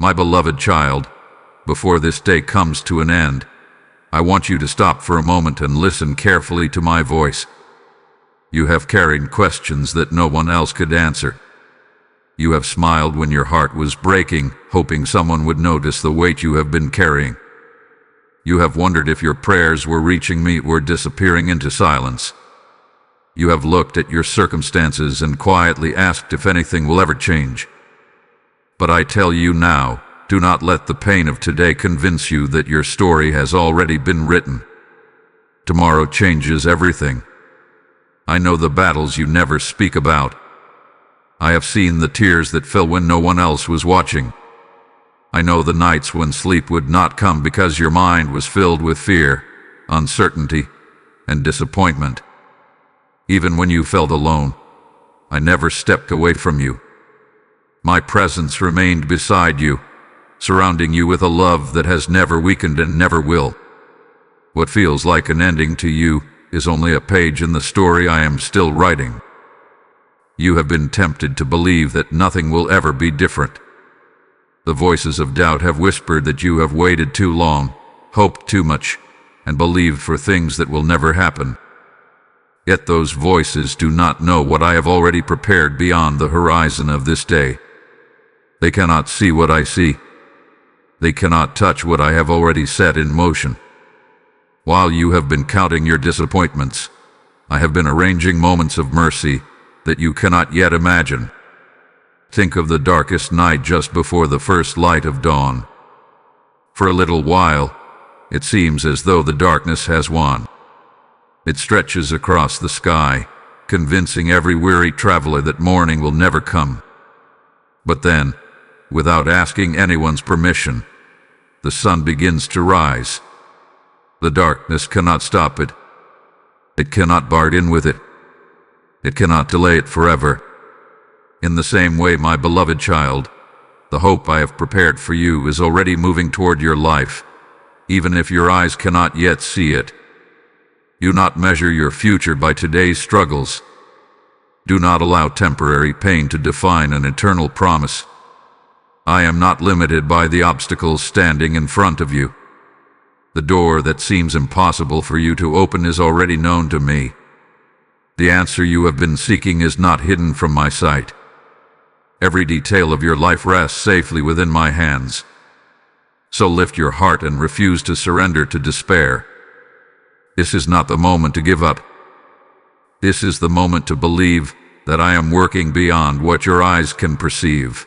My beloved child, before this day comes to an end, I want you to stop for a moment and listen carefully to my voice. You have carried questions that no one else could answer. You have smiled when your heart was breaking, hoping someone would notice the weight you have been carrying. You have wondered if your prayers were reaching me or disappearing into silence. You have looked at your circumstances and quietly asked if anything will ever change. But I tell you now, do not let the pain of today convince you that your story has already been written. Tomorrow changes everything. I know the battles you never speak about. I have seen the tears that fell when no one else was watching. I know the nights when sleep would not come because your mind was filled with fear, uncertainty, and disappointment. Even when you felt alone, I never stepped away from you. My presence remained beside you, surrounding you with a love that has never weakened and never will. What feels like an ending to you is only a page in the story I am still writing. You have been tempted to believe that nothing will ever be different. The voices of doubt have whispered that you have waited too long, hoped too much, and believed for things that will never happen. Yet those voices do not know what I have already prepared beyond the horizon of this day. They cannot see what I see. They cannot touch what I have already set in motion. While you have been counting your disappointments, I have been arranging moments of mercy that you cannot yet imagine. Think of the darkest night just before the first light of dawn. For a little while, it seems as though the darkness has won. It stretches across the sky, convincing every weary traveler that morning will never come. But then, without asking anyone's permission, the sun begins to rise. The darkness cannot stop it. It cannot bargain with it. It cannot delay it forever. In the same way, my beloved child, the hope I have prepared for you is already moving toward your life, even if your eyes cannot yet see it. Do not measure your future by today's struggles. Do not allow temporary pain to define an eternal promise. I am not limited by the obstacles standing in front of you. The door that seems impossible for you to open is already known to me. The answer you have been seeking is not hidden from my sight. Every detail of your life rests safely within my hands. So lift your heart and refuse to surrender to despair. This is not the moment to give up. This is the moment to believe that I am working beyond what your eyes can perceive.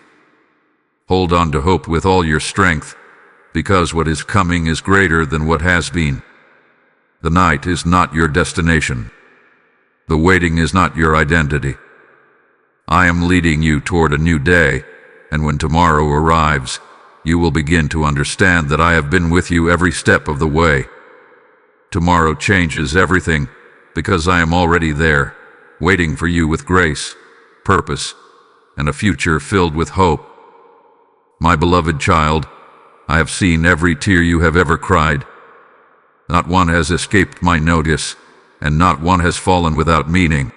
Hold on to hope with all your strength, because what is coming is greater than what has been. The night is not your destination. The waiting is not your identity. I am leading you toward a new day, and when tomorrow arrives, you will begin to understand that I have been with you every step of the way. Tomorrow changes everything, because I am already there, waiting for you with grace, purpose, and a future filled with hope. My beloved child, I have seen every tear you have ever cried. Not one has escaped my notice, and not one has fallen without meaning.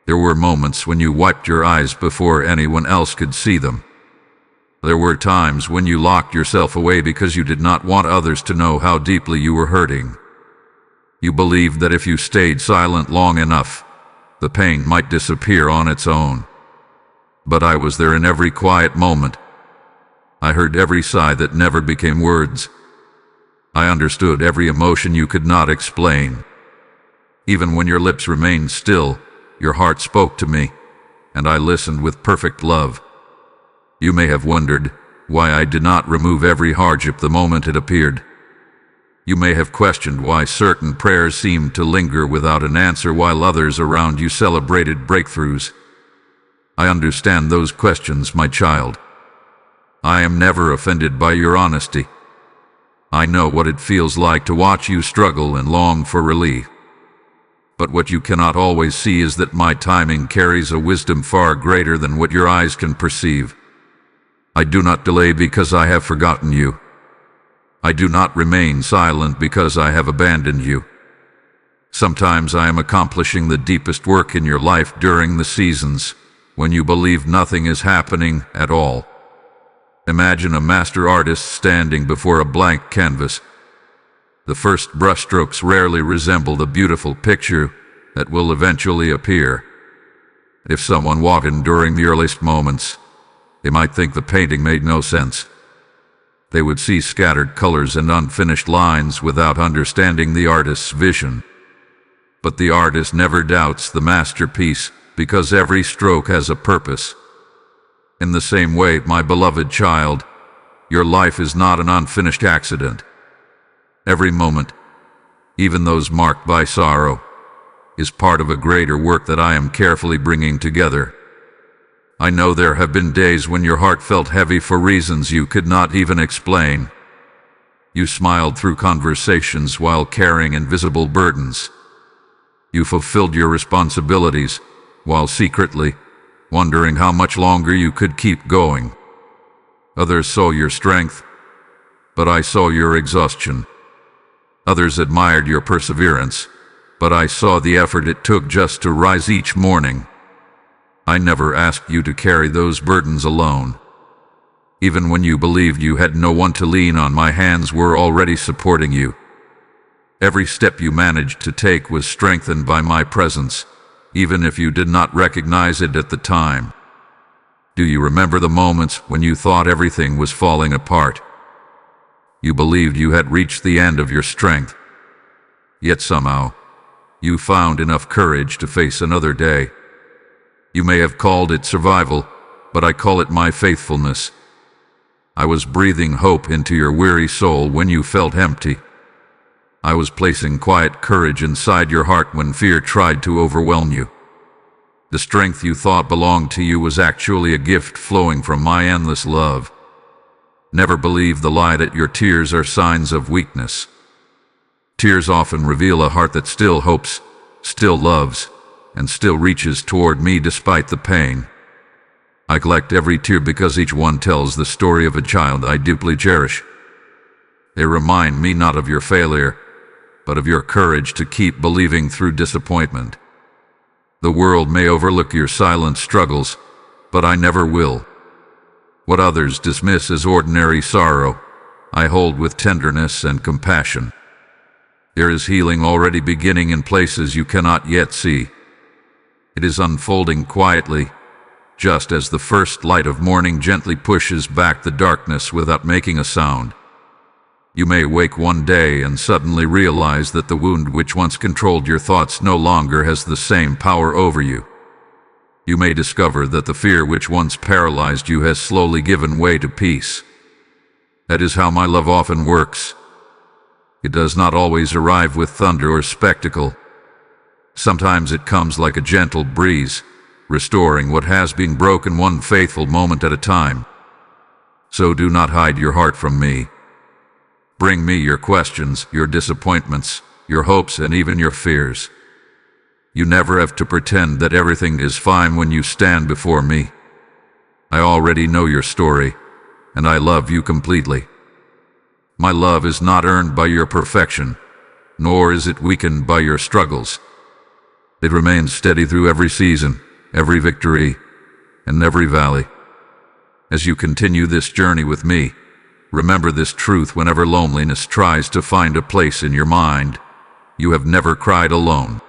There were moments when you wiped your eyes before anyone else could see them. There were times when you locked yourself away because you did not want others to know how deeply you were hurting. You believed that if you stayed silent long enough, the pain might disappear on its own. But I was there in every quiet moment. I heard every sigh that never became words. I understood every emotion you could not explain. Even when your lips remained still, your heart spoke to me, and I listened with perfect love. You may have wondered why I did not remove every hardship the moment it appeared. You may have questioned why certain prayers seemed to linger without an answer while others around you celebrated breakthroughs. I understand those questions, my child. I am never offended by your honesty. I know what it feels like to watch you struggle and long for relief. But what you cannot always see is that my timing carries a wisdom far greater than what your eyes can perceive. I do not delay because I have forgotten you. I do not remain silent because I have abandoned you. Sometimes I am accomplishing the deepest work in your life during the seasons when you believe nothing is happening at all. Imagine a master artist standing before a blank canvas. The first brushstrokes rarely resemble the beautiful picture that will eventually appear. If someone walked in during the earliest moments, they might think the painting made no sense. They would see scattered colors and unfinished lines without understanding the artist's vision. But the artist never doubts the masterpiece because every stroke has a purpose. In the same way, my beloved child, your life is not an unfinished accident. Every moment, even those marked by sorrow, is part of a greater work that I am carefully bringing together. I know there have been days when your heart felt heavy for reasons you could not even explain. You smiled through conversations while carrying invisible burdens. You fulfilled your responsibilities while secretly wondering how much longer you could keep going. Others saw your strength, but I saw your exhaustion. Others admired your perseverance, but I saw the effort it took just to rise each morning. I never asked you to carry those burdens alone. Even when you believed you had no one to lean on, my hands were already supporting you. Every step you managed to take was strengthened by my presence, even if you did not recognize it at the time. Do you remember the moments when you thought everything was falling apart? You believed you had reached the end of your strength. Yet somehow, you found enough courage to face another day. You may have called it survival, but I call it my faithfulness. I was breathing hope into your weary soul when you felt empty. I was placing quiet courage inside your heart when fear tried to overwhelm you. The strength you thought belonged to you was actually a gift flowing from my endless love. Never believe the lie that your tears are signs of weakness. Tears often reveal a heart that still hopes, still loves, and still reaches toward me despite the pain. I collect every tear because each one tells the story of a child I deeply cherish. They remind me not of your failure, but of your courage to keep believing through disappointment. The world may overlook your silent struggles, but I never will. What others dismiss as ordinary sorrow, I hold with tenderness and compassion. There is healing already beginning in places you cannot yet see. It is unfolding quietly, just as the first light of morning gently pushes back the darkness without making a sound. You may wake one day and suddenly realize that the wound which once controlled your thoughts no longer has the same power over you. You may discover that the fear which once paralyzed you has slowly given way to peace. That is how my love often works. It does not always arrive with thunder or spectacle. Sometimes it comes like a gentle breeze, restoring what has been broken one faithful moment at a time. So do not hide your heart from me. Bring me your questions, your disappointments, your hopes, and even your fears. You never have to pretend that everything is fine when you stand before me. I already know your story, and I love you completely. My love is not earned by your perfection, nor is it weakened by your struggles. It remains steady through every season, every victory, and every valley. As you continue this journey with me, remember this truth whenever loneliness tries to find a place in your mind. You have never cried alone.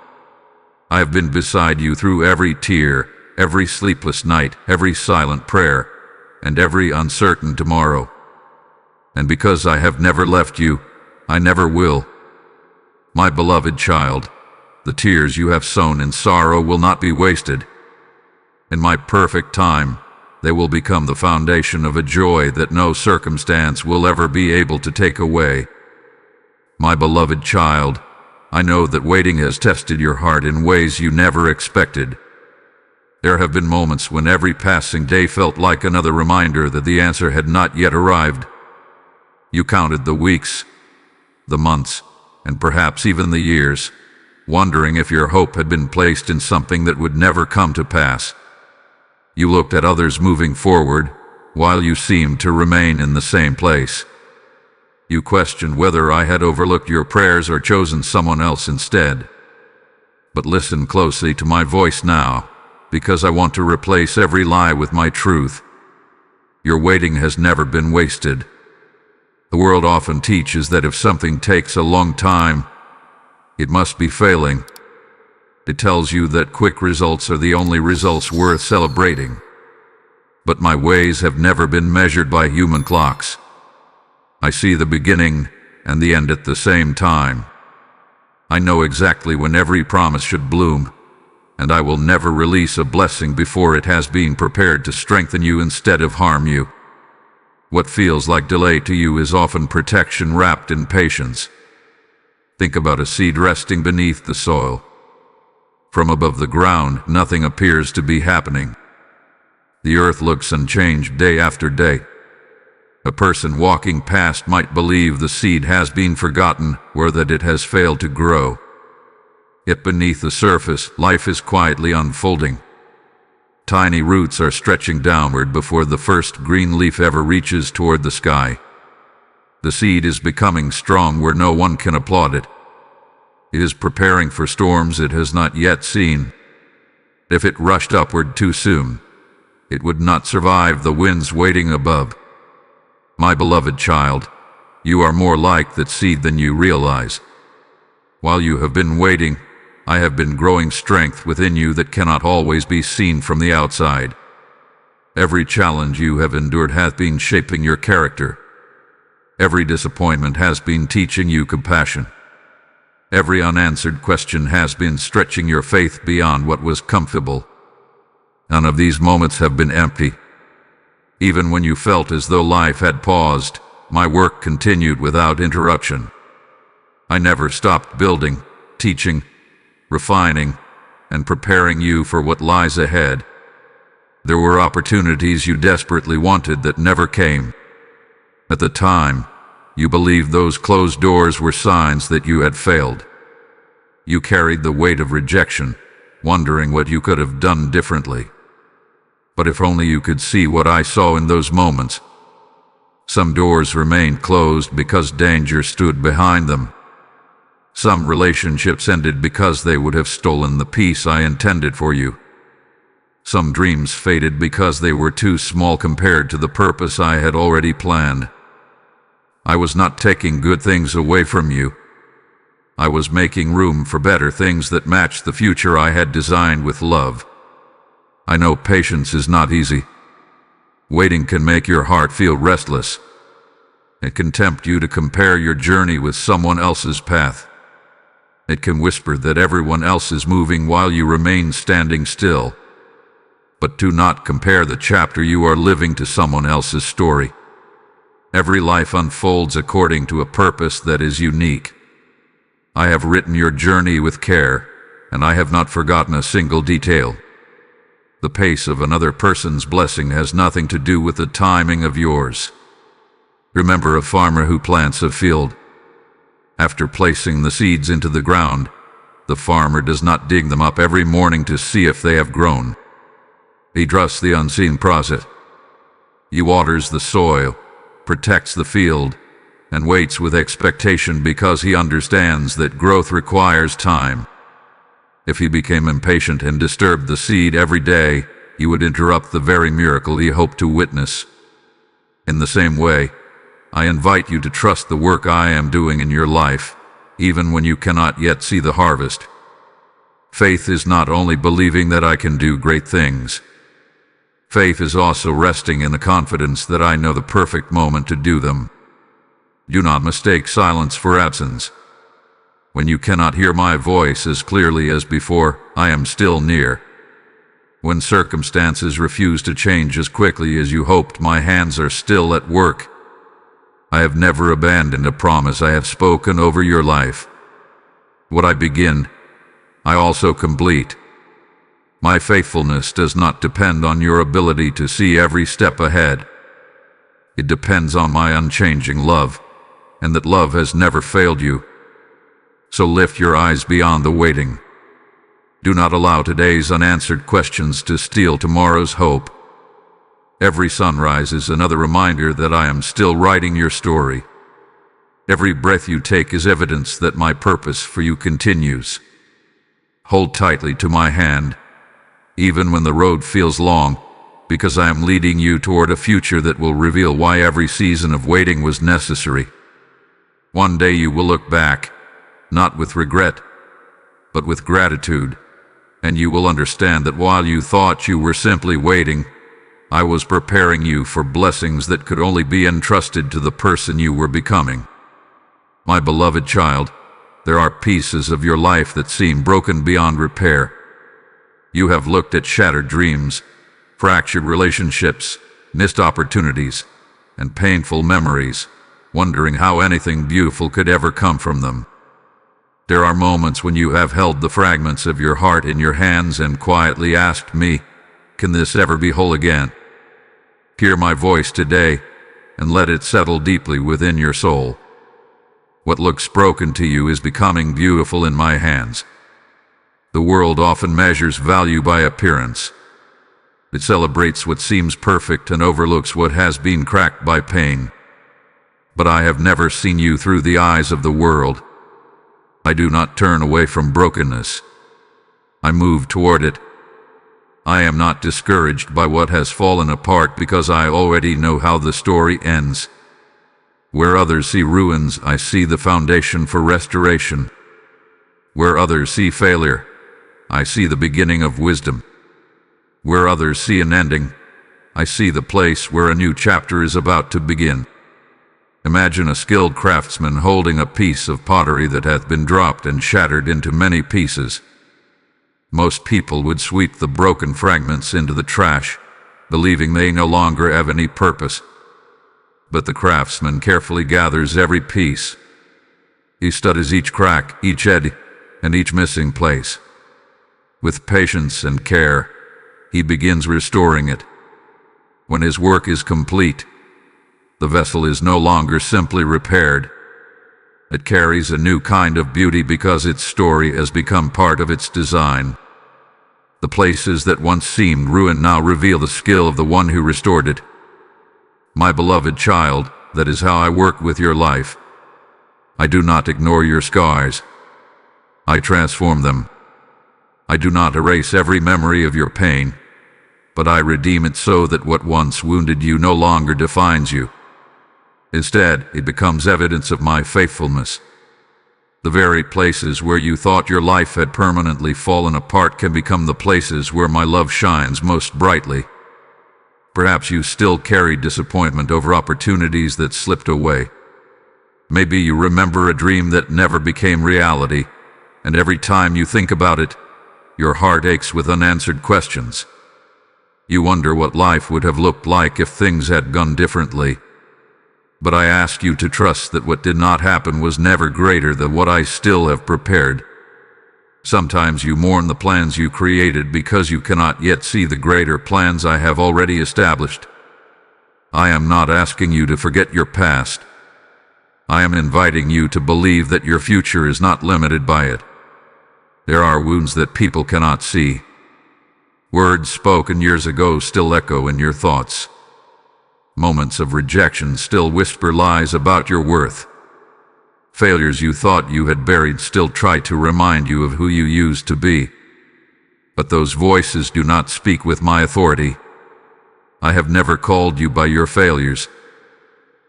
I have been beside you through every tear, every sleepless night, every silent prayer, and every uncertain tomorrow. And because I have never left you, I never will. My beloved child, the tears you have sown in sorrow will not be wasted. In my perfect time, they will become the foundation of a joy that no circumstance will ever be able to take away. My beloved child, I know that waiting has tested your heart in ways you never expected. There have been moments when every passing day felt like another reminder that the answer had not yet arrived. You counted the weeks, the months, and perhaps even the years, wondering if your hope had been placed in something that would never come to pass. You looked at others moving forward, while you seemed to remain in the same place. You questioned whether I had overlooked your prayers or chosen someone else instead. But listen closely to my voice now, because I want to replace every lie with my truth. Your waiting has never been wasted. The world often teaches that if something takes a long time, it must be failing. It tells you that quick results are the only results worth celebrating. But my ways have never been measured by human clocks. I see the beginning and the end at the same time. I know exactly when every promise should bloom, and I will never release a blessing before it has been prepared to strengthen you instead of harm you. What feels like delay to you is often protection wrapped in patience. Think about a seed resting beneath the soil. From above the ground, nothing appears to be happening. The earth looks unchanged day after day. A person walking past might believe the seed has been forgotten or that it has failed to grow. Yet beneath the surface, life is quietly unfolding. Tiny roots are stretching downward before the first green leaf ever reaches toward the sky. The seed is becoming strong where no one can applaud it. It is preparing for storms it has not yet seen. If it rushed upward too soon, it would not survive the winds waiting above. My beloved child, you are more like that seed than you realize. While you have been waiting, I have been growing strength within you that cannot always be seen from the outside. Every challenge you have endured hath been shaping your character. Every disappointment has been teaching you compassion. Every unanswered question has been stretching your faith beyond what was comfortable. None of these moments have been empty. Even when you felt as though life had paused, my work continued without interruption. I never stopped building, teaching, refining, and preparing you for what lies ahead. There were opportunities you desperately wanted that never came. At the time, you believed those closed doors were signs that you had failed. You carried the weight of rejection, wondering what you could have done differently. But if only you could see what I saw in those moments. Some doors remained closed because danger stood behind them. Some relationships ended because they would have stolen the peace I intended for you. Some dreams faded because they were too small compared to the purpose I had already planned. I was not taking good things away from you. I was making room for better things that matched the future I had designed with love. I know patience is not easy. Waiting can make your heart feel restless. It can tempt you to compare your journey with someone else's path. It can whisper that everyone else is moving while you remain standing still. But do not compare the chapter you are living to someone else's story. Every life unfolds according to a purpose that is unique. I have written your journey with care, and I have not forgotten a single detail. The pace of another person's blessing has nothing to do with the timing of yours. Remember a farmer who plants a field. After placing the seeds into the ground, the farmer does not dig them up every morning to see if they have grown. He trusts the unseen process. He waters the soil, protects the field, and waits with expectation because he understands that growth requires time. If he became impatient and disturbed the seed every day, he would interrupt the very miracle he hoped to witness. In the same way, I invite you to trust the work I am doing in your life, even when you cannot yet see the harvest. Faith is not only believing that I can do great things. Faith is also resting in the confidence that I know the perfect moment to do them. Do not mistake silence for absence. When you cannot hear my voice as clearly as before, I am still near. When circumstances refuse to change as quickly as you hoped, my hands are still at work. I have never abandoned a promise I have spoken over your life. What I begin, I also complete. My faithfulness does not depend on your ability to see every step ahead. It depends on my unchanging love, and that love has never failed you. So lift your eyes beyond the waiting. Do not allow today's unanswered questions to steal tomorrow's hope. Every sunrise is another reminder that I am still writing your story. Every breath you take is evidence that my purpose for you continues. Hold tightly to my hand. Even when the road feels long, because I am leading you toward a future that will reveal why every season of waiting was necessary. One day you will look back, not with regret, but with gratitude, and you will understand that while you thought you were simply waiting, I was preparing you for blessings that could only be entrusted to the person you were becoming. My beloved child, there are pieces of your life that seem broken beyond repair. You have looked at shattered dreams, fractured relationships, missed opportunities, and painful memories, wondering how anything beautiful could ever come from them. There are moments when you have held the fragments of your heart in your hands and quietly asked me, "Can this ever be whole again?" Hear my voice today, and let it settle deeply within your soul. What looks broken to you is becoming beautiful in my hands. The world often measures value by appearance. It celebrates what seems perfect and overlooks what has been cracked by pain. But I have never seen you through the eyes of the world. I do not turn away from brokenness. I move toward it. I am not discouraged by what has fallen apart because I already know how the story ends. Where others see ruins, I see the foundation for restoration. Where others see failure, I see the beginning of wisdom. Where others see an ending, I see the place where a new chapter is about to begin. Imagine a skilled craftsman holding a piece of pottery that hath been dropped and shattered into many pieces. Most people would sweep the broken fragments into the trash, believing they no longer have any purpose. But the craftsman carefully gathers every piece. He studies each crack, each edge, and each missing place. With patience and care, he begins restoring it. When his work is complete, the vessel is no longer simply repaired. It carries a new kind of beauty because its story has become part of its design. The places that once seemed ruined now reveal the skill of the one who restored it. My beloved child, that is how I work with your life. I do not ignore your scars. I transform them. I do not erase every memory of your pain, but I redeem it so that what once wounded you no longer defines you. Instead, it becomes evidence of my faithfulness. The very places where you thought your life had permanently fallen apart can become the places where my love shines most brightly. Perhaps you still carry disappointment over opportunities that slipped away. Maybe you remember a dream that never became reality, and every time you think about it, your heart aches with unanswered questions. You wonder what life would have looked like if things had gone differently. But I ask you to trust that what did not happen was never greater than what I still have prepared. Sometimes you mourn the plans you created because you cannot yet see the greater plans I have already established. I am not asking you to forget your past. I am inviting you to believe that your future is not limited by it. There are wounds that people cannot see. Words spoken years ago still echo in your thoughts. Moments of rejection still whisper lies about your worth. Failures you thought you had buried still try to remind you of who you used to be. But those voices do not speak with my authority. I have never called you by your failures.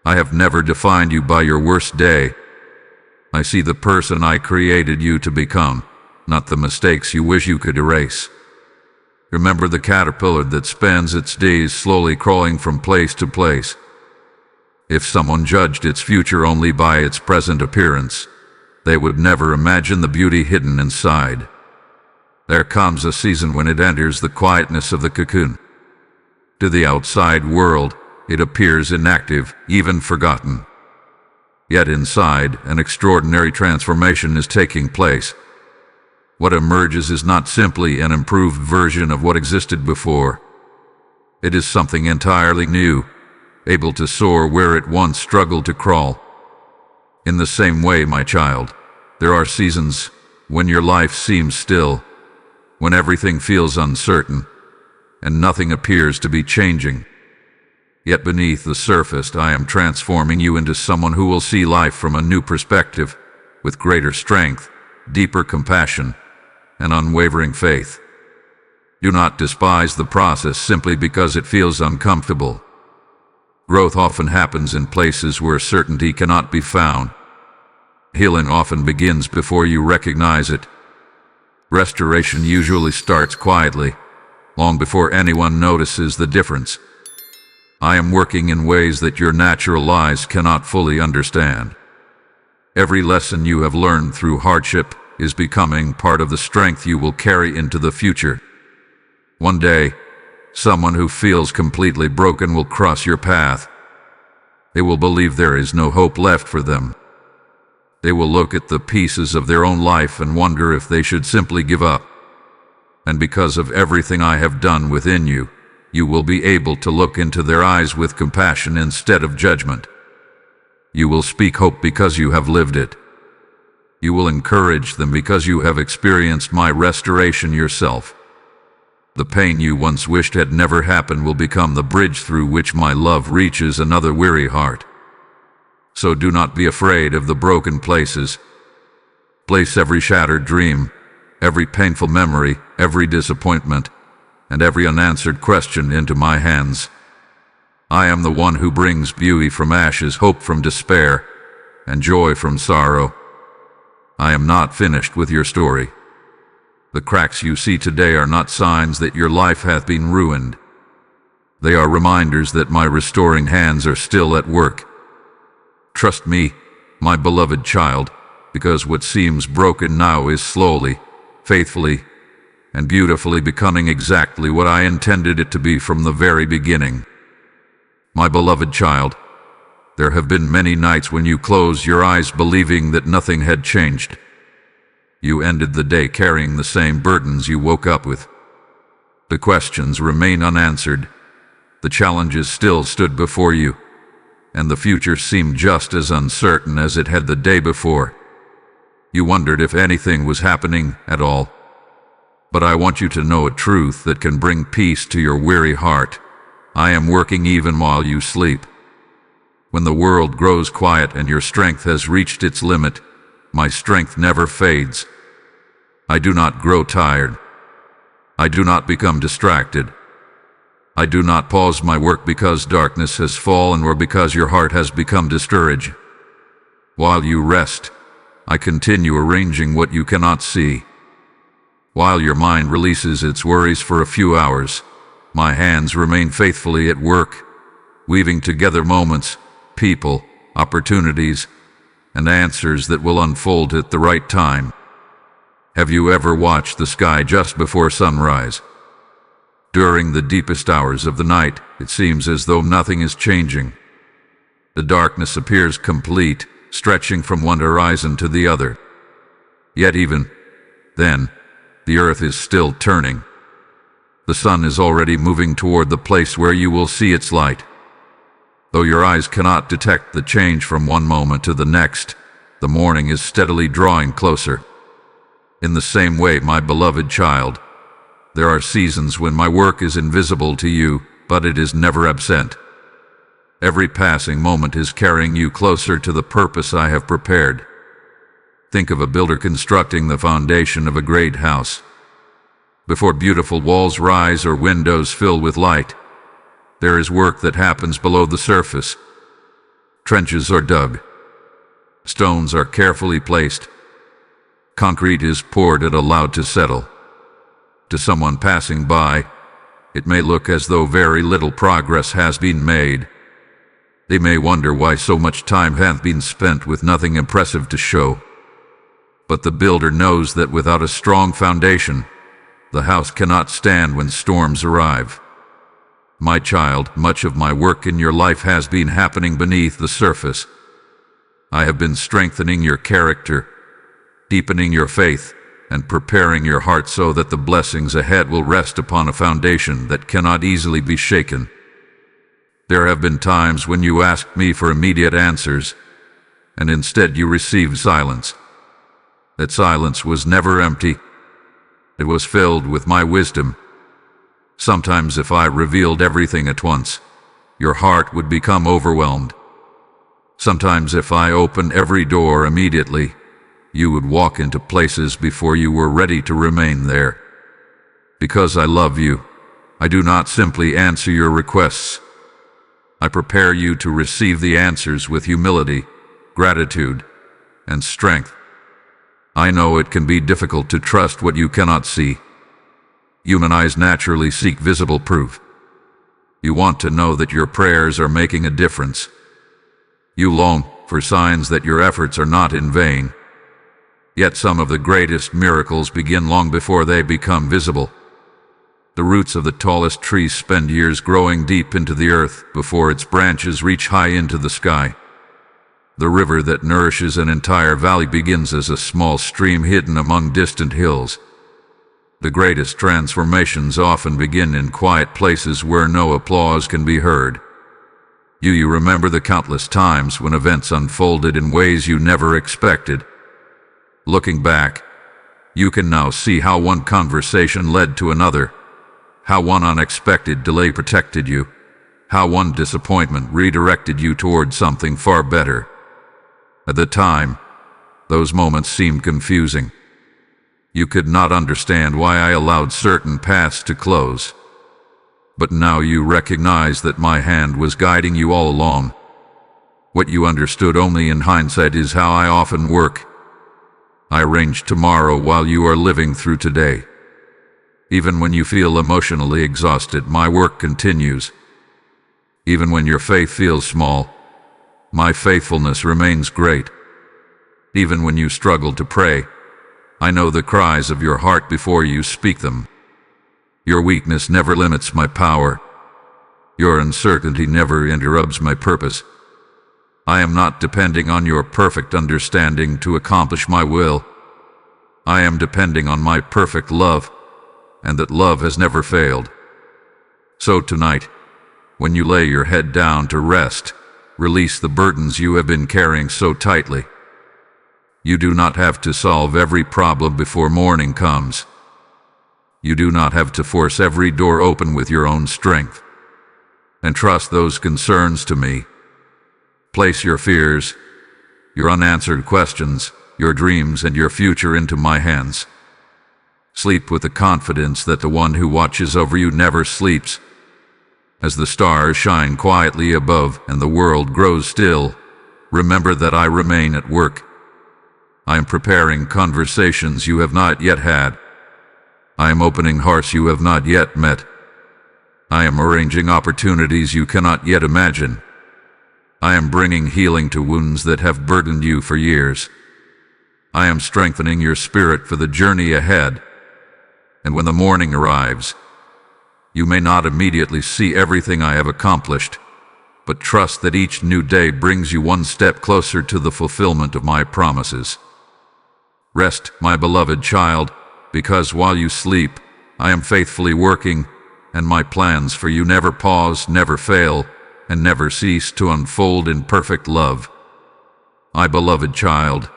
I have never defined you by your worst day. I see the person I created you to become, not the mistakes you wish you could erase. Remember the caterpillar that spends its days slowly crawling from place to place. If someone judged its future only by its present appearance, they would never imagine the beauty hidden inside. There comes a season when it enters the quietness of the cocoon. To the outside world, it appears inactive, even forgotten. Yet inside, an extraordinary transformation is taking place. What emerges is not simply an improved version of what existed before. It is something entirely new, able to soar where it once struggled to crawl. In the same way, my child, there are seasons when your life seems still, when everything feels uncertain, and nothing appears to be changing. Yet beneath the surface, I am transforming you into someone who will see life from a new perspective, with greater strength, deeper compassion, and unwavering faith. Do not despise the process simply because it feels uncomfortable. Growth often happens in places where certainty cannot be found. Healing often begins before you recognize it. Restoration usually starts quietly, long before anyone notices the difference. I am working in ways that your natural eyes cannot fully understand. Every lesson you have learned through hardship is becoming part of the strength you will carry into the future. One day, someone who feels completely broken will cross your path. They will believe there is no hope left for them. They will look at the pieces of their own life and wonder if they should simply give up. And because of everything I have done within you, you will be able to look into their eyes with compassion instead of judgment. You will speak hope because you have lived it. You will encourage them because you have experienced my restoration yourself. The pain you once wished had never happened will become the bridge through which my love reaches another weary heart. So do not be afraid of the broken places. Place every shattered dream, every painful memory, every disappointment, and every unanswered question into my hands. I am the one who brings beauty from ashes, hope from despair, and joy from sorrow. I am not finished with your story. The cracks you see today are not signs that your life hath been ruined. They are reminders that my restoring hands are still at work. Trust me, my beloved child, because what seems broken now is slowly, faithfully, and beautifully becoming exactly what I intended it to be from the very beginning. My beloved child, there have been many nights when you closed your eyes believing that nothing had changed. You ended the day carrying the same burdens you woke up with. The questions remain unanswered. The challenges still stood before you, and the future seemed just as uncertain as it had the day before. You wondered if anything was happening at all. But I want you to know a truth that can bring peace to your weary heart. I am working even while you sleep. When the world grows quiet and your strength has reached its limit, my strength never fades. I do not grow tired. I do not become distracted. I do not pause my work because darkness has fallen or because your heart has become discouraged. While you rest, I continue arranging what you cannot see. While your mind releases its worries for a few hours, my hands remain faithfully at work, weaving together moments, people, opportunities, and answers that will unfold at the right time. Have you ever watched the sky just before sunrise? During the deepest hours of the night, it seems as though nothing is changing. The darkness appears complete, stretching from one horizon to the other. Yet even then, the earth is still turning. The sun is already moving toward the place where you will see its light. Though your eyes cannot detect the change from one moment to the next, the morning is steadily drawing closer. In the same way, my beloved child, there are seasons when my work is invisible to you, but it is never absent. Every passing moment is carrying you closer to the purpose I have prepared. Think of a builder constructing the foundation of a great house. Before beautiful walls rise or windows fill with light, there is work that happens below the surface. Trenches are dug. Stones are carefully placed. Concrete is poured and allowed to settle. To someone passing by, it may look as though very little progress has been made. They may wonder why so much time hath been spent with nothing impressive to show. But the builder knows that without a strong foundation, the house cannot stand when storms arrive. My child, much of my work in your life has been happening beneath the surface. I have been strengthening your character, deepening your faith, and preparing your heart so that the blessings ahead will rest upon a foundation that cannot easily be shaken. There have been times when you asked me for immediate answers, and instead you received silence. That silence was never empty. It was filled with my wisdom. Sometimes if I revealed everything at once, your heart would become overwhelmed. Sometimes if I opened every door immediately, you would walk into places before you were ready to remain there. Because I love you, I do not simply answer your requests. I prepare you to receive the answers with humility, gratitude, and strength. I know it can be difficult to trust what you cannot see. Human eyes naturally seek visible proof. You want to know that your prayers are making a difference. You long for signs that your efforts are not in vain. Yet some of the greatest miracles begin long before they become visible. The roots of the tallest trees spend years growing deep into the earth before its branches reach high into the sky. The river that nourishes an entire valley begins as a small stream hidden among distant hills. The greatest transformations often begin in quiet places where no applause can be heard. You remember the countless times when events unfolded in ways you never expected. Looking back, you can now see how one conversation led to another, how one unexpected delay protected you, how one disappointment redirected you toward something far better. At the time, those moments seemed confusing. You could not understand why I allowed certain paths to close. But now you recognize that my hand was guiding you all along. What you understood only in hindsight is how I often work. I arrange tomorrow while you are living through today. Even when you feel emotionally exhausted, my work continues. Even when your faith feels small, my faithfulness remains great. Even when you struggle to pray, I know the cries of your heart before you speak them. Your weakness never limits my power. Your uncertainty never interrupts my purpose. I am not depending on your perfect understanding to accomplish my will. I am depending on my perfect love, and that love has never failed. So tonight, when you lay your head down to rest, release the burdens you have been carrying so tightly. You do not have to solve every problem before morning comes. You do not have to force every door open with your own strength. And trust those concerns to me. Place your fears, your unanswered questions, your dreams, and your future into my hands. Sleep with the confidence that the one who watches over you never sleeps. As the stars shine quietly above and the world grows still, remember that I remain at work. I am preparing conversations you have not yet had. I am opening hearts you have not yet met. I am arranging opportunities you cannot yet imagine. I am bringing healing to wounds that have burdened you for years. I am strengthening your spirit for the journey ahead. And when the morning arrives, you may not immediately see everything I have accomplished, but trust that each new day brings you one step closer to the fulfillment of my promises. Rest, my beloved child, because while you sleep, I am faithfully working, and my plans for you never pause, never fail, and never cease to unfold in perfect love. My beloved child,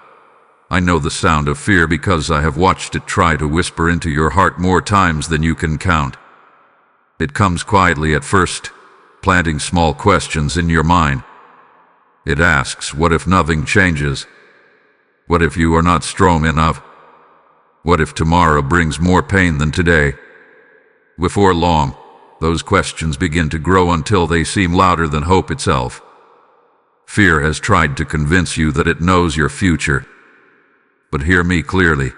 I know the sound of fear because I have watched it try to whisper into your heart more times than you can count. It comes quietly at first, planting small questions in your mind. It asks, what if nothing changes? What if you are not strong enough? What if tomorrow brings more pain than today? Before long, those questions begin to grow until they seem louder than hope itself. Fear has tried to convince you that it knows your future. But hear me clearly.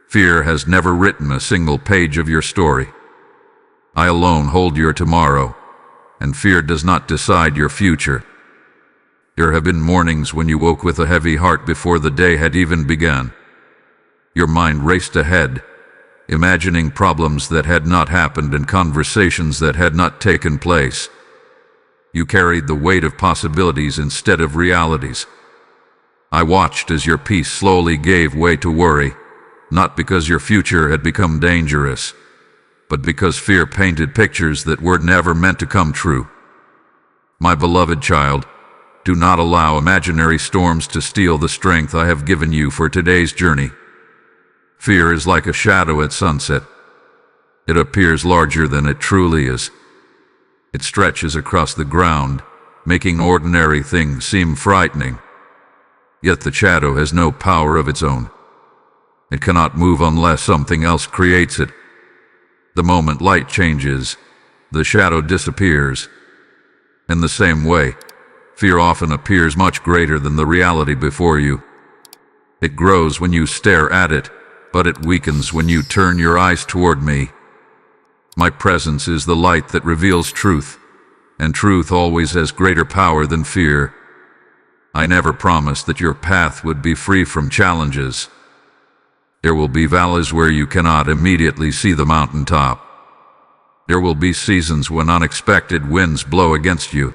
Fear has never written a single page of your story. I alone hold your tomorrow, and fear does not decide your future. There have been mornings when you woke with a heavy heart before the day had even begun. Your mind raced ahead, imagining problems that had not happened and conversations that had not taken place. You carried the weight of possibilities instead of realities. I watched as your peace slowly gave way to worry, not because your future had become dangerous, but because fear painted pictures that were never meant to come true. My beloved child, do not allow imaginary storms to steal the strength I have given you for today's journey. Fear is like a shadow at sunset. It appears larger than it truly is. It stretches across the ground, making ordinary things seem frightening. Yet the shadow has no power of its own. It cannot move unless something else creates it. The moment light changes, the shadow disappears. In the same way, fear often appears much greater than the reality before you. It grows when you stare at it, but it weakens when you turn your eyes toward me. My presence is the light that reveals truth, and truth always has greater power than fear. I never promised that your path would be free from challenges. There will be valleys where you cannot immediately see the mountaintop. There will be seasons when unexpected winds blow against you.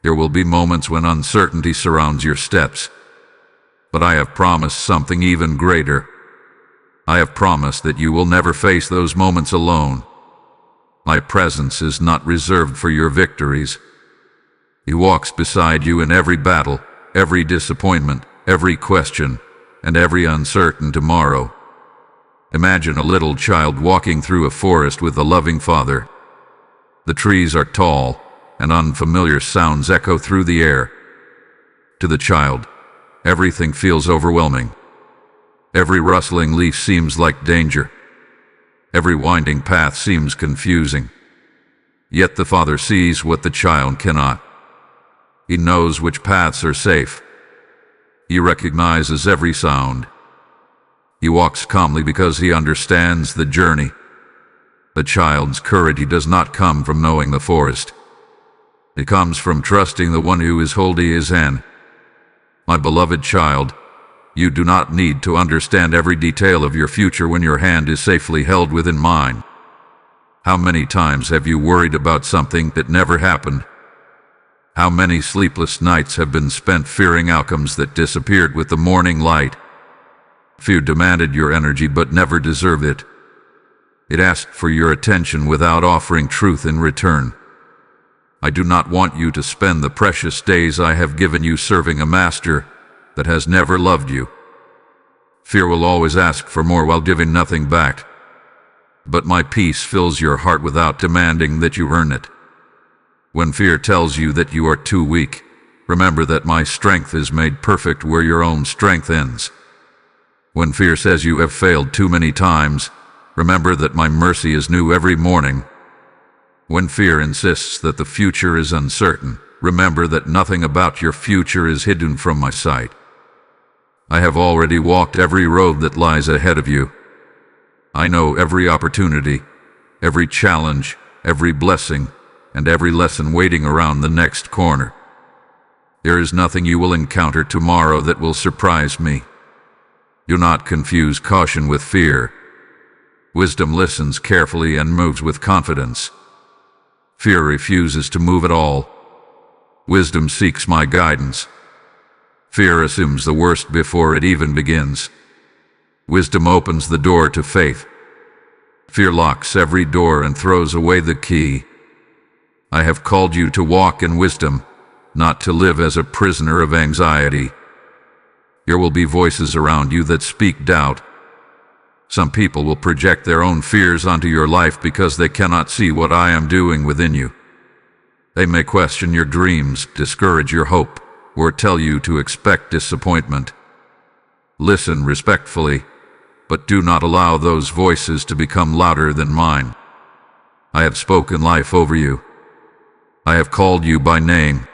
There will be moments when uncertainty surrounds your steps. But I have promised something even greater. I have promised that you will never face those moments alone. My presence is not reserved for your victories. He walks beside you in every battle, every disappointment, every question, and every uncertain tomorrow. Imagine a little child walking through a forest with a loving father. The trees are tall, and unfamiliar sounds echo through the air. To the child, everything feels overwhelming. Every rustling leaf seems like danger. Every winding path seems confusing. Yet the father sees what the child cannot. He knows which paths are safe. He recognizes every sound. He walks calmly because he understands the journey. The child's courage does not come from knowing the forest. It comes from trusting the one who is holding his hand. My beloved child, you do not need to understand every detail of your future when your hand is safely held within mine. How many times have you worried about something that never happened? How many sleepless nights have been spent fearing outcomes that disappeared with the morning light? Fear demanded your energy but never deserved it. It asked for your attention without offering truth in return. I do not want you to spend the precious days I have given you serving a master that has never loved you. Fear will always ask for more while giving nothing back. But my peace fills your heart without demanding that you earn it. When fear tells you that you are too weak, remember that my strength is made perfect where your own strength ends. When fear says you have failed too many times, remember that my mercy is new every morning. When fear insists that the future is uncertain, remember that nothing about your future is hidden from my sight. I have already walked every road that lies ahead of you. I know every opportunity, every challenge, every blessing, and every lesson waiting around the next corner. There is nothing you will encounter tomorrow that will surprise me. Do not confuse caution with fear. Wisdom listens carefully and moves with confidence. Fear refuses to move at all. Wisdom seeks my guidance. Fear assumes the worst before it even begins. Wisdom opens the door to faith. Fear locks every door and throws away the key. I have called you to walk in wisdom, not to live as a prisoner of anxiety. There will be voices around you that speak doubt. Some people will project their own fears onto your life because they cannot see what I am doing within you. They may question your dreams, discourage your hope, or tell you to expect disappointment. Listen respectfully, but do not allow those voices to become louder than mine. I have spoken life over you. I have called you by name.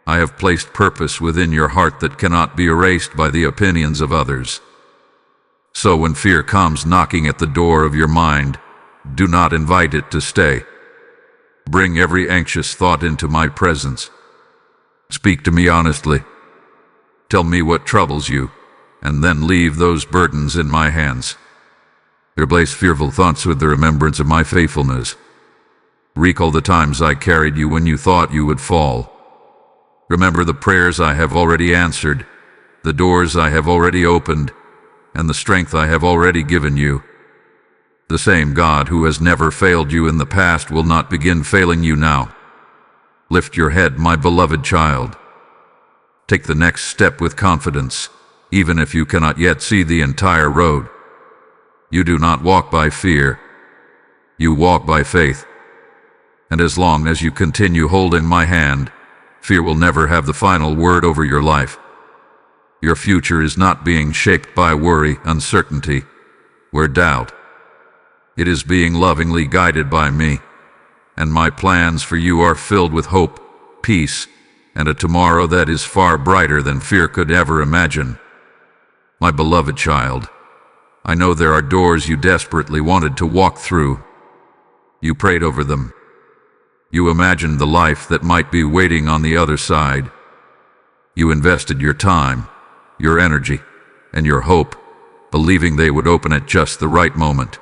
I have placed purpose within your heart that cannot be erased by the opinions of others. So when fear comes knocking at the door of your mind, do not invite it to stay. Bring every anxious thought into my presence. Speak to me honestly. Tell me what troubles you, and then leave those burdens in my hands. Replace fearful thoughts with the remembrance of my faithfulness. Recall the times I carried you when you thought you would fall. Remember the prayers I have already answered, the doors I have already opened, and the strength I have already given you. The same God who has never failed you in the past will not begin failing you now. Lift your head, my beloved child. Take the next step with confidence, even if you cannot yet see the entire road. You do not walk by fear. You walk by faith. And as long as you continue holding my hand, fear will never have the final word over your life. Your future is not being shaped by worry, uncertainty, or doubt. It is being lovingly guided by me, and my plans for you are filled with hope, peace, and a tomorrow that is far brighter than fear could ever imagine. My beloved child, I know there are doors you desperately wanted to walk through. You prayed over them. You imagined the life that might be waiting on the other side. You invested your time, your energy, and your hope, believing they would open at just the right moment.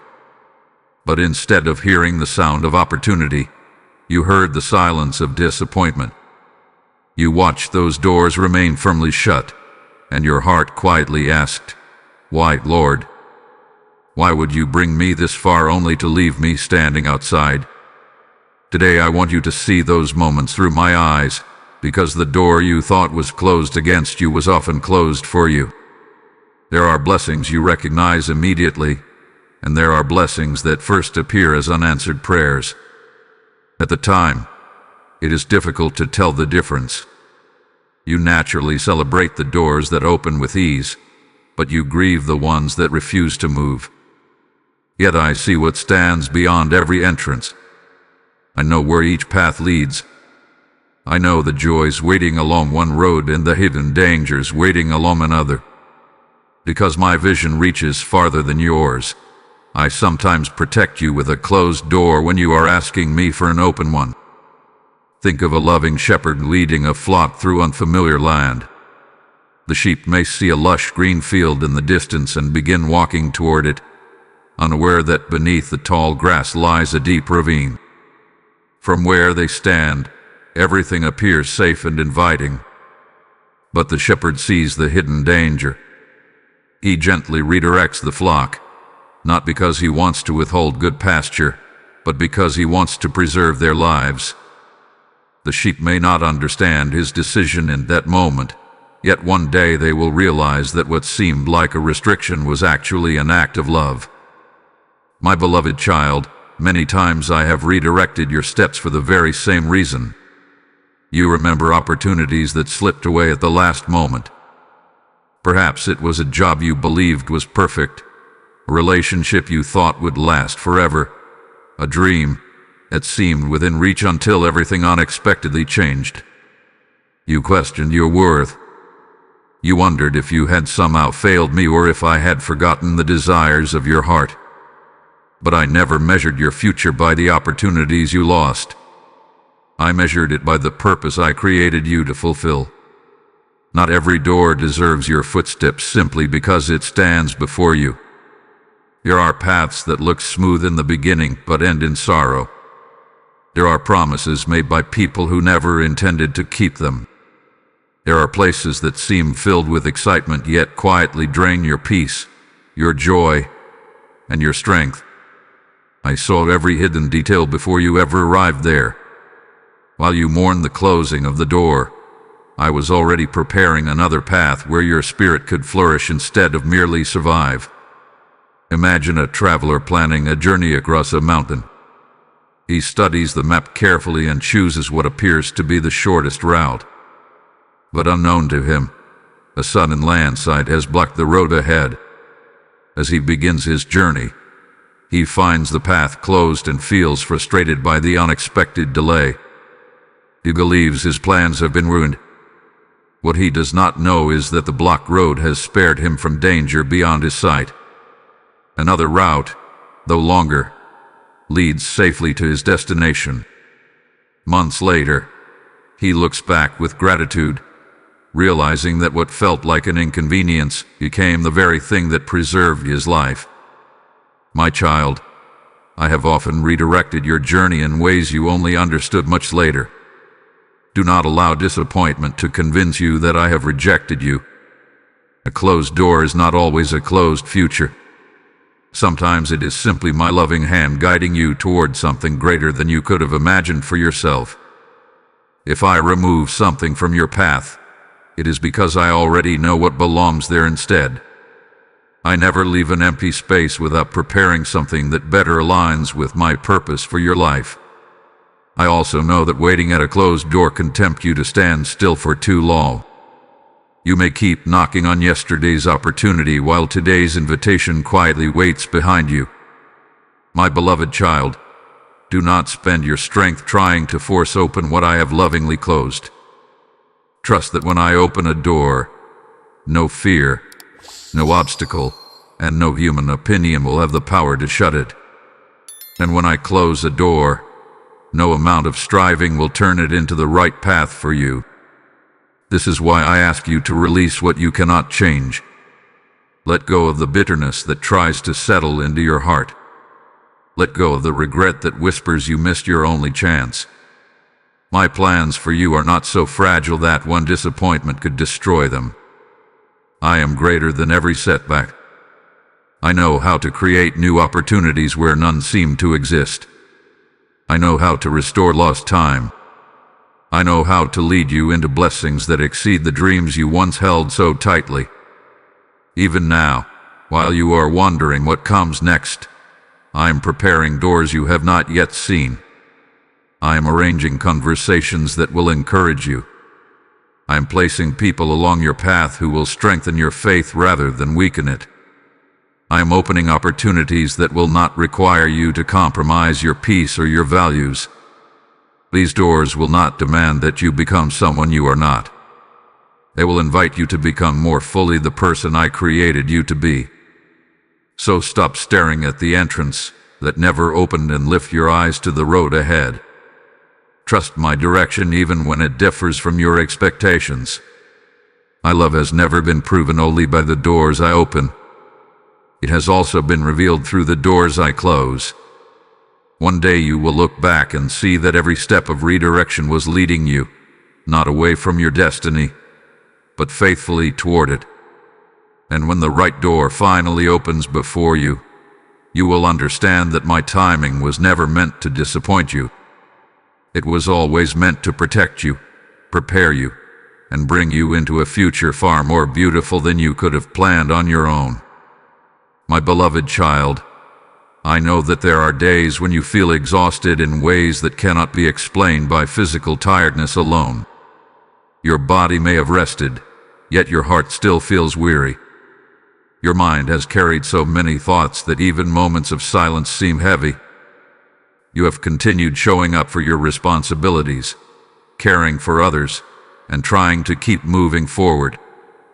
But instead of hearing the sound of opportunity, you heard the silence of disappointment. You watched those doors remain firmly shut, and your heart quietly asked, "Why, Lord? Why would you bring me this far only to leave me standing outside?" Today I want you to see those moments through my eyes, because the door you thought was closed against you was often closed for you. There are blessings you recognize immediately, and there are blessings that first appear as unanswered prayers. At the time, it is difficult to tell the difference. You naturally celebrate the doors that open with ease, but you grieve the ones that refuse to move. Yet I see what stands beyond every entrance. I know where each path leads. I know the joys waiting along one road and the hidden dangers waiting along another. Because my vision reaches farther than yours, I sometimes protect you with a closed door when you are asking me for an open one. Think of a loving shepherd leading a flock through unfamiliar land. The sheep may see a lush green field in the distance and begin walking toward it, unaware that beneath the tall grass lies a deep ravine. From where they stand, everything appears safe and inviting. But the shepherd sees the hidden danger. He gently redirects the flock, not because he wants to withhold good pasture, but because he wants to preserve their lives. The sheep may not understand his decision in that moment, yet one day they will realize that what seemed like a restriction was actually an act of love. My beloved child, many times I have redirected your steps for the very same reason. You remember opportunities that slipped away at the last moment. Perhaps it was a job you believed was perfect, a relationship you thought would last forever, a dream that seemed within reach until everything unexpectedly changed. You questioned your worth. You wondered if you had somehow failed me or if I had forgotten the desires of your heart. But I never measured your future by the opportunities you lost. I measured it by the purpose I created you to fulfill. Not every door deserves your footsteps simply because it stands before you. There are paths that look smooth in the beginning but end in sorrow. There are promises made by people who never intended to keep them. There are places that seem filled with excitement yet quietly drain your peace, your joy, and your strength. I saw every hidden detail before you ever arrived there. While you mourned the closing of the door, I was already preparing another path where your spirit could flourish instead of merely survive. Imagine a traveler planning a journey across a mountain. He studies the map carefully and chooses what appears to be the shortest route. But unknown to him, a sudden landslide has blocked the road ahead. As he begins his journey, he finds the path closed and feels frustrated by the unexpected delay. He believes his plans have been ruined. What he does not know is that the blocked road has spared him from danger beyond his sight. Another route, though longer, leads safely to his destination. Months later, he looks back with gratitude, realizing that what felt like an inconvenience became the very thing that preserved his life. My child, I have often redirected your journey in ways you only understood much later. Do not allow disappointment to convince you that I have rejected you. A closed door is not always a closed future. Sometimes it is simply my loving hand guiding you toward something greater than you could have imagined for yourself. If I remove something from your path, it is because I already know what belongs there instead. I never leave an empty space without preparing something that better aligns with my purpose for your life. I also know that waiting at a closed door can tempt you to stand still for too long. You may keep knocking on yesterday's opportunity while today's invitation quietly waits behind you. My beloved child, do not spend your strength trying to force open what I have lovingly closed. Trust that when I open a door, no fear, no obstacle, and no human opinion will have the power to shut it. And when I close a door, no amount of striving will turn it into the right path for you. This is why I ask you to release what you cannot change. Let go of the bitterness that tries to settle into your heart. Let go of the regret that whispers you missed your only chance. My plans for you are not so fragile that one disappointment could destroy them. I am greater than every setback. I know how to create new opportunities where none seem to exist. I know how to restore lost time. I know how to lead you into blessings that exceed the dreams you once held so tightly. Even now, while you are wondering what comes next, I am preparing doors you have not yet seen. I am arranging conversations that will encourage you. I am placing people along your path who will strengthen your faith rather than weaken it. I am opening opportunities that will not require you to compromise your peace or your values. These doors will not demand that you become someone you are not. They will invite you to become more fully the person I created you to be. So stop staring at the entrance that never opened and lift your eyes to the road ahead. Trust my direction even when it differs from your expectations. My love has never been proven only by the doors I open. It has also been revealed through the doors I close. One day you will look back and see that every step of redirection was leading you, not away from your destiny, but faithfully toward it. And when the right door finally opens before you, you will understand that my timing was never meant to disappoint you. It was always meant to protect you, prepare you, and bring you into a future far more beautiful than you could have planned on your own. My beloved child, I know that there are days when you feel exhausted in ways that cannot be explained by physical tiredness alone. Your body may have rested, yet your heart still feels weary. Your mind has carried so many thoughts that even moments of silence seem heavy. You have continued showing up for your responsibilities, caring for others, and trying to keep moving forward,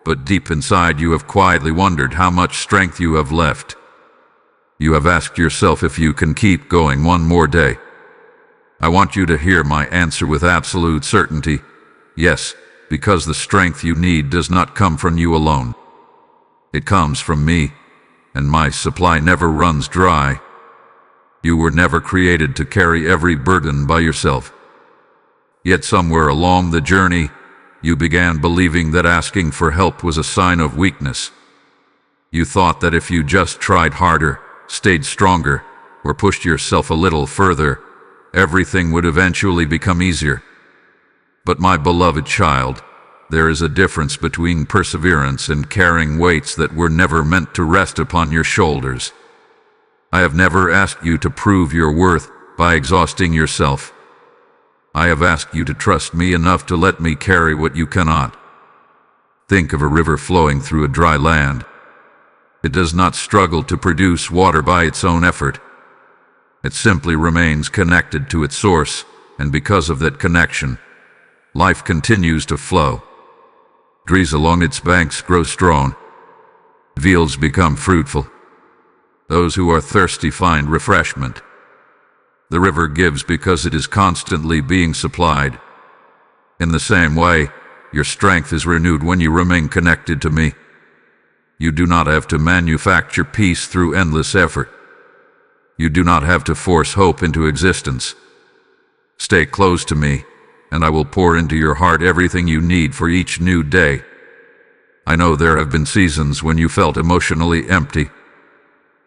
but deep inside you have quietly wondered how much strength you have left. You have asked yourself if you can keep going one more day. I want you to hear my answer with absolute certainty. Yes, because the strength you need does not come from you alone. It comes from me, and my supply never runs dry. You were never created to carry every burden by yourself. Yet somewhere along the journey, you began believing that asking for help was a sign of weakness. You thought that if you just tried harder, stayed stronger, or pushed yourself a little further, everything would eventually become easier. But my beloved child, there is a difference between perseverance and carrying weights that were never meant to rest upon your shoulders. I have never asked you to prove your worth by exhausting yourself. I have asked you to trust me enough to let me carry what you cannot. Think of a river flowing through a dry land. It does not struggle to produce water by its own effort. It simply remains connected to its source, and because of that connection, life continues to flow. Trees along its banks grow strong. Fields become fruitful. Those who are thirsty find refreshment. The river gives because it is constantly being supplied. In the same way, your strength is renewed when you remain connected to me. You do not have to manufacture peace through endless effort. You do not have to force hope into existence. Stay close to me, and I will pour into your heart everything you need for each new day. I know there have been seasons when you felt emotionally empty.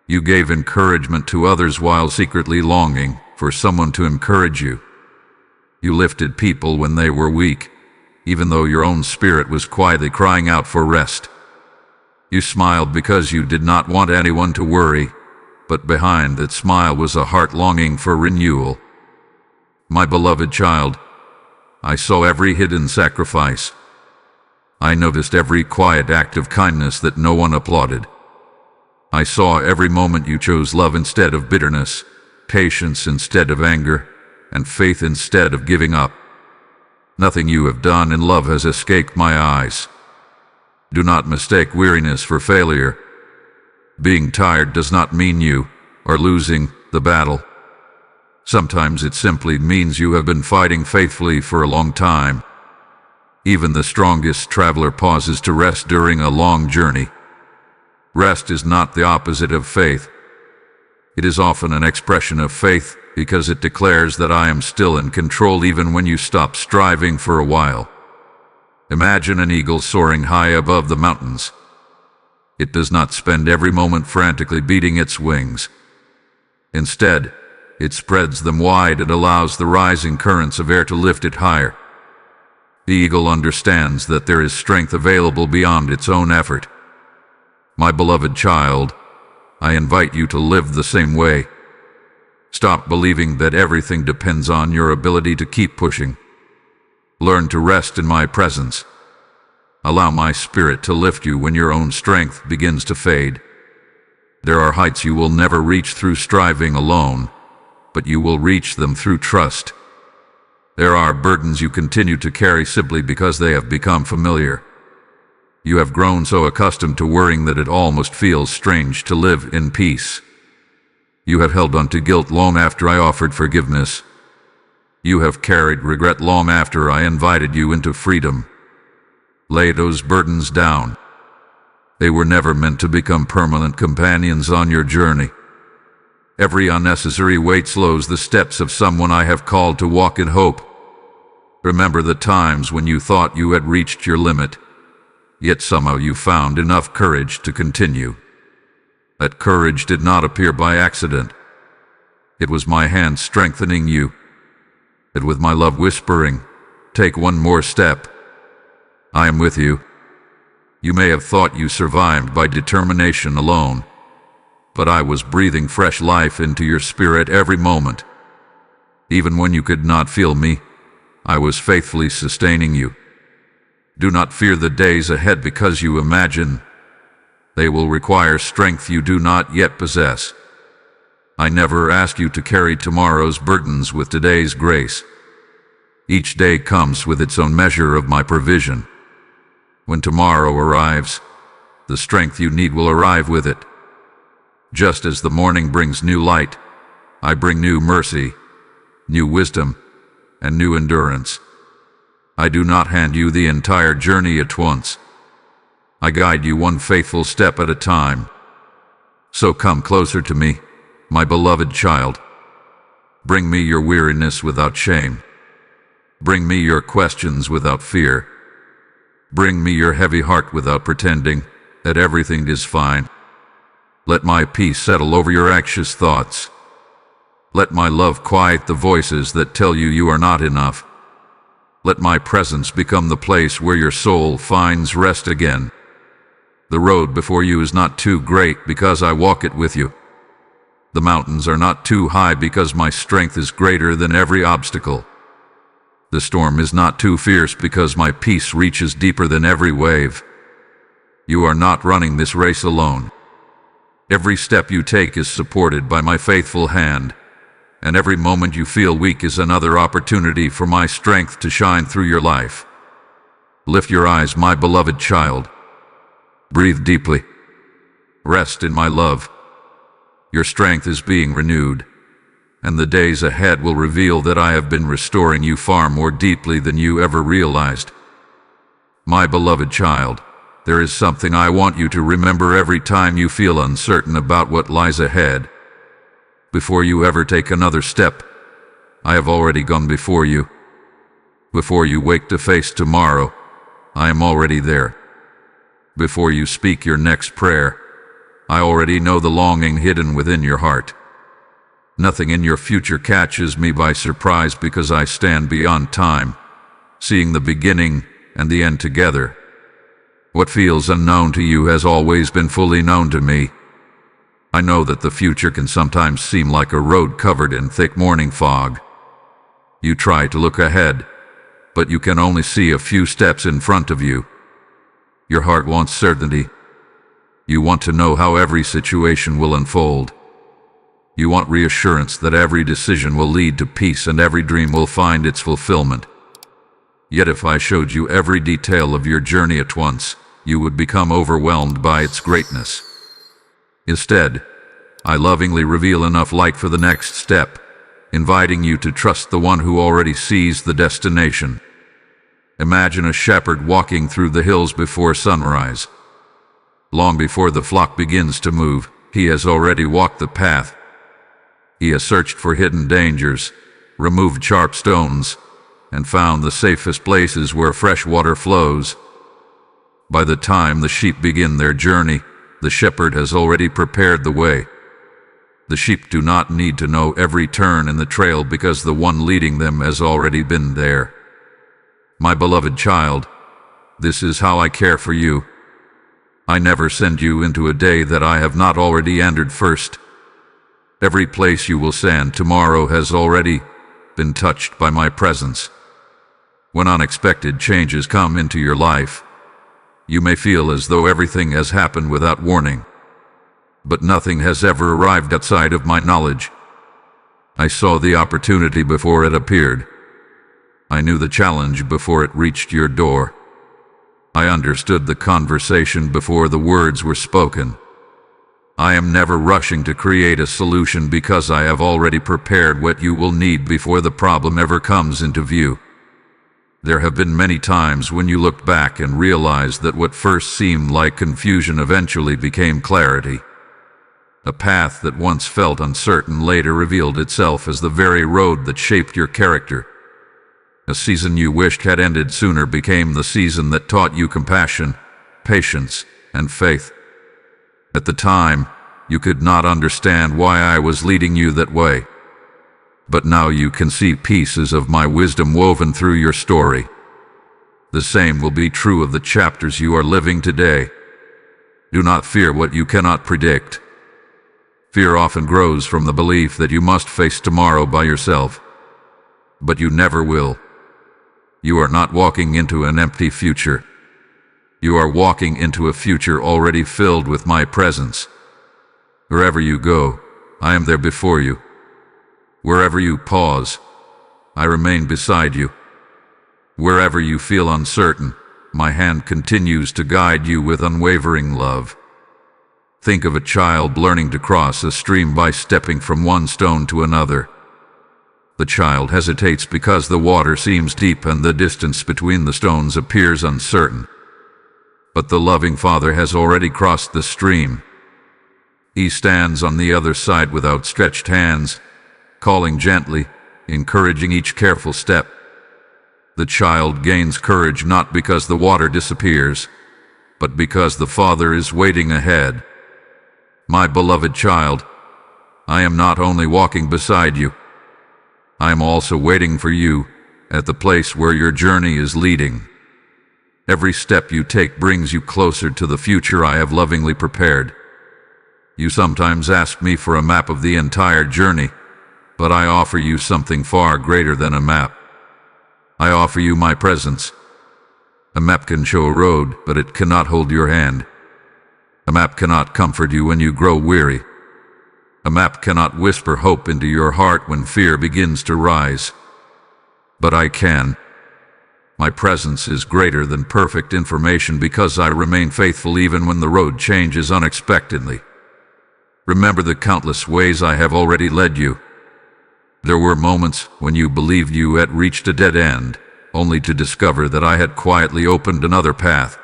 You gave encouragement to others while secretly longing for someone to encourage you. You lifted people when they were weak, even though your own spirit was quietly crying out for rest. You smiled because you did not want anyone to worry, but behind that smile was a heart longing for renewal. My beloved child, I saw every hidden sacrifice. I noticed every quiet act of kindness that no one applauded. I I saw every moment you chose love instead of bitterness, patience instead of anger, and faith instead of giving up. Nothing you have done in love has escaped my eyes. Do not mistake weariness for failure. Being tired does not mean you are losing the battle. Sometimes it simply means you have been fighting faithfully for a long time. Even the strongest traveler pauses to rest during a long journey. Rest is not the opposite of faith. It is often an expression of faith because it declares that I am still in control even when you stop striving for a while. Imagine an eagle soaring high above the mountains. It does not spend every moment frantically beating its wings. Instead, it spreads them wide and allows the rising currents of air to lift it higher. The eagle understands that there is strength available beyond its own effort. My beloved child, I invite you to live the same way. Stop believing that everything depends on your ability to keep pushing. Learn to rest in my presence. Allow my spirit to lift you when your own strength begins to fade. There are heights you will never reach through striving alone, but you will reach them through trust. There are burdens you continue to carry simply because they have become familiar. You have grown so accustomed to worrying that it almost feels strange to live in peace. You have held on to guilt long after I offered forgiveness. You have carried regret long after I invited you into freedom. Lay those burdens down. They were never meant to become permanent companions on your journey. Every unnecessary weight slows the steps of someone I have called to walk in hope. Remember the times when you thought you had reached your limit, yet somehow you found enough courage to continue. That courage did not appear by accident. It was my hand strengthening you. And with my love whispering, take one more step. I am with you. You may have thought you survived by determination alone, but I was breathing fresh life into your spirit every moment. Even when you could not feel me, I was faithfully sustaining you. Do not fear the days ahead because you imagine they will require strength you do not yet possess. I never ask you to carry tomorrow's burdens with today's grace. Each day comes with its own measure of my provision. When tomorrow arrives, the strength you need will arrive with it. Just as the morning brings new light, I bring new mercy, new wisdom, and new endurance. I do not hand you the entire journey at once. I guide you one faithful step at a time. So come closer to me, my beloved child. Bring me your weariness without shame. Bring me your questions without fear. Bring me your heavy heart without pretending that everything is fine. Let my peace settle over your anxious thoughts. Let my love quiet the voices that tell you you are not enough. Let my presence become the place where your soul finds rest again. The road before you is not too great because I walk it with you. The mountains are not too high because my strength is greater than every obstacle. The storm is not too fierce because my peace reaches deeper than every wave. You are not running this race alone. Every step you take is supported by my faithful hand, and every moment you feel weak is another opportunity for my strength to shine through your life. Lift your eyes, my beloved child. Breathe deeply. Rest in my love. Your strength is being renewed, and the days ahead will reveal that I have been restoring you far more deeply than you ever realized. My beloved child, there is something I want you to remember every time you feel uncertain about what lies ahead. Before you ever take another step, I have already gone before you. Before you wake to face tomorrow, I am already there. Before you speak your next prayer, I already know the longing hidden within your heart. Nothing in your future catches me by surprise because I stand beyond time, seeing the beginning and the end together. What feels unknown to you has always been fully known to me. I know that the future can sometimes seem like a road covered in thick morning fog. You try to look ahead, but you can only see a few steps in front of you. Your heart wants certainty. You want to know how every situation will unfold. You want reassurance that every decision will lead to peace and every dream will find its fulfillment. Yet if I showed you every detail of your journey at once, you would become overwhelmed by its greatness. Instead, I lovingly reveal enough light for the next step, inviting you to trust the one who already sees the destination. Imagine a shepherd walking through the hills before sunrise. Long before the flock begins to move, he has already walked the path. He has searched for hidden dangers, removed sharp stones, and found the safest places where fresh water flows. By the time the sheep begin their journey, the shepherd has already prepared the way. The sheep do not need to know every turn in the trail because the one leading them has already been there. My beloved child, this is how I care for you. I never send you into a day that I have not already entered first. Every place you will stand tomorrow has already been touched by my presence. When unexpected changes come into your life, you may feel as though everything has happened without warning. But nothing has ever arrived outside of my knowledge. I saw the opportunity before it appeared. I knew the challenge before it reached your door. I understood the conversation before the words were spoken. I am never rushing to create a solution because I have already prepared what you will need before the problem ever comes into view. There have been many times when you looked back and realized that what first seemed like confusion eventually became clarity. A path that once felt uncertain later revealed itself as the very road that shaped your character. A season you wished had ended sooner became the season that taught you compassion, patience, and faith. At the time, you could not understand why I was leading you that way. But now you can see pieces of my wisdom woven through your story. The same will be true of the chapters you are living today. Do not fear what you cannot predict. Fear often grows from the belief that you must face tomorrow by yourself. But you never will. You are not walking into an empty future. You are walking into a future already filled with my presence. Wherever you go, I am there before you. Wherever you pause, I remain beside you. Wherever you feel uncertain, my hand continues to guide you with unwavering love. Think of a child learning to cross a stream by stepping from one stone to another. The child hesitates because the water seems deep and the distance between the stones appears uncertain. But the loving Father has already crossed the stream. He stands on the other side with outstretched hands, calling gently, encouraging each careful step. The child gains courage not because the water disappears, but because the Father is waiting ahead. My beloved child, I am not only walking beside you, I am also waiting for you at the place where your journey is leading. Every step you take brings you closer to the future I have lovingly prepared. You sometimes ask me for a map of the entire journey, but I offer you something far greater than a map. I offer you my presence. A map can show a road, but it cannot hold your hand. A map cannot comfort you when you grow weary. A map cannot whisper hope into your heart when fear begins to rise. But I can. My presence is greater than perfect information because I remain faithful even when the road changes unexpectedly. Remember the countless ways I have already led you. There were moments when you believed you had reached a dead end, only to discover that I had quietly opened another path.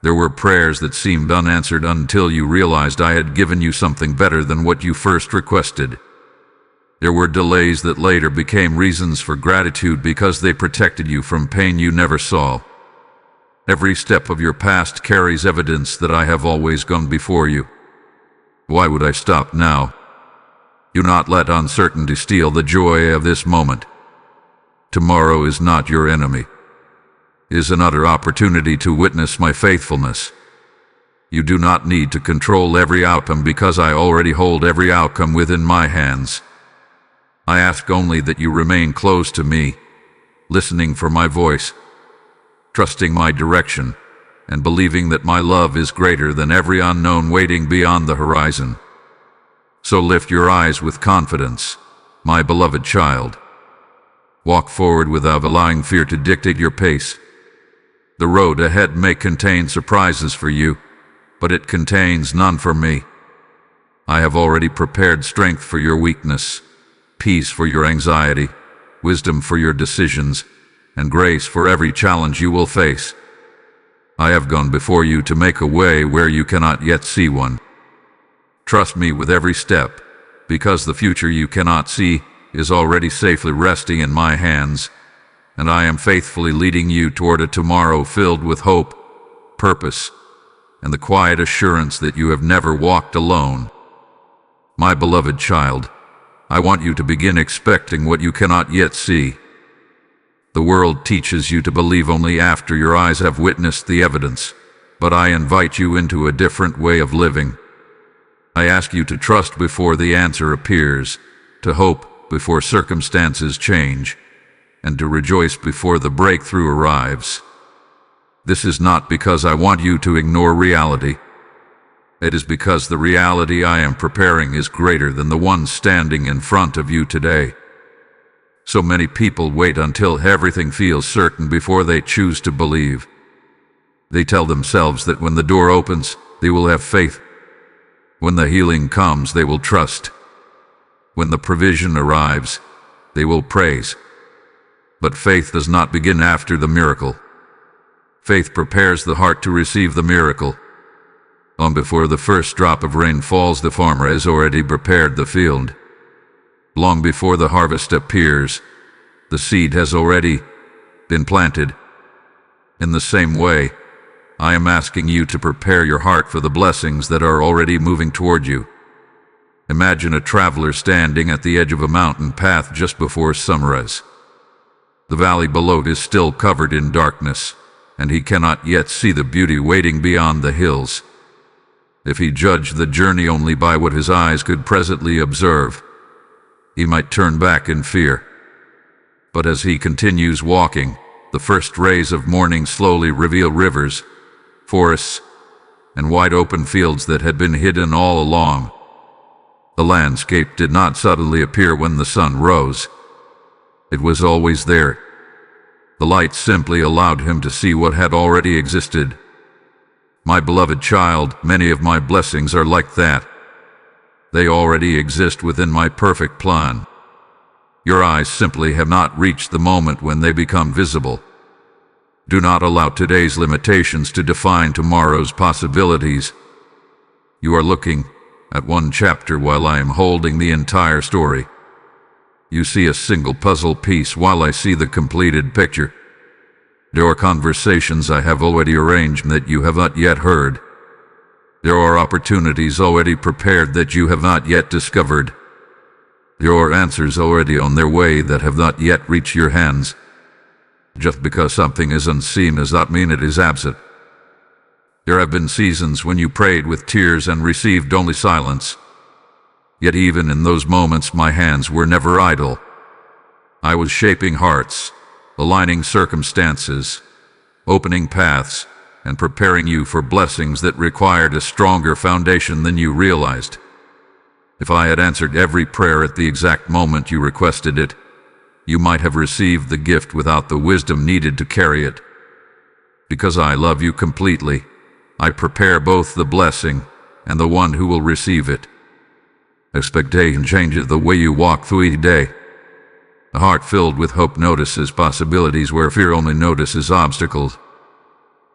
There were prayers that seemed unanswered until you realized I had given you something better than what you first requested. There were delays that later became reasons for gratitude because they protected you from pain you never saw. Every step of your past carries evidence that I have always gone before you. Why would I stop now? Do not let uncertainty steal the joy of this moment. Tomorrow is not your enemy. It is another opportunity to witness my faithfulness. You do not need to control every outcome because I already hold every outcome within my hands. I ask only that you remain close to me, listening for my voice, trusting my direction, and believing that my love is greater than every unknown waiting beyond the horizon. So lift your eyes with confidence, my beloved child. Walk forward without allowing fear to dictate your pace. The road ahead may contain surprises for you, but it contains none for me. I have already prepared strength for your weakness, peace for your anxiety, wisdom for your decisions, and grace for every challenge you will face. I have gone before you to make a way where you cannot yet see one. Trust me with every step, because the future you cannot see is already safely resting in my hands, and I am faithfully leading you toward a tomorrow filled with hope, purpose, and the quiet assurance that you have never walked alone. My beloved child, I want you to begin expecting what you cannot yet see. The world teaches you to believe only after your eyes have witnessed the evidence, but I invite you into a different way of living. I ask you to trust before the answer appears, to hope before circumstances change, and to rejoice before the breakthrough arrives. This is not because I want you to ignore reality. It is because the reality I am preparing is greater than the one standing in front of you today. So many people wait until everything feels certain before they choose to believe. They tell themselves that when the door opens, they will have faith. When the healing comes, they will trust. When the provision arrives, they will praise. But faith does not begin after the miracle. Faith prepares the heart to receive the miracle. Long before the first drop of rain falls, the farmer has already prepared the field. Long before the harvest appears, the seed has already been planted. In the same way, I am asking you to prepare your heart for the blessings that are already moving toward you. Imagine a traveler standing at the edge of a mountain path just before sunrise. The valley below is still covered in darkness, and he cannot yet see the beauty waiting beyond the hills. If he judged the journey only by what his eyes could presently observe, he might turn back in fear. But as he continues walking, the first rays of morning slowly reveal rivers, forests, and wide open fields that had been hidden all along. The landscape did not suddenly appear when the sun rose. It was always there. The light simply allowed him to see what had already existed. My beloved child, many of my blessings are like that. They already exist within my perfect plan. Your eyes simply have not reached the moment when they become visible. Do not allow today's limitations to define tomorrow's possibilities. You are looking at one chapter while I am holding the entire story. You see a single puzzle piece while I see the completed picture. There are conversations I have already arranged that you have not yet heard. There are opportunities already prepared that you have not yet discovered. There are answers already on their way that have not yet reached your hands. Just because something is unseen does not mean it is absent. There have been seasons when you prayed with tears and received only silence. Yet even in those moments my hands were never idle. I was shaping hearts, aligning circumstances, opening paths, and preparing you for blessings that required a stronger foundation than you realized. If I had answered every prayer at the exact moment you requested it, you might have received the gift without the wisdom needed to carry it. Because I love you completely, I prepare both the blessing and the one who will receive it. Expectation changes the way you walk through each day. A heart filled with hope notices possibilities where fear only notices obstacles.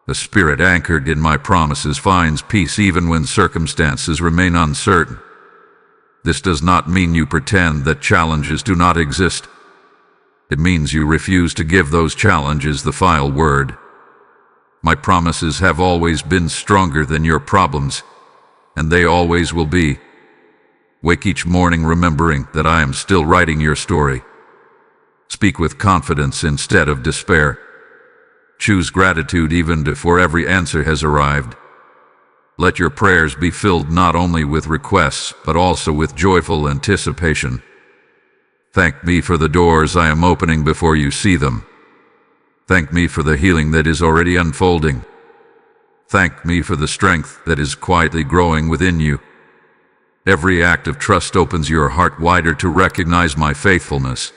The spirit anchored in my promises finds peace even when circumstances remain uncertain. This does not mean you pretend that challenges do not exist. It means you refuse to give those challenges the final word. My promises have always been stronger than your problems, and they always will be. Wake each morning remembering that I am still writing your story. Speak with confidence instead of despair. Choose gratitude even before every answer has arrived. Let your prayers be filled not only with requests, but also with joyful anticipation. Thank me for the doors I am opening before you see them. Thank me for the healing that is already unfolding. Thank me for the strength that is quietly growing within you. Every act of trust opens your heart wider to recognize my faithfulness.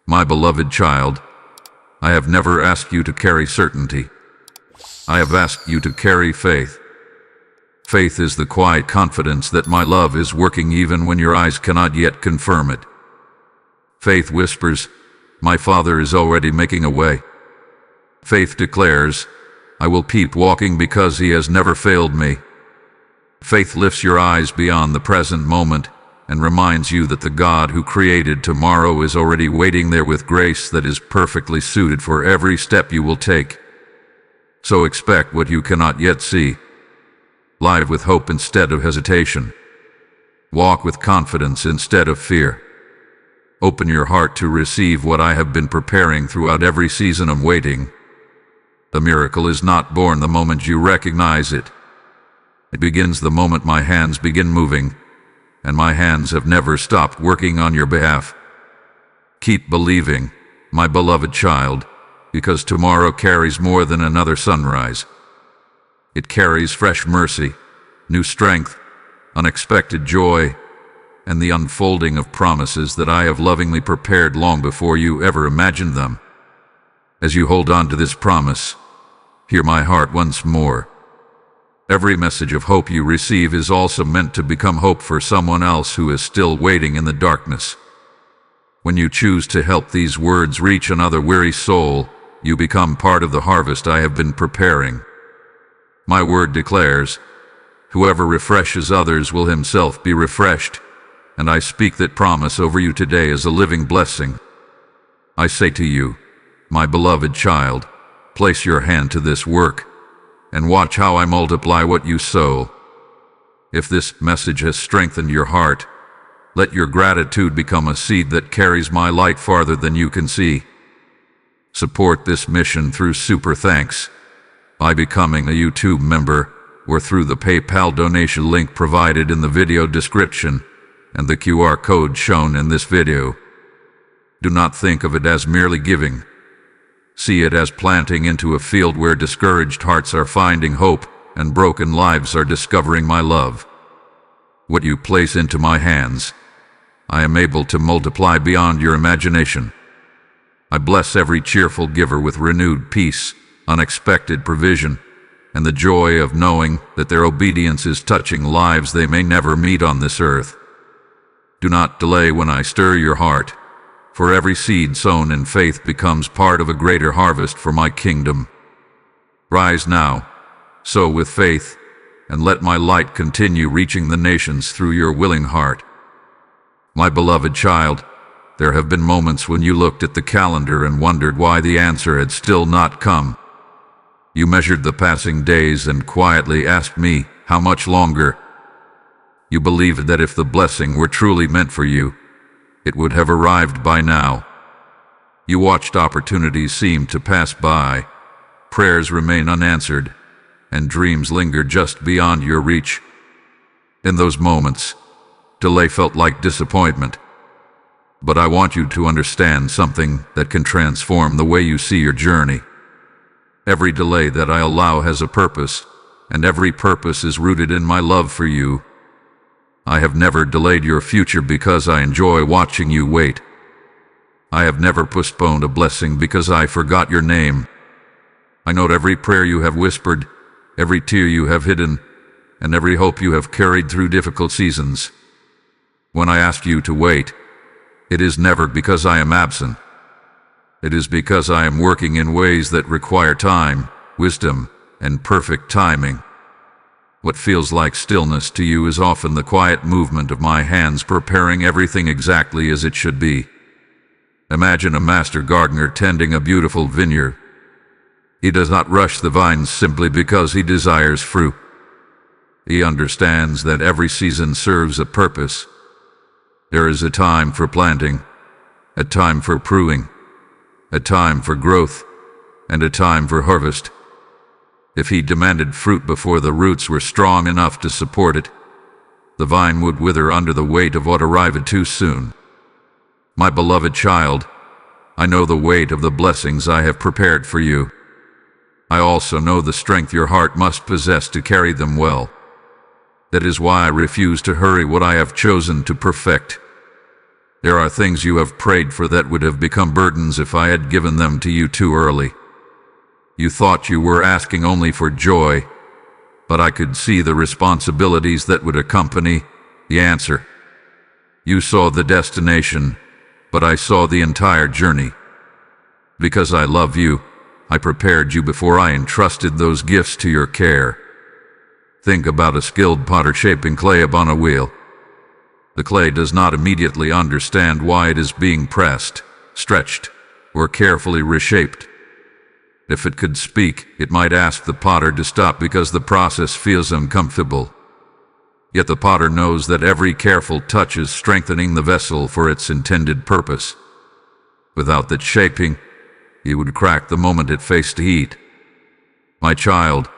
My beloved child, I have never asked you to carry certainty. I have asked you to carry faith. Faith is the quiet confidence that my love is working even when your eyes cannot yet confirm it. Faith whispers, my Father is already making a way. Faith declares, I will keep walking because He has never failed me. Faith lifts your eyes beyond the present moment and reminds you that the God who created tomorrow is already waiting there with grace that is perfectly suited for every step you will take. So expect what you cannot yet see. Live with hope instead of hesitation. Walk with confidence instead of fear. Open your heart to receive what I have been preparing throughout every season of waiting. The miracle is not born the moment you recognize it. It begins the moment my hands begin moving, and my hands have never stopped working on your behalf. Keep believing, my beloved child, because tomorrow carries more than another sunrise. It carries fresh mercy, new strength, unexpected joy, and the unfolding of promises that I have lovingly prepared long before you ever imagined them. As you hold on to this promise, hear my heart once more. Every message of hope you receive is also meant to become hope for someone else who is still waiting in the darkness. When you choose to help these words reach another weary soul, you become part of the harvest I have been preparing. My word declares, whoever refreshes others will himself be refreshed, and I speak that promise over you today as a living blessing. I say to you, my beloved child, place your hand to this work, and watch how I multiply what you sow. If this message has strengthened your heart, let your gratitude become a seed that carries my light farther than you can see. Support this mission through Super Thanks by becoming a YouTube member or through the PayPal donation link provided in the video description and the QR code shown in this video. Do not think of it as merely giving. See it as planting into a field where discouraged hearts are finding hope and broken lives are discovering my love. What you place into my hands, I am able to multiply beyond your imagination. I bless every cheerful giver with renewed peace, unexpected provision, and the joy of knowing that their obedience is touching lives they may never meet on this earth. Do not delay when I stir your heart, for every seed sown in faith becomes part of a greater harvest for my kingdom. Rise now, sow with faith, and let my light continue reaching the nations through your willing heart. My beloved child, there have been moments when you looked at the calendar and wondered why the answer had still not come. You measured the passing days and quietly asked me, how much longer? You believed that if the blessing were truly meant for you, it would have arrived by now. You watched opportunities seem to pass by, prayers remain unanswered, and dreams linger just beyond your reach. In those moments, delay felt like disappointment. But I want you to understand something that can transform the way you see your journey. Every delay that I allow has a purpose, and every purpose is rooted in my love for you. I have never delayed your future because I enjoy watching you wait. I have never postponed a blessing because I forgot your name. I note every prayer you have whispered, every tear you have hidden, and every hope you have carried through difficult seasons. When I ask you to wait, it is never because I am absent. It is because I am working in ways that require time, wisdom, and perfect timing. What feels like stillness to you is often the quiet movement of my hands preparing everything exactly as it should be. Imagine a master gardener tending a beautiful vineyard. He does not rush the vines simply because he desires fruit. He understands that every season serves a purpose. There is a time for planting, a time for pruning, a time for growth, and a time for harvest. If he demanded fruit before the roots were strong enough to support it, the vine would wither under the weight of what arrived too soon. My beloved child, I know the weight of the blessings I have prepared for you. I also know the strength your heart must possess to carry them well. That is why I refuse to hurry what I have chosen to perfect. There are things you have prayed for that would have become burdens if I had given them to you too early. You thought you were asking only for joy, but I could see the responsibilities that would accompany the answer. You saw the destination, but I saw the entire journey. Because I love you, I prepared you before I entrusted those gifts to your care. Think about a skilled potter shaping clay upon a wheel. The clay does not immediately understand why it is being pressed, stretched, or carefully reshaped. If it could speak, it might ask the potter to stop because the process feels uncomfortable. Yet the potter knows that every careful touch is strengthening the vessel for its intended purpose. Without that shaping, it would crack the moment it faced heat. My child,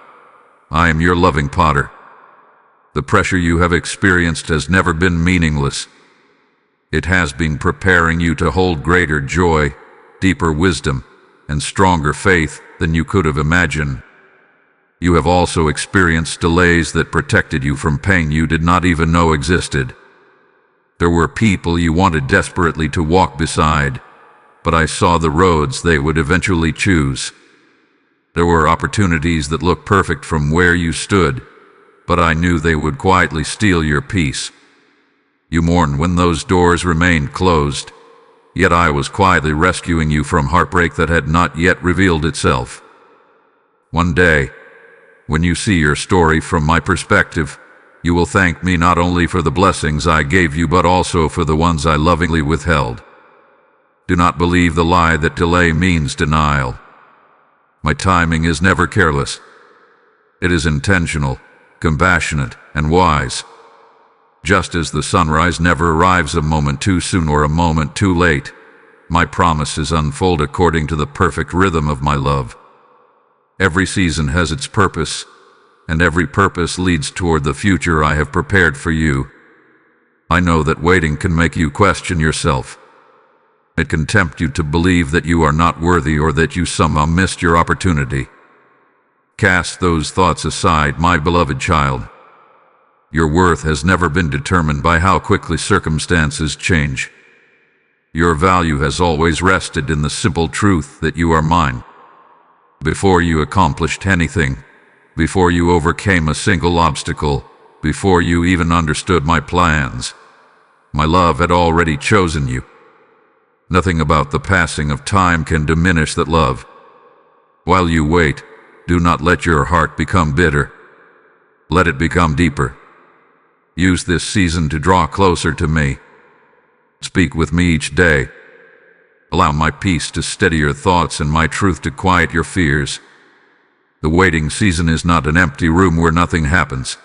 I am your loving potter. The pressure you have experienced has never been meaningless. It has been preparing you to hold greater joy, deeper wisdom, and stronger faith than you could have imagined. You have also experienced delays that protected you from pain you did not even know existed. There were people you wanted desperately to walk beside, but I saw the roads they would eventually choose. There were opportunities that looked perfect from where you stood, but I knew they would quietly steal your peace. You mourned when those doors remained closed, yet I was quietly rescuing you from heartbreak that had not yet revealed itself. One day, when you see your story from my perspective, you will thank me not only for the blessings I gave you but also for the ones I lovingly withheld. Do not believe the lie that delay means denial. My timing is never careless. It is intentional, compassionate, and wise. Just as the sunrise never arrives a moment too soon or a moment too late, my promises unfold according to the perfect rhythm of my love. Every season has its purpose, and every purpose leads toward the future I have prepared for you. I know that waiting can make you question yourself. It can tempt you to believe that you are not worthy or that you somehow missed your opportunity. Cast those thoughts aside, my beloved child. Your worth has never been determined by how quickly circumstances change. Your value has always rested in the simple truth that you are mine. Before you accomplished anything, before you overcame a single obstacle, before you even understood my plans, my love had already chosen you. Nothing about the passing of time can diminish that love. While you wait, do not let your heart become bitter. Let it become deeper. Use this season to draw closer to me. Speak with me each day. Allow my peace to steady your thoughts and my truth to quiet your fears. The waiting season is not an empty room where nothing happens.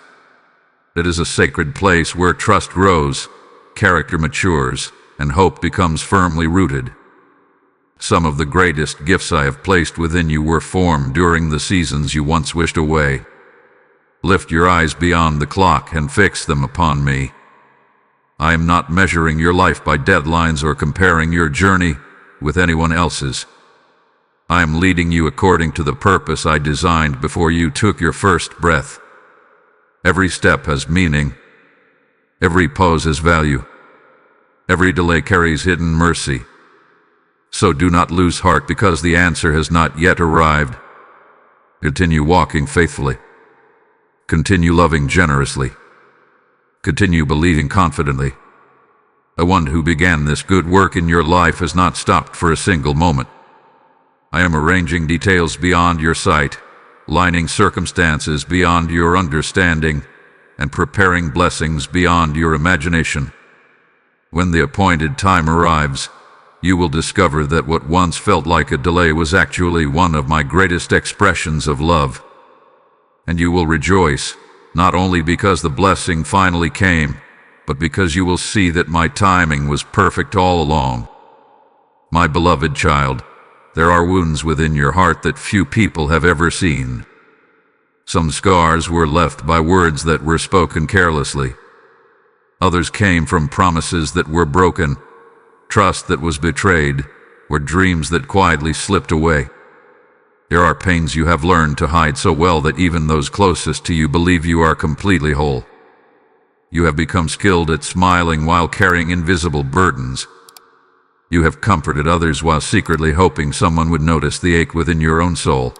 It is a sacred place where trust grows, character matures, and hope becomes firmly rooted. Some of the greatest gifts I have placed within you were formed during the seasons you once wished away. Lift your eyes beyond the clock and fix them upon me. I am not measuring your life by deadlines or comparing your journey with anyone else's. I am leading you according to the purpose I designed before you took your first breath. Every step has meaning. Every pose has value. Every delay carries hidden mercy. So do not lose heart because the answer has not yet arrived. Continue walking faithfully. Continue loving generously. Continue believing confidently. The one who began this good work in your life has not stopped for a single moment. I am arranging details beyond your sight, lining circumstances beyond your understanding, and preparing blessings beyond your imagination. When the appointed time arrives, you will discover that what once felt like a delay was actually one of my greatest expressions of love. And you will rejoice, not only because the blessing finally came, but because you will see that my timing was perfect all along. My beloved child, there are wounds within your heart that few people have ever seen. Some scars were left by words that were spoken carelessly. Others came from promises that were broken, trust that was betrayed, or dreams that quietly slipped away. There are pains you have learned to hide so well that even those closest to you believe you are completely whole. You have become skilled at smiling while carrying invisible burdens. You have comforted others while secretly hoping someone would notice the ache within your own soul.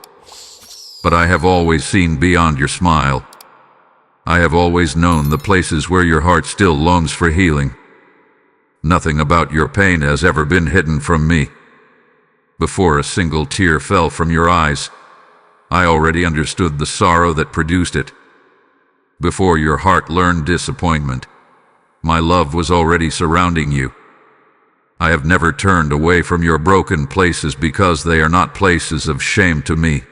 But I have always seen beyond your smile. I have always known the places where your heart still longs for healing. Nothing about your pain has ever been hidden from me. Before a single tear fell from your eyes, I already understood the sorrow that produced it. Before your heart learned disappointment, my love was already surrounding you. I have never turned away from your broken places because they are not places of shame to me.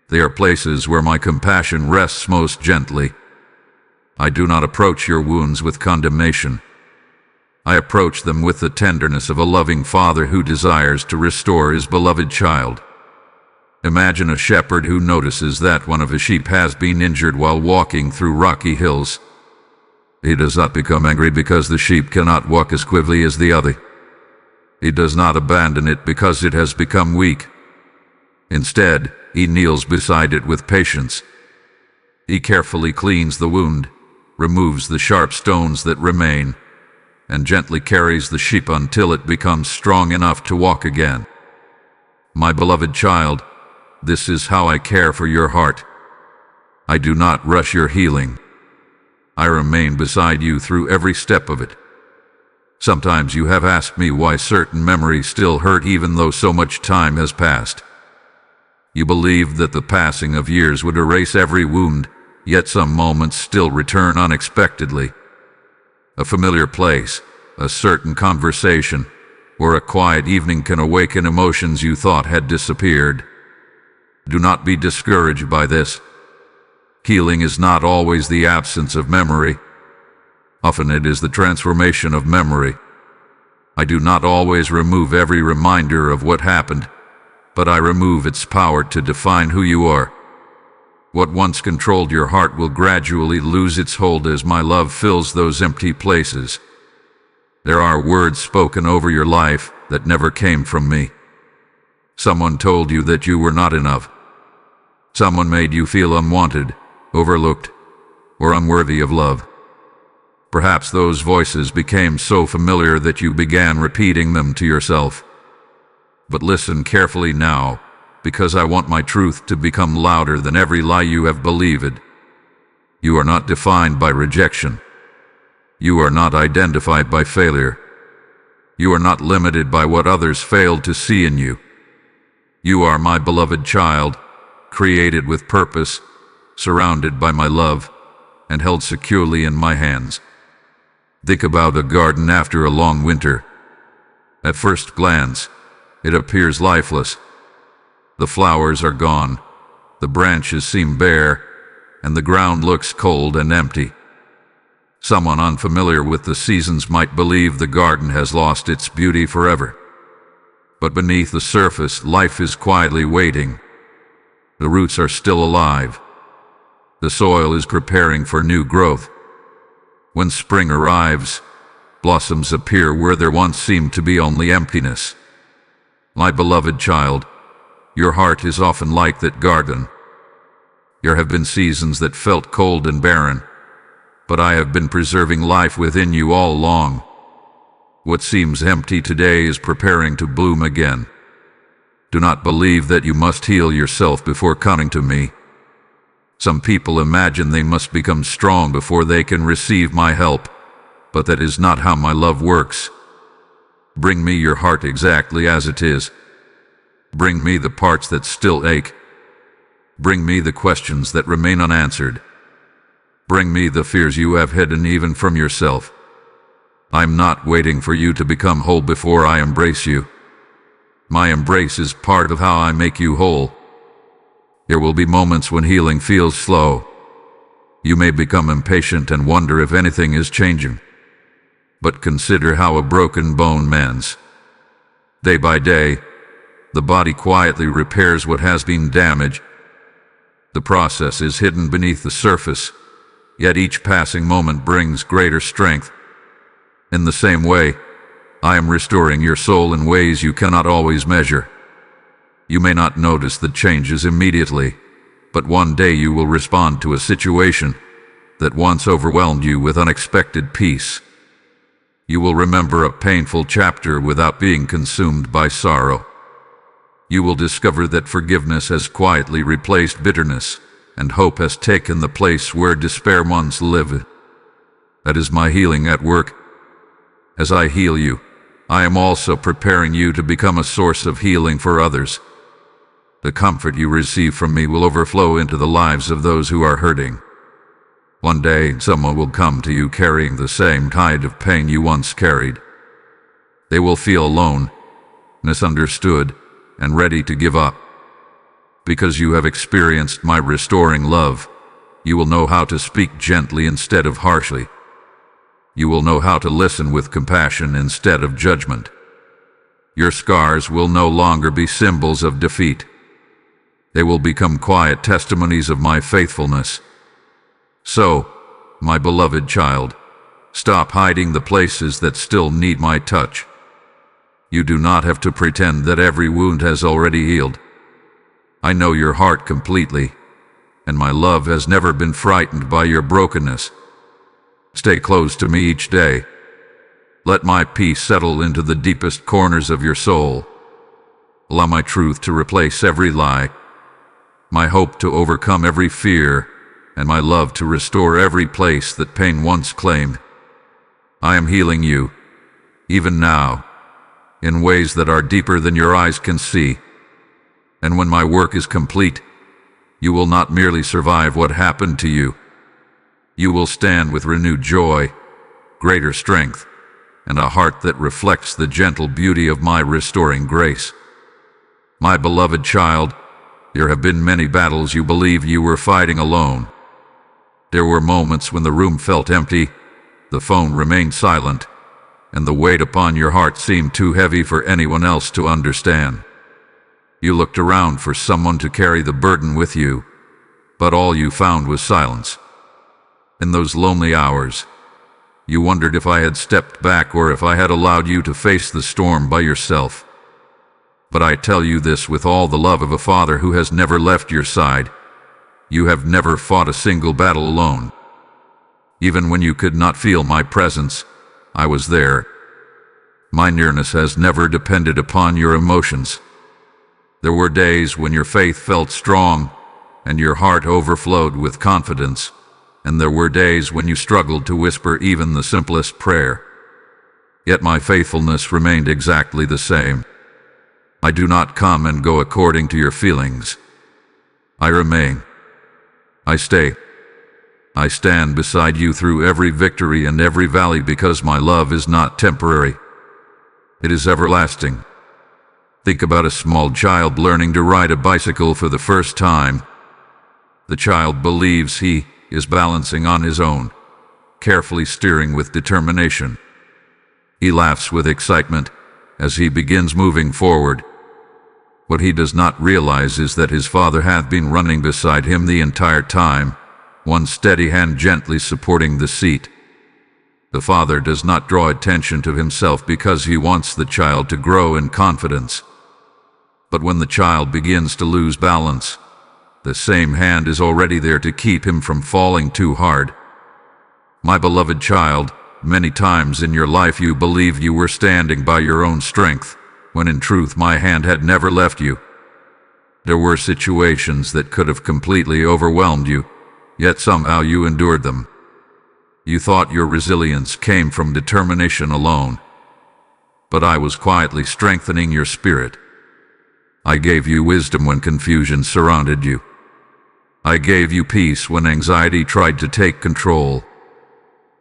They are places where my compassion rests most gently. I do not approach your wounds with condemnation. I approach them with the tenderness of a loving father who desires to restore his beloved child. Imagine a shepherd who notices that one of his sheep has been injured while walking through rocky hills. He does not become angry because the sheep cannot walk as quickly as the other. He does not abandon it because it has become weak. Instead, he kneels beside it with patience. He carefully cleans the wound, removes the sharp stones that remain, and gently carries the sheep until it becomes strong enough to walk again. My beloved child, this is how I care for your heart. I do not rush your healing. I remain beside you through every step of it. Sometimes you have asked me why certain memories still hurt even though so much time has passed. You believed that the passing of years would erase every wound, yet some moments still return unexpectedly. A familiar place, a certain conversation, or a quiet evening can awaken emotions you thought had disappeared. Do not be discouraged by this. Healing is not always the absence of memory. Often it is the transformation of memory. I do not always remove every reminder of what happened, but I remove its power to define who you are. What once controlled your heart will gradually lose its hold as my love fills those empty places. There are words spoken over your life that never came from me. Someone told you that you were not enough. Someone made you feel unwanted, overlooked, or unworthy of love. Perhaps those voices became so familiar that you began repeating them to yourself. But listen carefully now, because I want my truth to become louder than every lie you have believed. You are not defined by rejection. You are not identified by failure. You are not limited by what others failed to see in you. You are my beloved child, created with purpose, surrounded by my love, and held securely in my hands. Think about a garden after a long winter. At first glance, it appears lifeless. The flowers are gone, the branches seem bare, and the ground looks cold and empty. Someone unfamiliar with the seasons might believe the garden has lost its beauty forever. But beneath the surface, life is quietly waiting. The roots are still alive. The soil is preparing for new growth. When spring arrives, blossoms appear where there once seemed to be only emptiness. My beloved child, your heart is often like that garden. There have been seasons that felt cold and barren, but I have been preserving life within you all along. What seems empty today is preparing to bloom again. Do not believe that you must heal yourself before coming to me. Some people imagine they must become strong before they can receive my help, but that is not how my love works. Bring me your heart exactly as it is. Bring me the parts that still ache. Bring me the questions that remain unanswered. Bring me the fears you have hidden even from yourself. I'm not waiting for you to become whole before I embrace you. My embrace is part of how I make you whole. There will be moments when healing feels slow. You may become impatient and wonder if anything is changing. But consider how a broken bone mends. Day by day, the body quietly repairs what has been damaged. The process is hidden beneath the surface, yet each passing moment brings greater strength. In the same way, I am restoring your soul in ways you cannot always measure. You may not notice the changes immediately, but one day you will respond to a situation that once overwhelmed you with unexpected peace. You will remember a painful chapter without being consumed by sorrow. You will discover that forgiveness has quietly replaced bitterness, and hope has taken the place where despair once lived. That is my healing at work. As I heal you, I am also preparing you to become a source of healing for others. The comfort you receive from me will overflow into the lives of those who are hurting. One day, someone will come to you carrying the same kind of pain you once carried. They will feel alone, misunderstood, and ready to give up. Because you have experienced my restoring love, you will know how to speak gently instead of harshly. You will know how to listen with compassion instead of judgment. Your scars will no longer be symbols of defeat. They will become quiet testimonies of my faithfulness. So, my beloved child, stop hiding the places that still need my touch. You do not have to pretend that every wound has already healed. I know your heart completely, and my love has never been frightened by your brokenness. Stay close to me each day. Let my peace settle into the deepest corners of your soul. Allow my truth to replace every lie, my hope to overcome every fear, and my love to restore every place that pain once claimed. I am healing you, even now, in ways that are deeper than your eyes can see. And when my work is complete, you will not merely survive what happened to you. You will stand with renewed joy, greater strength, and a heart that reflects the gentle beauty of my restoring grace. My beloved child, there have been many battles you believed you were fighting alone. There were moments when the room felt empty, the phone remained silent, and the weight upon your heart seemed too heavy for anyone else to understand. You looked around for someone to carry the burden with you, but all you found was silence. In those lonely hours, you wondered if I had stepped back or if I had allowed you to face the storm by yourself. But I tell you this with all the love of a father who has never left your side. You have never fought a single battle alone. Even when you could not feel my presence, I was there. My nearness has never depended upon your emotions. There were days when your faith felt strong and your heart overflowed with confidence, and there were days when you struggled to whisper even the simplest prayer. Yet my faithfulness remained exactly the same. I do not come and go according to your feelings. I remain. I stay. I stand beside you through every victory and every valley because my love is not temporary. It is everlasting. Think about a small child learning to ride a bicycle for the first time. The child believes he is balancing on his own, carefully steering with determination. He laughs with excitement as he begins moving forward. What he does not realize is that his father hath been running beside him the entire time, one steady hand gently supporting the seat. The father does not draw attention to himself because he wants the child to grow in confidence. But when the child begins to lose balance, the same hand is already there to keep him from falling too hard. My beloved child, many times in your life you believed you were standing by your own strength, when in truth my hand had never left you. There were situations that could have completely overwhelmed you, yet somehow you endured them. You thought your resilience came from determination alone, but I was quietly strengthening your spirit. I gave you wisdom when confusion surrounded you. I gave you peace when anxiety tried to take control.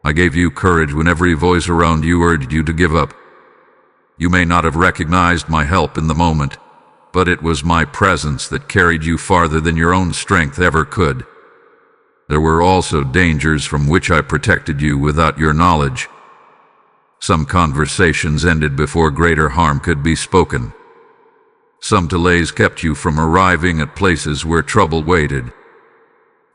I gave you courage when every voice around you urged you to give up. You may not have recognized my help in the moment, but it was my presence that carried you farther than your own strength ever could. There were also dangers from which I protected you without your knowledge. Some conversations ended before greater harm could be spoken. Some delays kept you from arriving at places where trouble waited.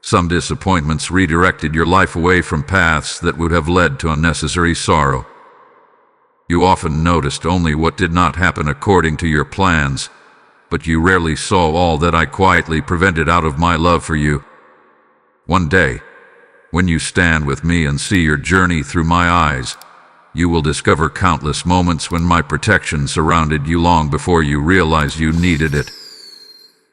Some disappointments redirected your life away from paths that would have led to unnecessary sorrow. You often noticed only what did not happen according to your plans, but you rarely saw all that I quietly prevented out of my love for you. One day, when you stand with me and see your journey through my eyes, you will discover countless moments when my protection surrounded you long before you realized you needed it.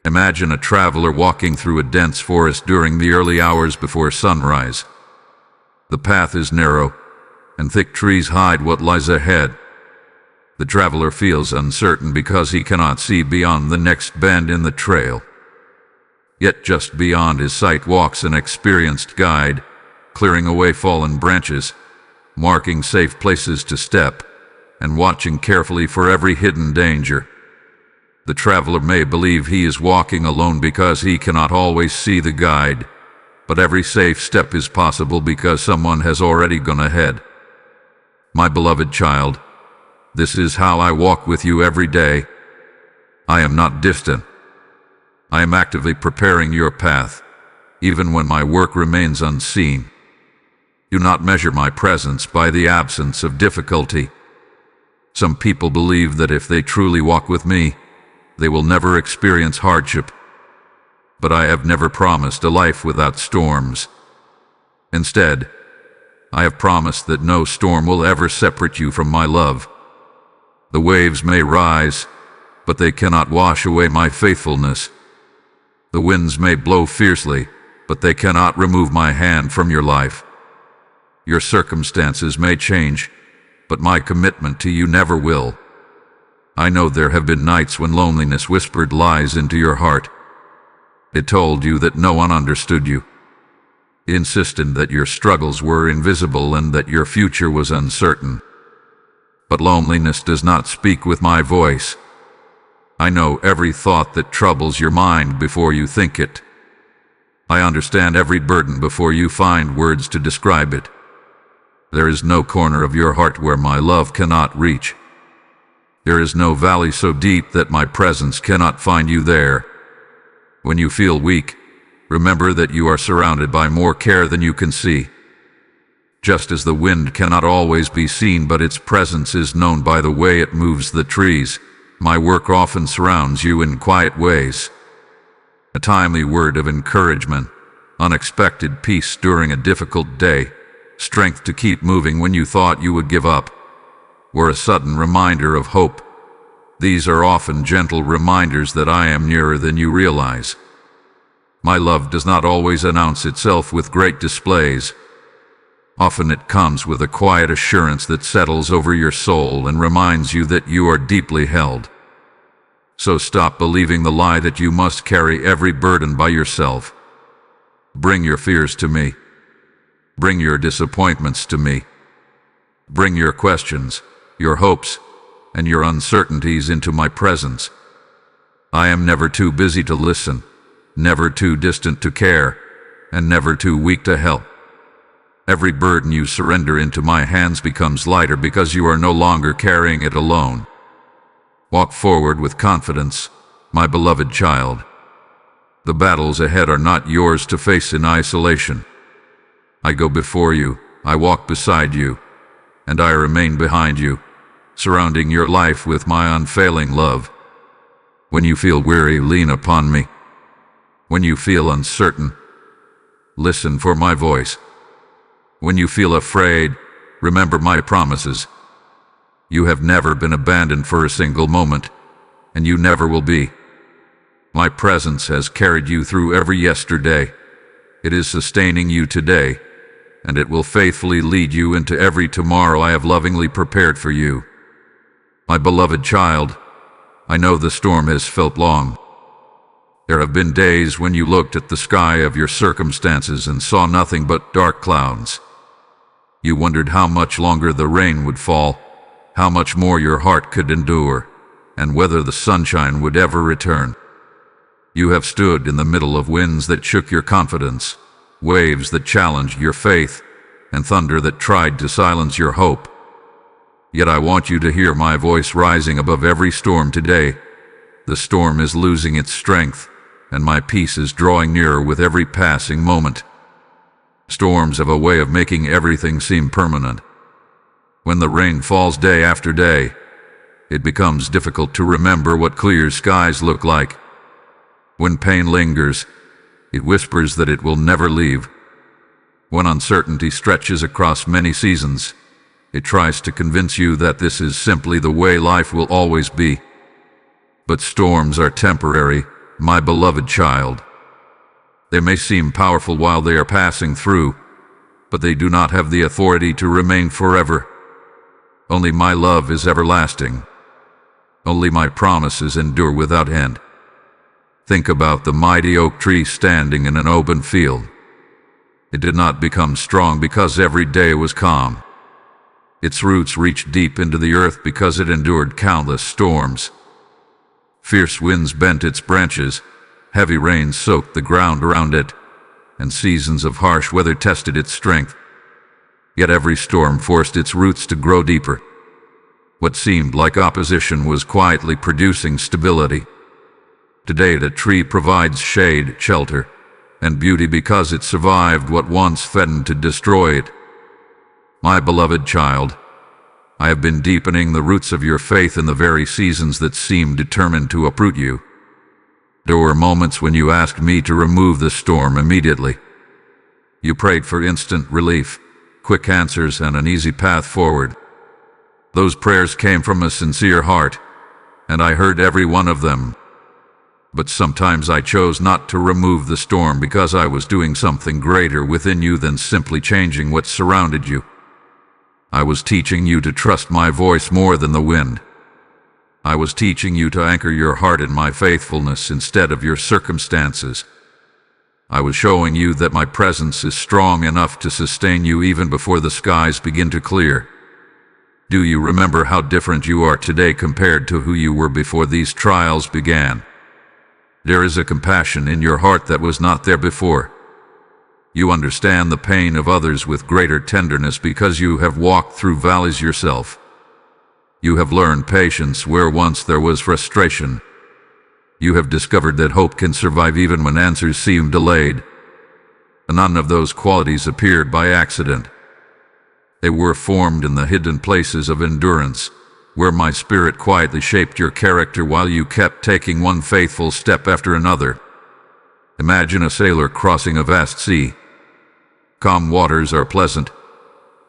Imagine a traveler walking through a dense forest during the early hours before sunrise. The path is narrow, and thick trees hide what lies ahead. The traveler feels uncertain because he cannot see beyond the next bend in the trail. Yet just beyond his sight walks an experienced guide, clearing away fallen branches, marking safe places to step, and watching carefully for every hidden danger. The traveler may believe he is walking alone because he cannot always see the guide, but every safe step is possible because someone has already gone ahead. My beloved child, this is how I walk with you every day. I am not distant. I am actively preparing your path, even when my work remains unseen. Do not measure my presence by the absence of difficulty. Some people believe that if they truly walk with me, they will never experience hardship. But I have never promised a life without storms. Instead, I have promised that no storm will ever separate you from my love. The waves may rise, but they cannot wash away my faithfulness. The winds may blow fiercely, but they cannot remove my hand from your life. Your circumstances may change, but my commitment to you never will. I know there have been nights when loneliness whispered lies into your heart. It told you that no one understood you. It insisted that your struggles were invisible and that your future was uncertain. But loneliness does not speak with my voice. I know every thought that troubles your mind before you think it. I understand every burden before you find words to describe it. There is no corner of your heart where my love cannot reach. There is no valley so deep that my presence cannot find you there. When you feel weak, remember that you are surrounded by more care than you can see. Just as the wind cannot always be seen, but its presence is known by the way it moves the trees, my work often surrounds you in quiet ways. A timely word of encouragement, unexpected peace during a difficult day, strength to keep moving when you thought you would give up, or a sudden reminder of hope. These are often gentle reminders that I am nearer than you realize. My love does not always announce itself with great displays. Often it comes with a quiet assurance that settles over your soul and reminds you that you are deeply held. So stop believing the lie that you must carry every burden by yourself. Bring your fears to me. Bring your disappointments to me. Bring your questions, your hopes, and your uncertainties into my presence. I am never too busy to listen, never too distant to care, and never too weak to help. Every burden you surrender into my hands becomes lighter because you are no longer carrying it alone. Walk forward with confidence, my beloved child. The battles ahead are not yours to face in isolation. I go before you, I walk beside you, and I remain behind you, surrounding your life with my unfailing love. When you feel weary, lean upon me. When you feel uncertain, listen for my voice. When you feel afraid, remember my promises. You have never been abandoned for a single moment, and you never will be. My presence has carried you through every yesterday. It is sustaining you today, and it will faithfully lead you into every tomorrow I have lovingly prepared for you. My beloved child, I know the storm has felt long. There have been days when you looked at the sky of your circumstances and saw nothing but dark clouds. You wondered how much longer the rain would fall, how much more your heart could endure, and whether the sunshine would ever return. You have stood in the middle of winds that shook your confidence, waves that challenged your faith, and thunder that tried to silence your hope. Yet I want you to hear my voice rising above every storm today. The storm is losing its strength, and my peace is drawing nearer with every passing moment. Storms have a way of making everything seem permanent. When the rain falls day after day, it becomes difficult to remember what clear skies look like. When pain lingers, it whispers that it will never leave. When uncertainty stretches across many seasons, it tries to convince you that this is simply the way life will always be. But storms are temporary, my beloved child. They may seem powerful while they are passing through, but they do not have the authority to remain forever. Only my love is everlasting. Only my promises endure without end. Think about the mighty oak tree standing in an open field. It did not become strong because every day was calm. Its roots reached deep into the earth because it endured countless storms. Fierce winds bent its branches, heavy rains soaked the ground around it, and seasons of harsh weather tested its strength. Yet every storm forced its roots to grow deeper. What seemed like opposition was quietly producing stability. Today the tree provides shade, shelter, and beauty because it survived what once threatened to destroy it. My beloved child, I have been deepening the roots of your faith in the very seasons that seemed determined to uproot you. There were moments when you asked me to remove the storm immediately. You prayed for instant relief, quick answers, and an easy path forward. Those prayers came from a sincere heart, and I heard every one of them. But sometimes I chose not to remove the storm because I was doing something greater within you than simply changing what surrounded you. I was teaching you to trust my voice more than the wind. I was teaching you to anchor your heart in my faithfulness instead of your circumstances. I was showing you that my presence is strong enough to sustain you even before the skies begin to clear. Do you remember how different you are today compared to who you were before these trials began? There is a compassion in your heart that was not there before. You understand the pain of others with greater tenderness because you have walked through valleys yourself. You have learned patience where once there was frustration. You have discovered that hope can survive even when answers seem delayed. None of those qualities appeared by accident. They were formed in the hidden places of endurance, where my spirit quietly shaped your character while you kept taking one faithful step after another. Imagine a sailor crossing a vast sea. Calm waters are pleasant,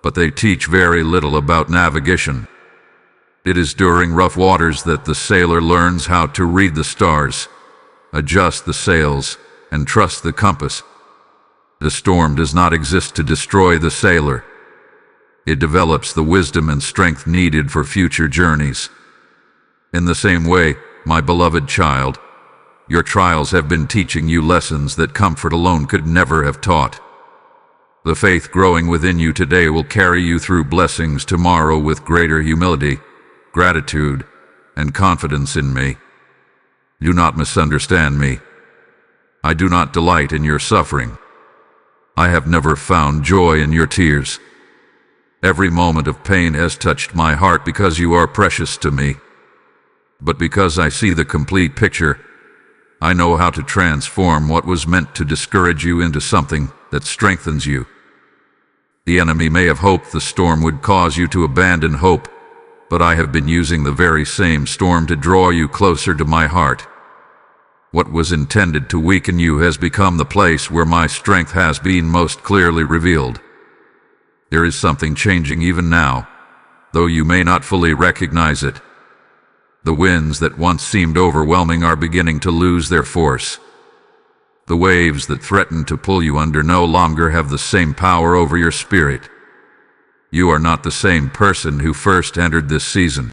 but they teach very little about navigation. It is during rough waters that the sailor learns how to read the stars, adjust the sails, and trust the compass. The storm does not exist to destroy the sailor. It develops the wisdom and strength needed for future journeys. In the same way, my beloved child, your trials have been teaching you lessons that comfort alone could never have taught. The faith growing within you today will carry you through blessings tomorrow with greater humility, gratitude, and confidence in me. Do not misunderstand me. I do not delight in your suffering. I have never found joy in your tears. Every moment of pain has touched my heart because you are precious to me. But because I see the complete picture, I know how to transform what was meant to discourage you into something that strengthens you. The enemy may have hoped the storm would cause you to abandon hope, but I have been using the very same storm to draw you closer to my heart. What was intended to weaken you has become the place where my strength has been most clearly revealed. There is something changing even now, though you may not fully recognize it. The winds that once seemed overwhelming are beginning to lose their force. The waves that threatened to pull you under no longer have the same power over your spirit. You are not the same person who first entered this season.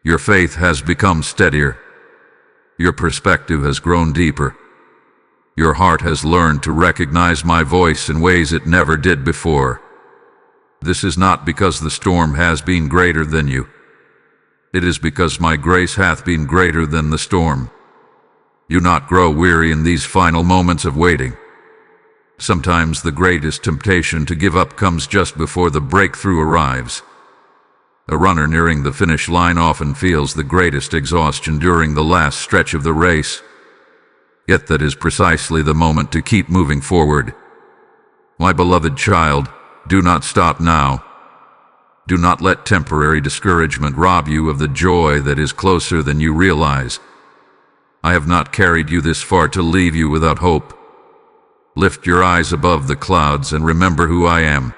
Your faith has become steadier. Your perspective has grown deeper. Your heart has learned to recognize my voice in ways it never did before. This is not because the storm has been greater than you. It is because my grace hath been greater than the storm. Do not grow weary in these final moments of waiting. Sometimes the greatest temptation to give up comes just before the breakthrough arrives. A runner nearing the finish line often feels the greatest exhaustion during the last stretch of the race. Yet that is precisely the moment to keep moving forward. My beloved child, do not stop now. Do not let temporary discouragement rob you of the joy that is closer than you realize. I have not carried you this far to leave you without hope. Lift your eyes above the clouds and remember who I am.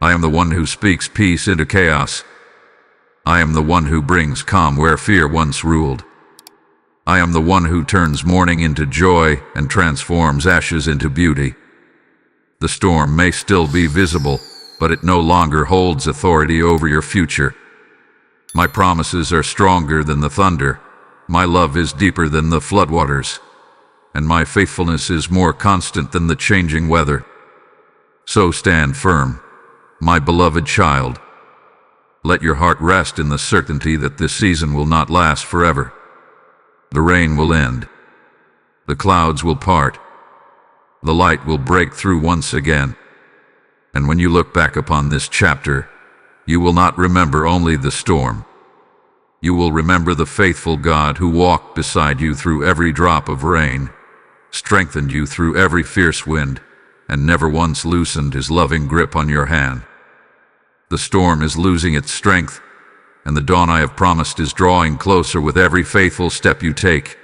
I am the one who speaks peace into chaos. I am the one who brings calm where fear once ruled. I am the one who turns mourning into joy and transforms ashes into beauty. The storm may still be visible, but it no longer holds authority over your future. My promises are stronger than the thunder. My love is deeper than the floodwaters, and my faithfulness is more constant than the changing weather. So stand firm, my beloved child. Let your heart rest in the certainty that this season will not last forever. The rain will end. The clouds will part. The light will break through once again. And when you look back upon this chapter, you will not remember only the storm. You will remember the faithful God who walked beside you through every drop of rain, strengthened you through every fierce wind, and never once loosened his loving grip on your hand. The storm is losing its strength, and the dawn I have promised is drawing closer with every faithful step you take.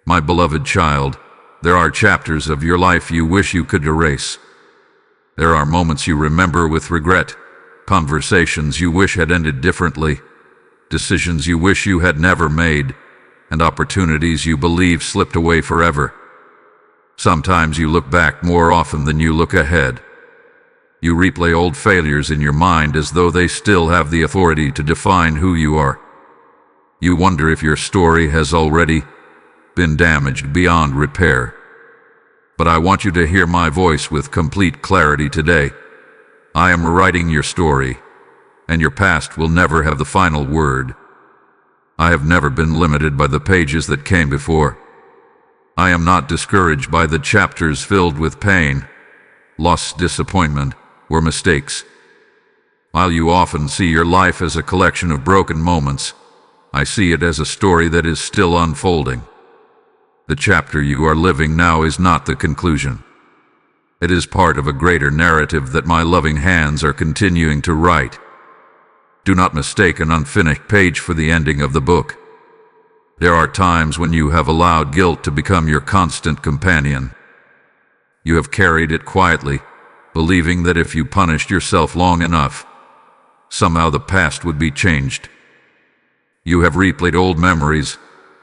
My beloved child, there are chapters of your life you wish you could erase. There are moments you remember with regret, conversations you wish had ended differently, decisions you wish you had never made, and opportunities you believe slipped away forever. Sometimes you look back more often than you look ahead. You replay old failures in your mind as though they still have the authority to define who you are. You wonder if your story has already been damaged beyond repair. But I want you to hear my voice with complete clarity today. I am rewriting your story, and your past will never have the final word. I have never been limited by the pages that came before. I am not discouraged by the chapters filled with pain, loss, disappointment, or mistakes. While you often see your life as a collection of broken moments, I see it as a story that is still unfolding. The chapter you are living now is not the conclusion. It is part of a greater narrative that my loving hands are continuing to write. Do not mistake an unfinished page for the ending of the book. There are times when you have allowed guilt to become your constant companion. You have carried it quietly, believing that if you punished yourself long enough, somehow the past would be changed. You have replayed old memories,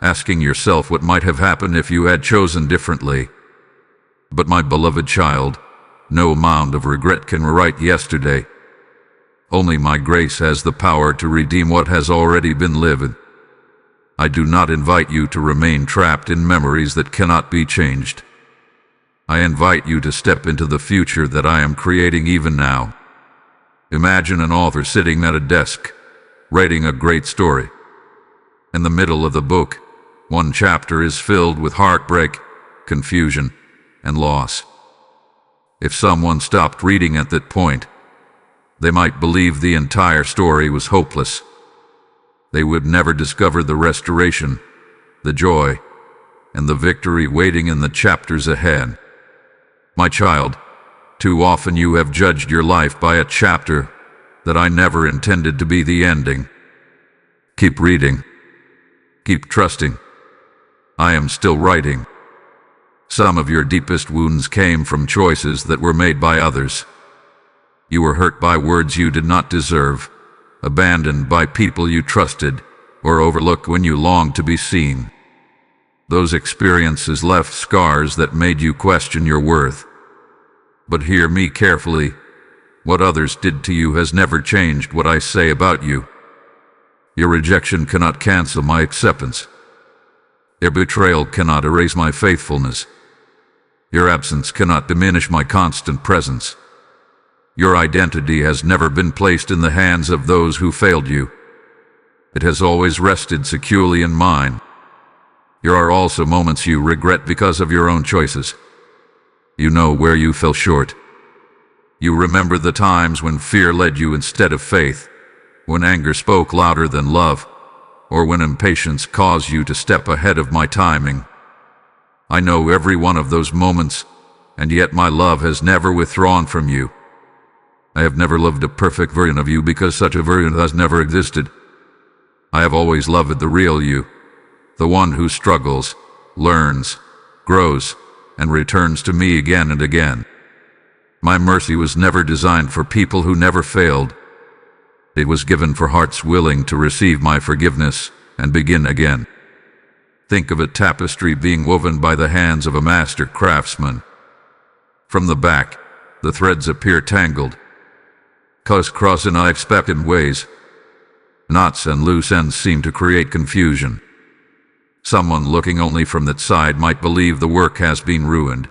asking yourself what might have happened if you had chosen differently. But my beloved child, no amount of regret can rewrite yesterday. Only my grace has the power to redeem what has already been lived. I do not invite you to remain trapped in memories that cannot be changed. I invite you to step into the future that I am creating even now. Imagine an author sitting at a desk, writing a great story. In the middle of the book, one chapter is filled with heartbreak, confusion, and loss. If someone stopped reading at that point, they might believe the entire story was hopeless. They would never discover the restoration, the joy, and the victory waiting in the chapters ahead. My child, too often you have judged your life by a chapter that I never intended to be the ending. Keep reading. Keep trusting. I am still writing. Some of your deepest wounds came from choices that were made by others. You were hurt by words you did not deserve, abandoned by people you trusted, or overlooked when you longed to be seen. Those experiences left scars that made you question your worth. But hear me carefully. What others did to you has never changed what I say about you. Your rejection cannot cancel my acceptance. Your betrayal cannot erase my faithfulness. Your absence cannot diminish my constant presence. Your identity has never been placed in the hands of those who failed you. It has always rested securely in mine. There are also moments you regret because of your own choices. You know where you fell short. You remember the times when fear led you instead of faith, when anger spoke louder than love, or when impatience caused you to step ahead of my timing. I know every one of those moments, and yet my love has never withdrawn from you. I have never loved a perfect version of you because such a version has never existed. I have always loved the real you, the one who struggles, learns, grows, and returns to me again and again. My mercy was never designed for people who never failed. It was given for hearts willing to receive my forgiveness and begin again. Think of a tapestry being woven by the hands of a master craftsman. From the back, the threads appear tangled, cross in unexpected ways. Knots and loose ends seem to create confusion. Someone looking only from that side might believe the work has been ruined.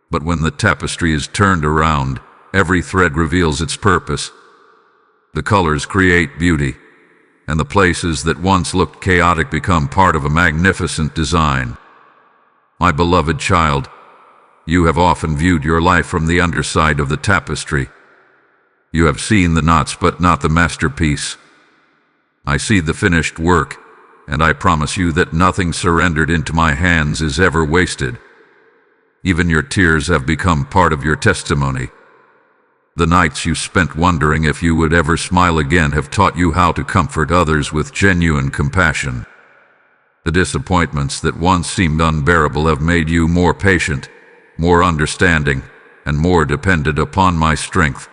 But when the tapestry is turned around, every thread reveals its purpose. The colors create beauty, and the places that once looked chaotic become part of a magnificent design. My beloved child, you have often viewed your life from the underside of the tapestry. You have seen the knots but not the masterpiece. I see the finished work, and I promise you that nothing surrendered into my hands is ever wasted. Even your tears have become part of your testimony. The nights you spent wondering if you would ever smile again have taught you how to comfort others with genuine compassion. The disappointments that once seemed unbearable have made you more patient, more understanding, and more dependent upon my strength.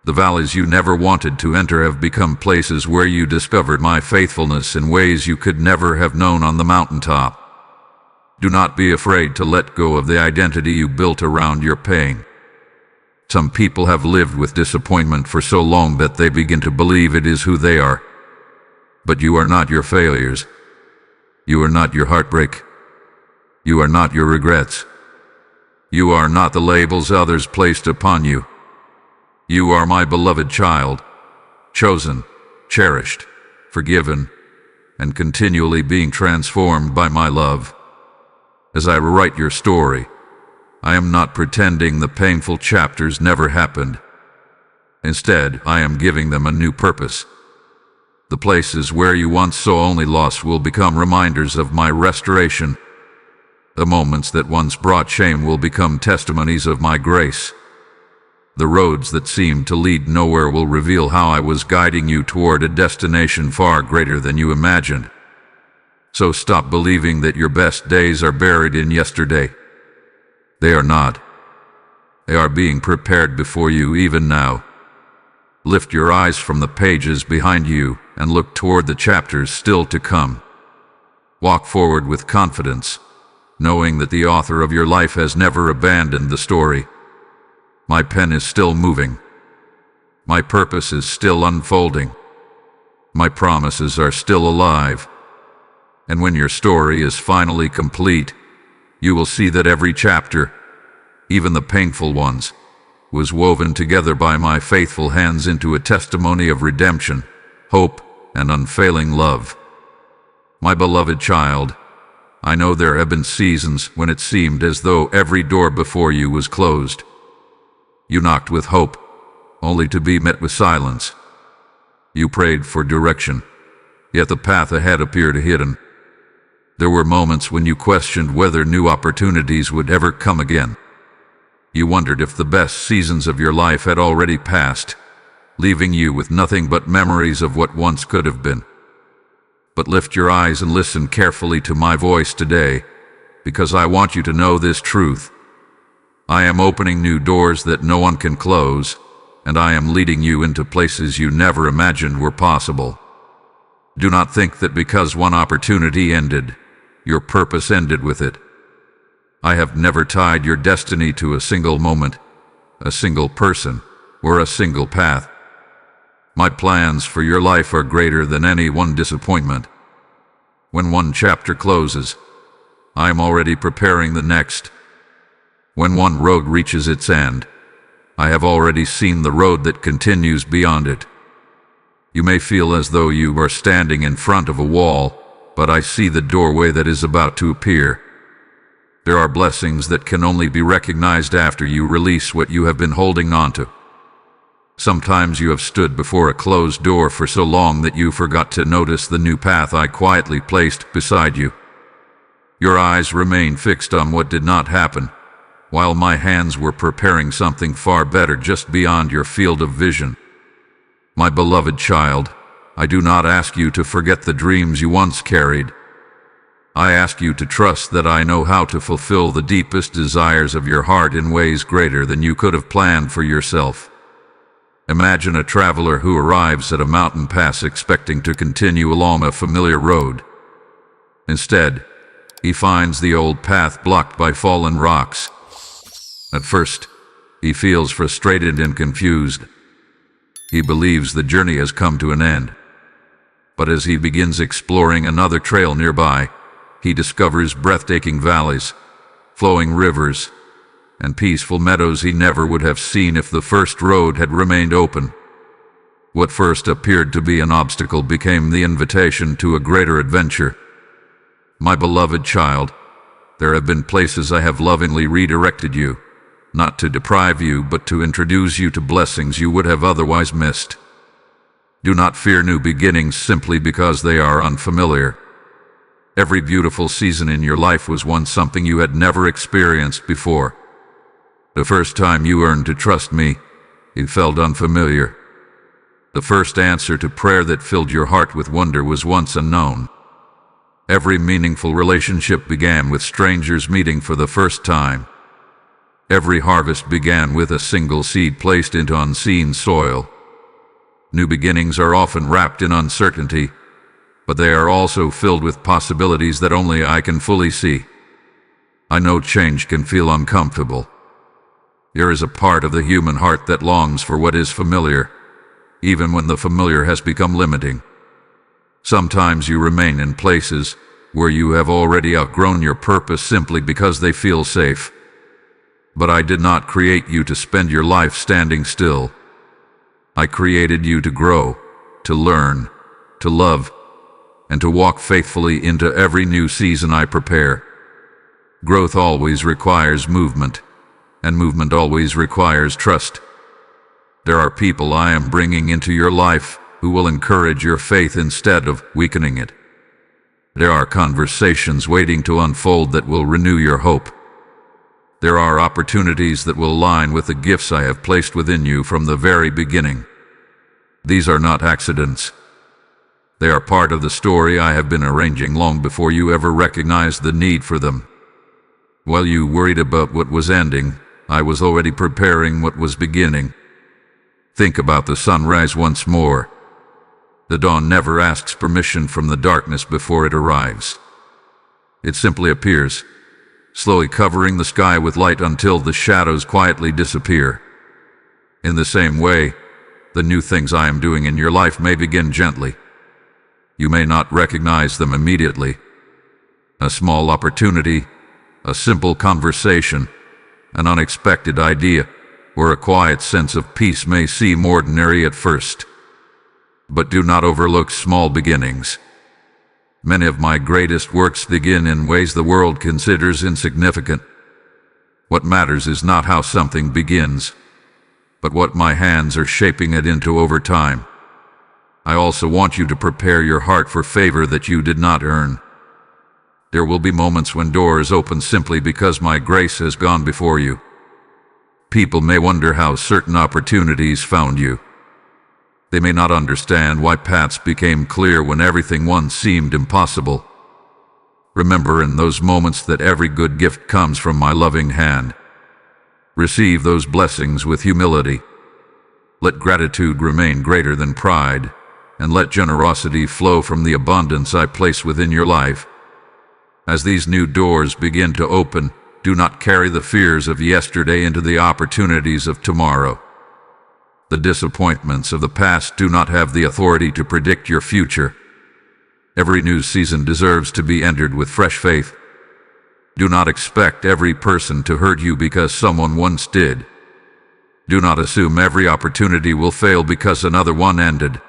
The valleys you never wanted to enter have become places where you discovered my faithfulness in ways you could never have known on the mountaintop. Do not be afraid to let go of the identity you built around your pain. Some people have lived with disappointment for so long that they begin to believe it is who they are. But you are not your failures. You are not your heartbreak. You are not your regrets. You are not the labels others placed upon you. You are my beloved child, chosen, cherished, forgiven, and continually being transformed by my love. As I rewrite your story, I am not pretending the painful chapters never happened. Instead, I am giving them a new purpose. The places where you once saw only loss will become reminders of my restoration. The moments that once brought shame will become testimonies of my grace. The roads that seemed to lead nowhere will reveal how I was guiding you toward a destination far greater than you imagined. So stop believing that your best days are buried in yesterday. They are not. They are being prepared before you even now. Lift your eyes from the pages behind you and look toward the chapters still to come. Walk forward with confidence, knowing that the author of your life has never abandoned the story. My pen is still moving. My purpose is still unfolding. My promises are still alive. And when your story is finally complete, you will see that every chapter, even the painful ones, was woven together by my faithful hands into a testimony of redemption, hope, and unfailing love. My beloved child, I know there have been seasons when it seemed as though every door before you was closed. You knocked with hope, only to be met with silence. You prayed for direction, yet the path ahead appeared hidden. There were moments when you questioned whether new opportunities would ever come again. You wondered if the best seasons of your life had already passed, leaving you with nothing but memories of what once could have been. But lift your eyes and listen carefully to my voice today, because I want you to know this truth. I am opening new doors that no one can close, and I am leading you into places you never imagined were possible. Do not think that because one opportunity ended, your purpose ended with it. I have never tied your destiny to a single moment, a single person, or a single path. My plans for your life are greater than any one disappointment. When one chapter closes, I am already preparing the next. When one road reaches its end, I have already seen the road that continues beyond it. You may feel as though you are standing in front of a wall, but I see the doorway that is about to appear. There are blessings that can only be recognized after you release what you have been holding on to. Sometimes you have stood before a closed door for so long that you forgot to notice the new path I quietly placed beside you. Your eyes remain fixed on what did not happen, while my hands were preparing something far better just beyond your field of vision. My beloved child, I do not ask you to forget the dreams you once carried. I ask you to trust that I know how to fulfill the deepest desires of your heart in ways greater than you could have planned for yourself. Imagine a traveler who arrives at a mountain pass expecting to continue along a familiar road. Instead, he finds the old path blocked by fallen rocks. At first, he feels frustrated and confused. He believes the journey has come to an end. But as he begins exploring another trail nearby, he discovers breathtaking valleys, flowing rivers, and peaceful meadows he never would have seen if the first road had remained open. What first appeared to be an obstacle became the invitation to a greater adventure. My beloved child, there have been places I have lovingly redirected you, not to deprive you, but to introduce you to blessings you would have otherwise missed. Do not fear new beginnings simply because they are unfamiliar. Every beautiful season in your life was once something you had never experienced before. The first time you learned to trust me, it felt unfamiliar. The first answer to prayer that filled your heart with wonder was once unknown. Every meaningful relationship began with strangers meeting for the first time. Every harvest began with a single seed placed into unseen soil. New beginnings are often wrapped in uncertainty, but they are also filled with possibilities that only I can fully see. I know change can feel uncomfortable. There is a part of the human heart that longs for what is familiar, even when the familiar has become limiting. Sometimes you remain in places where you have already outgrown your purpose simply because they feel safe. But I did not create you to spend your life standing still. I created you to grow, to learn, to love, and to walk faithfully into every new season I prepare. Growth always requires movement, and movement always requires trust. There are people I am bringing into your life who will encourage your faith instead of weakening it. There are conversations waiting to unfold that will renew your hope. There are opportunities that will align with the gifts I have placed within you from the very beginning. These are not accidents. They are part of the story I have been arranging long before you ever recognized the need for them. While you worried about what was ending, I was already preparing what was beginning. Think about the sunrise once more. The dawn never asks permission from the darkness before it arrives. It simply appears, slowly covering the sky with light until the shadows quietly disappear. In the same way, the new things I am doing in your life may begin gently. You may not recognize them immediately. A small opportunity, a simple conversation, an unexpected idea, or a quiet sense of peace may seem ordinary at first. But do not overlook small beginnings. Many of my greatest works begin in ways the world considers insignificant. What matters is not how something begins, but what my hands are shaping it into over time. I also want you to prepare your heart for favor that you did not earn. There will be moments when doors open simply because my grace has gone before you. People may wonder how certain opportunities found you. They may not understand why paths became clear when everything once seemed impossible. Remember in those moments that every good gift comes from my loving hand. Receive those blessings with humility. Let gratitude remain greater than pride, and let generosity flow from the abundance I place within your life. As these new doors begin to open, do not carry the fears of yesterday into the opportunities of tomorrow. The disappointments of the past do not have the authority to predict your future. Every new season deserves to be entered with fresh faith. Do not expect every person to hurt you because someone once did. Do not assume every opportunity will fail because another one ended.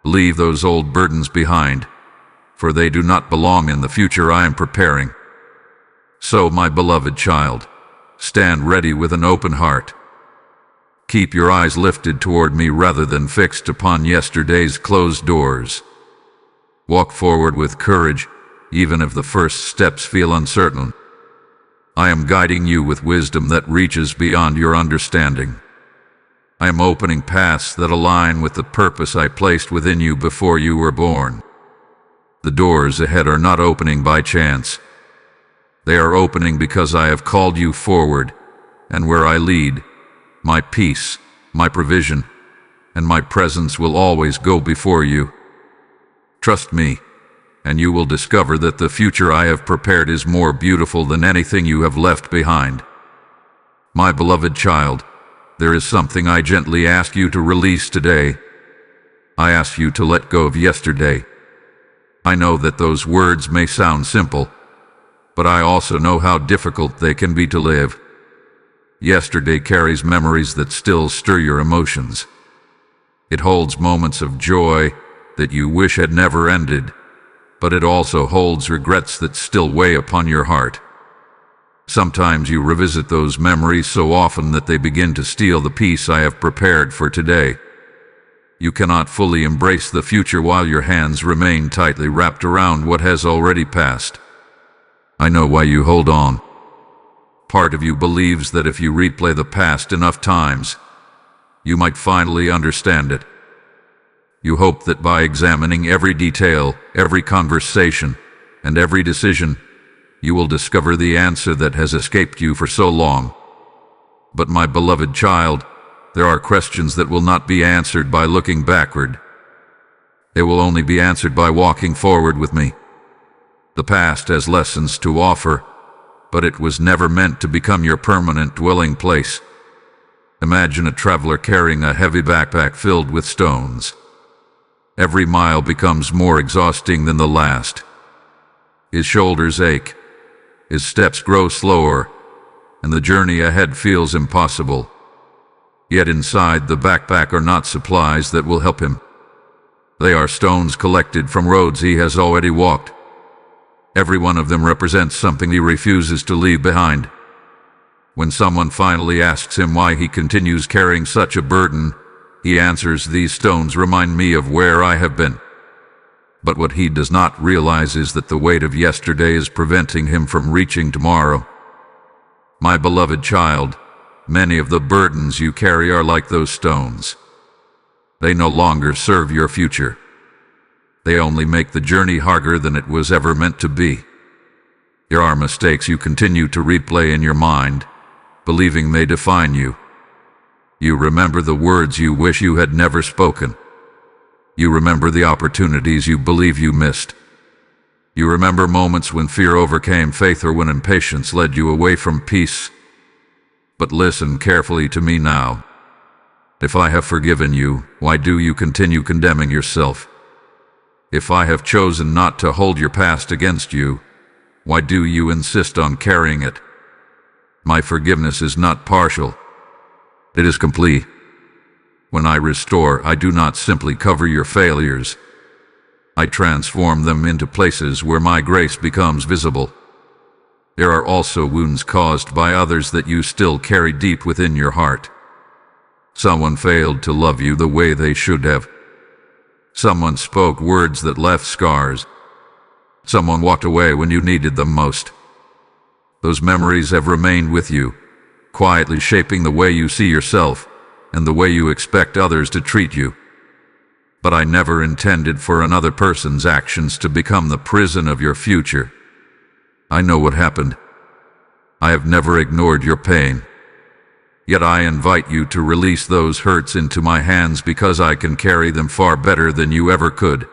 Leave those old burdens behind, for they do not belong in the future I am preparing. So, my beloved child, stand ready with an open heart. Keep your eyes lifted toward me rather than fixed upon yesterday's closed doors. Walk forward with courage, even if the first steps feel uncertain. I am guiding you with wisdom that reaches beyond your understanding. I am opening paths that align with the purpose I placed within you before you were born. The doors ahead are not opening by chance. They are opening because I have called you forward, and where I lead, my peace, my provision, and my presence will always go before you. Trust me, and you will discover that the future I have prepared is more beautiful than anything you have left behind. My beloved child, there is something I gently ask you to release today. I ask you to let go of yesterday. I know that those words may sound simple, but I also know how difficult they can be to live. Yesterday carries memories that still stir your emotions. It holds moments of joy that you wish had never ended, but it also holds regrets that still weigh upon your heart. Sometimes you revisit those memories so often that they begin to steal the peace I have prepared for today. You cannot fully embrace the future while your hands remain tightly wrapped around what has already passed. I know why you hold on. Part of you believes that if you replay the past enough times, you might finally understand it. You hope that by examining every detail, every conversation, and every decision, you will discover the answer that has escaped you for so long. But my beloved child, there are questions that will not be answered by looking backward. They will only be answered by walking forward with me. The past has lessons to offer, but it was never meant to become your permanent dwelling place. Imagine a traveler carrying a heavy backpack filled with stones. Every mile becomes more exhausting than the last. His shoulders ache, his steps grow slower, and the journey ahead feels impossible. Yet inside the backpack are not supplies that will help him. They are stones collected from roads he has already walked. Every one of them represents something he refuses to leave behind. When someone finally asks him why he continues carrying such a burden, he answers, "These stones remind me of where I have been." But what he does not realize is that the weight of yesterday is preventing him from reaching tomorrow. My beloved child, many of the burdens you carry are like those stones. They no longer serve your future. They only make the journey harder than it was ever meant to be. There are mistakes you continue to replay in your mind, believing they define you. You remember the words you wish you had never spoken. You remember the opportunities you believe you missed. You remember moments when fear overcame faith or when impatience led you away from peace. But listen carefully to me now. If I have forgiven you, why do you continue condemning yourself? If I have chosen not to hold your past against you, why do you insist on carrying it? My forgiveness is not partial. It is complete. When I restore, I do not simply cover your failures. I transform them into places where my grace becomes visible. There are also wounds caused by others that you still carry deep within your heart. Someone failed to love you the way they should have. Someone spoke words that left scars. Someone walked away when you needed them most. Those memories have remained with you, quietly shaping the way you see yourself and the way you expect others to treat you. But I never intended for another person's actions to become the prison of your future. I know what happened. I have never ignored your pain. Yet I invite you to release those hurts into my hands because I can carry them far better than you ever could.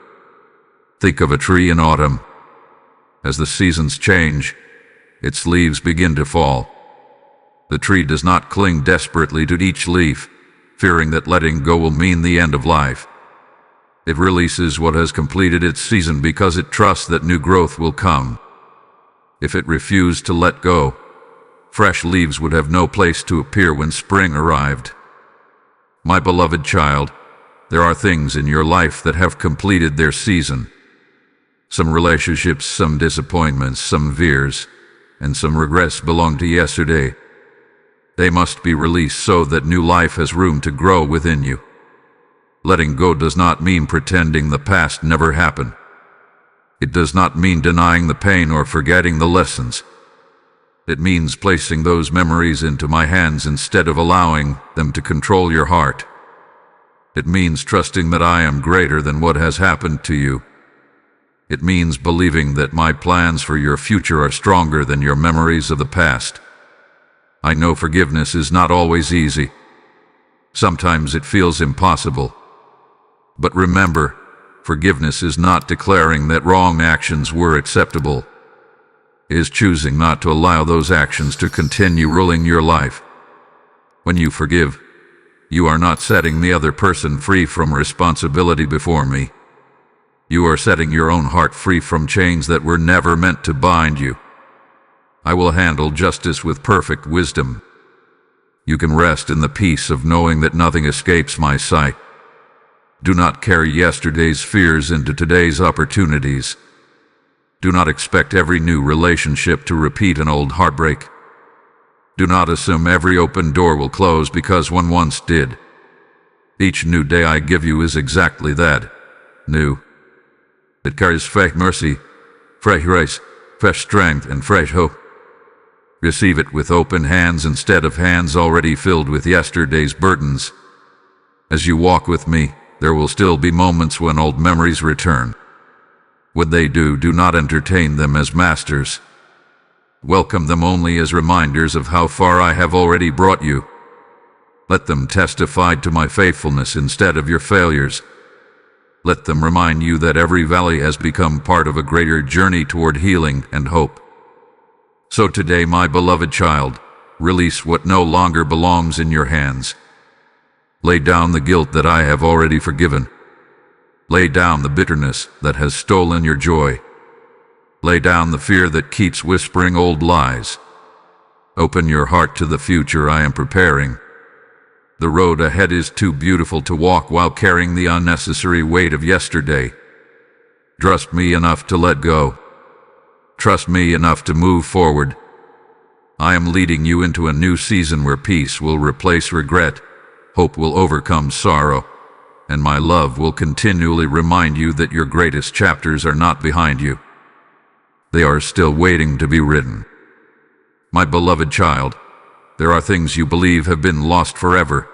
Think of a tree in autumn. As the seasons change, its leaves begin to fall. The tree does not cling desperately to each leaf, fearing that letting go will mean the end of life. It releases what has completed its season because it trusts that new growth will come. If it refused to let go, fresh leaves would have no place to appear when spring arrived. My beloved child, there are things in your life that have completed their season. Some relationships, some disappointments, some fears, and some regrets belong to yesterday. They must be released so that new life has room to grow within you. Letting go does not mean pretending the past never happened. It does not mean denying the pain or forgetting the lessons. It means placing those memories into my hands instead of allowing them to control your heart. It means trusting that I am greater than what has happened to you. It means believing that my plans for your future are stronger than your memories of the past. I know forgiveness is not always easy. Sometimes it feels impossible. But remember, forgiveness is not declaring that wrong actions were acceptable. It is choosing not to allow those actions to continue ruling your life. When you forgive, you are not setting the other person free from responsibility before me. You are setting your own heart free from chains that were never meant to bind you. I will handle justice with perfect wisdom. You can rest in the peace of knowing that nothing escapes my sight. Do not carry yesterday's fears into today's opportunities. Do not expect every new relationship to repeat an old heartbreak. Do not assume every open door will close because one once did. Each new day I give you is exactly that, new. It carries fresh mercy, fresh grace, fresh strength, and fresh hope. Receive it with open hands instead of hands already filled with yesterday's burdens. As you walk with me, there will still be moments when old memories return. When they do, do not entertain them as masters. Welcome them only as reminders of how far I have already brought you. Let them testify to my faithfulness instead of your failures. Let them remind you that every valley has become part of a greater journey toward healing and hope. So today, my beloved child, release what no longer belongs in your hands. Lay down the guilt that I have already forgiven. Lay down the bitterness that has stolen your joy. Lay down the fear that keeps whispering old lies. Open your heart to the future I am preparing. The road ahead is too beautiful to walk while carrying the unnecessary weight of yesterday. Trust me enough to let go. Trust me enough to move forward. I am leading you into a new season where peace will replace regret, hope will overcome sorrow, and my love will continually remind you that your greatest chapters are not behind you. They are still waiting to be written. My beloved child, there are things you believe have been lost forever.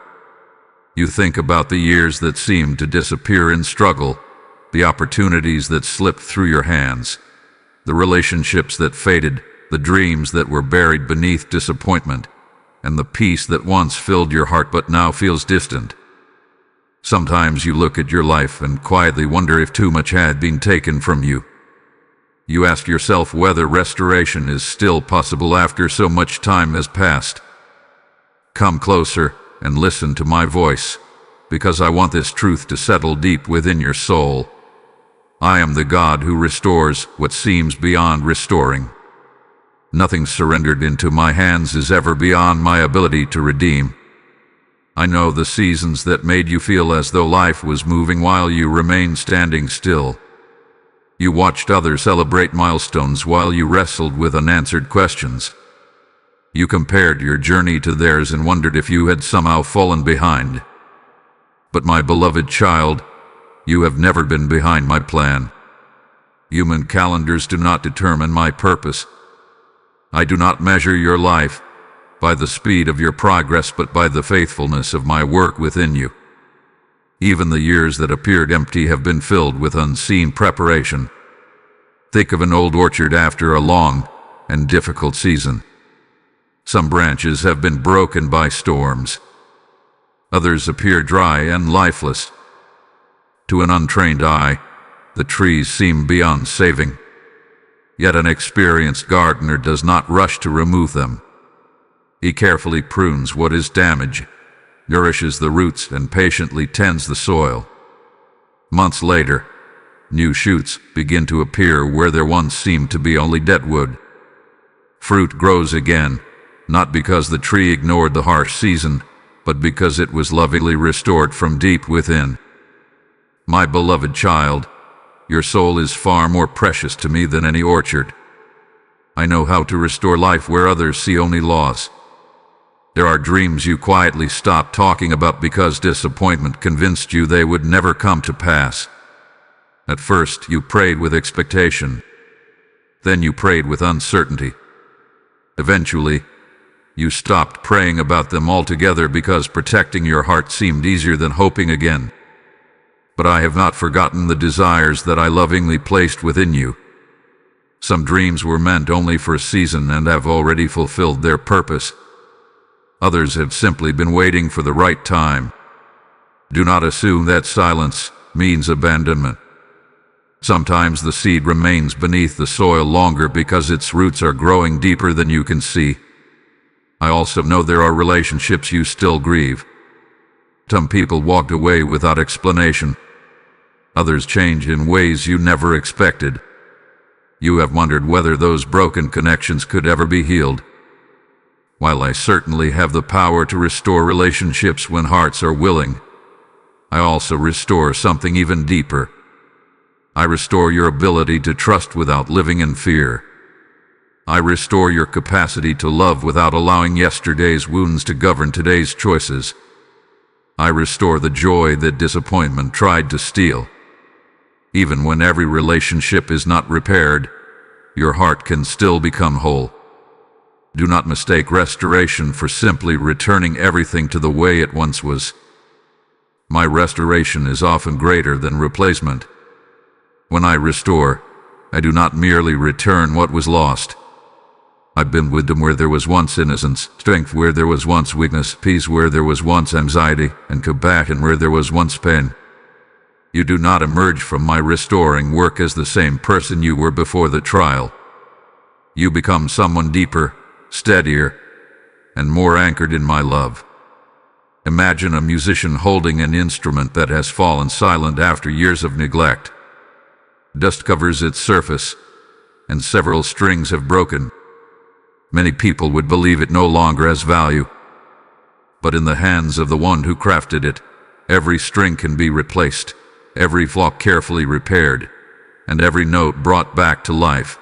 You think about the years that seemed to disappear in struggle, the opportunities that slipped through your hands, the relationships that faded, the dreams that were buried beneath disappointment, and the peace that once filled your heart but now feels distant. Sometimes you look at your life and quietly wonder if too much had been taken from you. You ask yourself whether restoration is still possible after so much time has passed. Come closer and listen to my voice, because I want this truth to settle deep within your soul. I am the God who restores what seems beyond restoring. Nothing surrendered into my hands is ever beyond my ability to redeem. I know the seasons that made you feel as though life was moving while you remained standing still. You watched others celebrate milestones while you wrestled with unanswered questions. You compared your journey to theirs and wondered if you had somehow fallen behind. But my beloved child, you have never been behind my plan. Human calendars do not determine my purpose. I do not measure your life by the speed of your progress, but by the faithfulness of my work within you. Even the years that appeared empty have been filled with unseen preparation. Think of an old orchard after a long and difficult season. Some branches have been broken by storms. Others appear dry and lifeless. To an untrained eye, the trees seem beyond saving. Yet an experienced gardener does not rush to remove them. He carefully prunes what is damaged, nourishes the roots, and patiently tends the soil. Months later, new shoots begin to appear where there once seemed to be only dead wood. Fruit grows again, not because the tree ignored the harsh season, but because it was lovingly restored from deep within. My beloved child, your soul is far more precious to me than any orchard. I know how to restore life where others see only loss. There are dreams you quietly stopped talking about because disappointment convinced you they would never come to pass. At first, you prayed with expectation. Then you prayed with uncertainty. Eventually, you stopped praying about them altogether because protecting your heart seemed easier than hoping again. But I have not forgotten the desires that I lovingly placed within you. Some dreams were meant only for a season and have already fulfilled their purpose. Others have simply been waiting for the right time. Do not assume that silence means abandonment. Sometimes the seed remains beneath the soil longer because its roots are growing deeper than you can see. I also know there are relationships you still grieve. Some people walked away without explanation. Others change in ways you never expected. You have wondered whether those broken connections could ever be healed. While I certainly have the power to restore relationships when hearts are willing, I also restore something even deeper. I restore your ability to trust without living in fear. I restore your capacity to love without allowing yesterday's wounds to govern today's choices. I restore the joy that disappointment tried to steal. Even when every relationship is not repaired, your heart can still become whole. Do not mistake restoration for simply returning everything to the way it once was. My restoration is often greater than replacement. When I restore, I do not merely return what was lost. I build wisdom where there was once innocence, strength where there was once weakness, peace where there was once anxiety, and compassion where there was once pain. You do not emerge from my restoring work as the same person you were before the trial. You become someone deeper, steadier, and more anchored in my love. Imagine a musician holding an instrument that has fallen silent after years of neglect. Dust covers its surface, and several strings have broken. Many people would believe it no longer has value. But in the hands of the one who crafted it, every string can be replaced, every flaw carefully repaired, and every note brought back to life.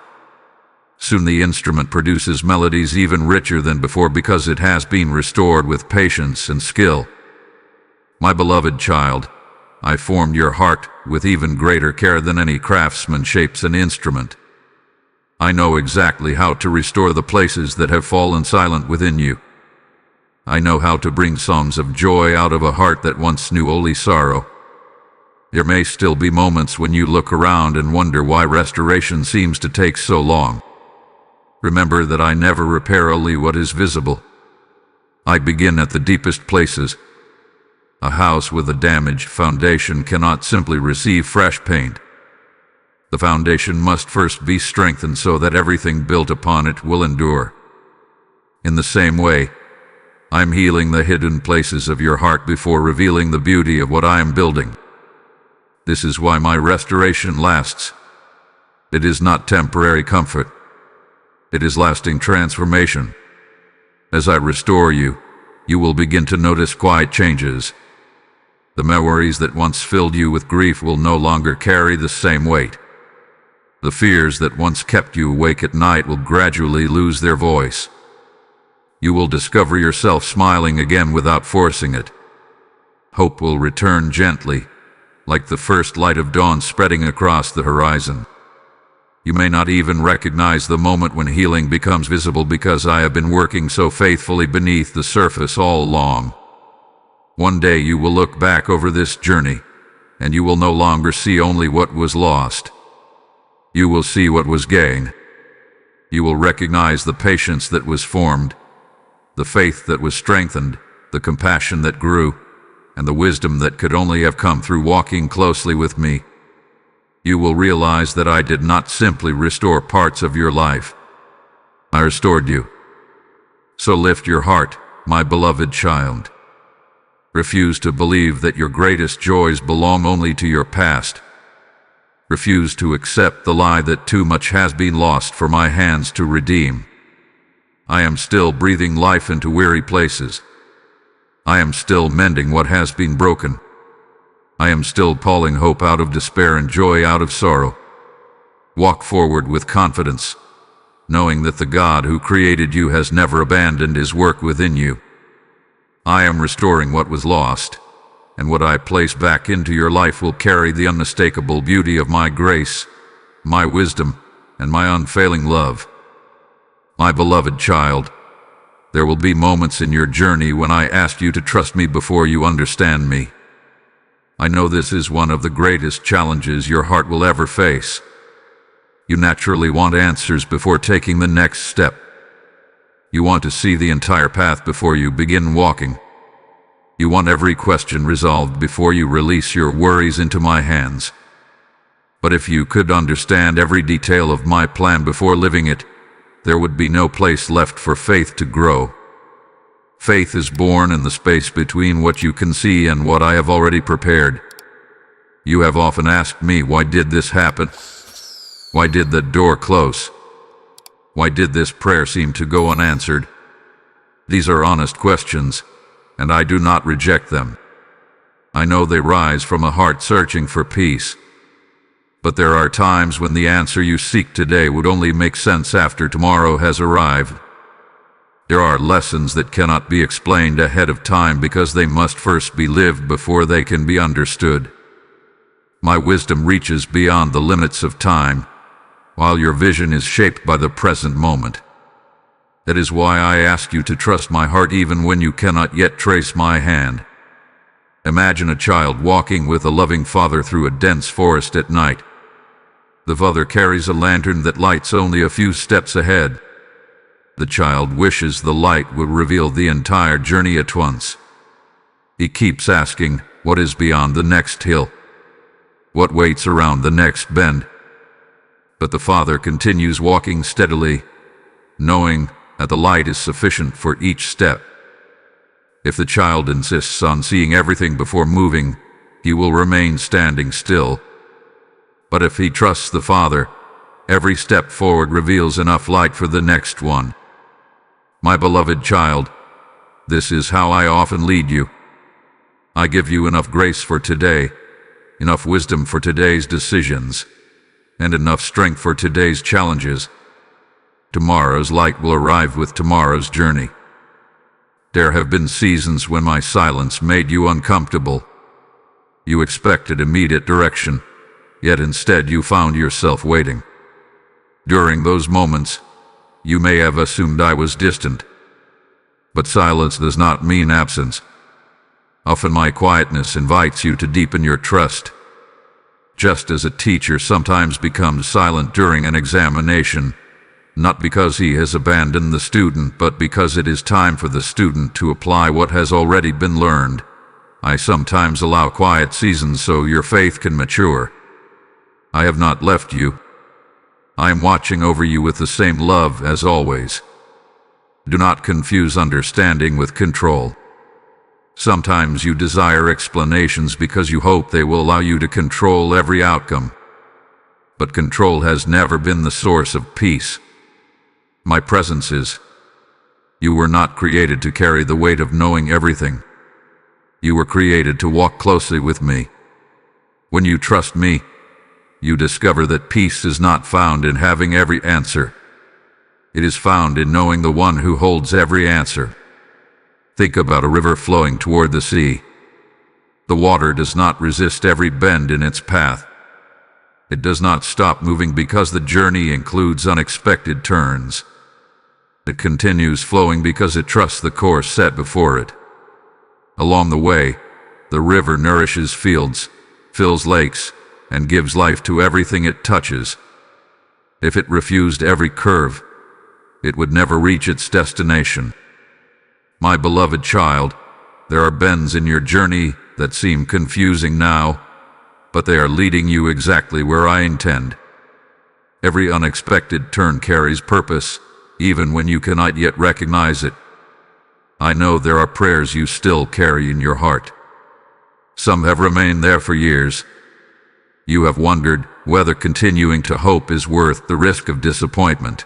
Soon the instrument produces melodies even richer than before because it has been restored with patience and skill. My beloved child, I formed your heart with even greater care than any craftsman shapes an instrument. I know exactly how to restore the places that have fallen silent within you. I know how to bring songs of joy out of a heart that once knew only sorrow. There may still be moments when you look around and wonder why restoration seems to take so long. Remember that I never repair only what is visible. I begin at the deepest places. A house with a damaged foundation cannot simply receive fresh paint. The foundation must first be strengthened so that everything built upon it will endure. In the same way, I am healing the hidden places of your heart before revealing the beauty of what I am building. This is why my restoration lasts. It is not temporary comfort. It is lasting transformation. As I restore you, you will begin to notice quiet changes. The memories that once filled you with grief will no longer carry the same weight. The fears that once kept you awake at night will gradually lose their voice. You will discover yourself smiling again without forcing it. Hope will return gently, like the first light of dawn spreading across the horizon. You may not even recognize the moment when healing becomes visible because I have been working so faithfully beneath the surface all along. One day you will look back over this journey, and you will no longer see only what was lost. You will see what was gained. You will recognize the patience that was formed, the faith that was strengthened, the compassion that grew, and the wisdom that could only have come through walking closely with me. You will realize that I did not simply restore parts of your life. I restored you. So lift your heart, my beloved child. Refuse to believe that your greatest joys belong only to your past. Refuse to accept the lie that too much has been lost for my hands to redeem. I am still breathing life into weary places. I am still mending what has been broken. I am still calling hope out of despair and joy out of sorrow. Walk forward with confidence, knowing that the God who created you has never abandoned his work within you. I am restoring what was lost, and what I place back into your life will carry the unmistakable beauty of my grace, my wisdom, and my unfailing love. My beloved child, there will be moments in your journey when I ask you to trust me before you understand me. I know this is one of the greatest challenges your heart will ever face. You naturally want answers before taking the next step. You want to see the entire path before you begin walking. You want every question resolved before you release your worries into my hands. But if you could understand every detail of my plan before living it, there would be no place left for faith to grow. Faith is born in the space between what you can see and what I have already prepared. You have often asked me, why did this happen? Why did that door close? Why did this prayer seem to go unanswered? These are honest questions, and I do not reject them. I know they rise from a heart searching for peace. But there are times when the answer you seek today would only make sense after tomorrow has arrived. There are lessons that cannot be explained ahead of time because they must first be lived before they can be understood. My wisdom reaches beyond the limits of time, while your vision is shaped by the present moment. That is why I ask you to trust my heart even when you cannot yet trace my hand. Imagine a child walking with a loving father through a dense forest at night. The father carries a lantern that lights only a few steps ahead. The child wishes the light would reveal the entire journey at once. He keeps asking, what is beyond the next hill? What waits around the next bend? But the father continues walking steadily, knowing that the light is sufficient for each step. If the child insists on seeing everything before moving, he will remain standing still. But if he trusts the Father, every step forward reveals enough light for the next one. My beloved child, this is how I often lead you. I give you enough grace for today, enough wisdom for today's decisions, and enough strength for today's challenges. Tomorrow's light will arrive with tomorrow's journey. There have been seasons when my silence made you uncomfortable. You expected immediate direction, yet instead you found yourself waiting. During those moments, you may have assumed I was distant. But silence does not mean absence. Often my quietness invites you to deepen your trust. Just as a teacher sometimes becomes silent during an examination, not because he has abandoned the student, but because it is time for the student to apply what has already been learned, I sometimes allow quiet seasons so your faith can mature. I have not left you. I am watching over you with the same love as always. Do not confuse understanding with control. Sometimes you desire explanations because you hope they will allow you to control every outcome. But control has never been the source of peace. My presence is. You were not created to carry the weight of knowing everything. You were created to walk closely with me. When you trust me, you discover that peace is not found in having every answer. It is found in knowing the one who holds every answer. Think about a river flowing toward the sea. The water does not resist every bend in its path. It does not stop moving because the journey includes unexpected turns. It continues flowing because it trusts the course set before it. Along the way, the river nourishes fields, fills lakes, and gives life to everything it touches. If it refused every curve, it would never reach its destination. My beloved child, there are bends in your journey that seem confusing now, but they are leading you exactly where I intend. Every unexpected turn carries purpose, even when you cannot yet recognize it. I know there are prayers you still carry in your heart. Some have remained there for years. You have wondered whether continuing to hope is worth the risk of disappointment.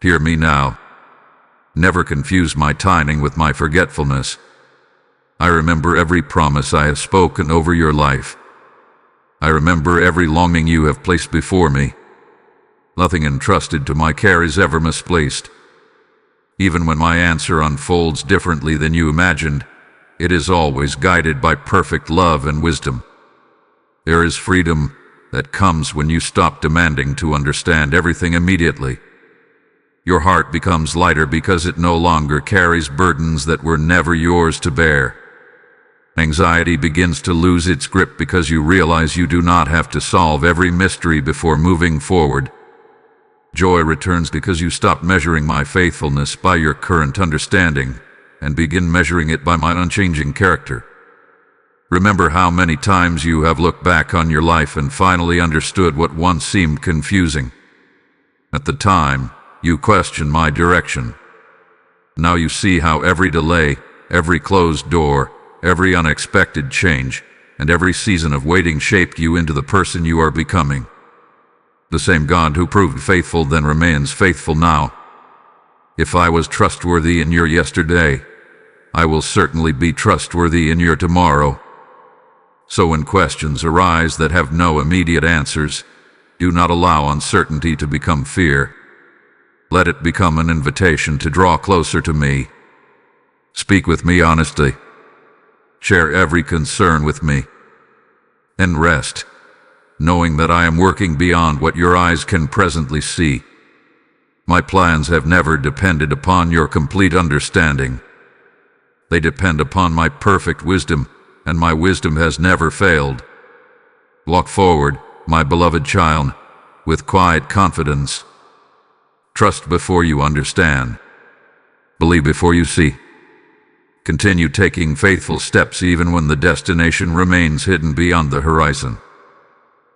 Hear me now. Never confuse my timing with my forgetfulness. I remember every promise I have spoken over your life. I remember every longing you have placed before me. Nothing entrusted to my care is ever misplaced. Even when my answer unfolds differently than you imagined, it is always guided by perfect love and wisdom. There is freedom that comes when you stop demanding to understand everything immediately. Your heart becomes lighter because it no longer carries burdens that were never yours to bear. Anxiety begins to lose its grip because you realize you do not have to solve every mystery before moving forward. Joy returns because you stop measuring my faithfulness by your current understanding and begin measuring it by my unchanging character. Remember how many times you have looked back on your life and finally understood what once seemed confusing. At the time, you questioned my direction. Now you see how every delay, every closed door, every unexpected change, and every season of waiting shaped you into the person you are becoming. The same God who proved faithful then remains faithful now. If I was trustworthy in your yesterday, I will certainly be trustworthy in your tomorrow. So when questions arise that have no immediate answers, do not allow uncertainty to become fear. Let it become an invitation to draw closer to me. Speak with me honestly. Share every concern with me. And rest, knowing that I am working beyond what your eyes can presently see. My plans have never depended upon your complete understanding. They depend upon my perfect wisdom, and my wisdom has never failed. Walk forward, my beloved child, with quiet confidence. Trust before you understand. Believe before you see. Continue taking faithful steps even when the destination remains hidden beyond the horizon.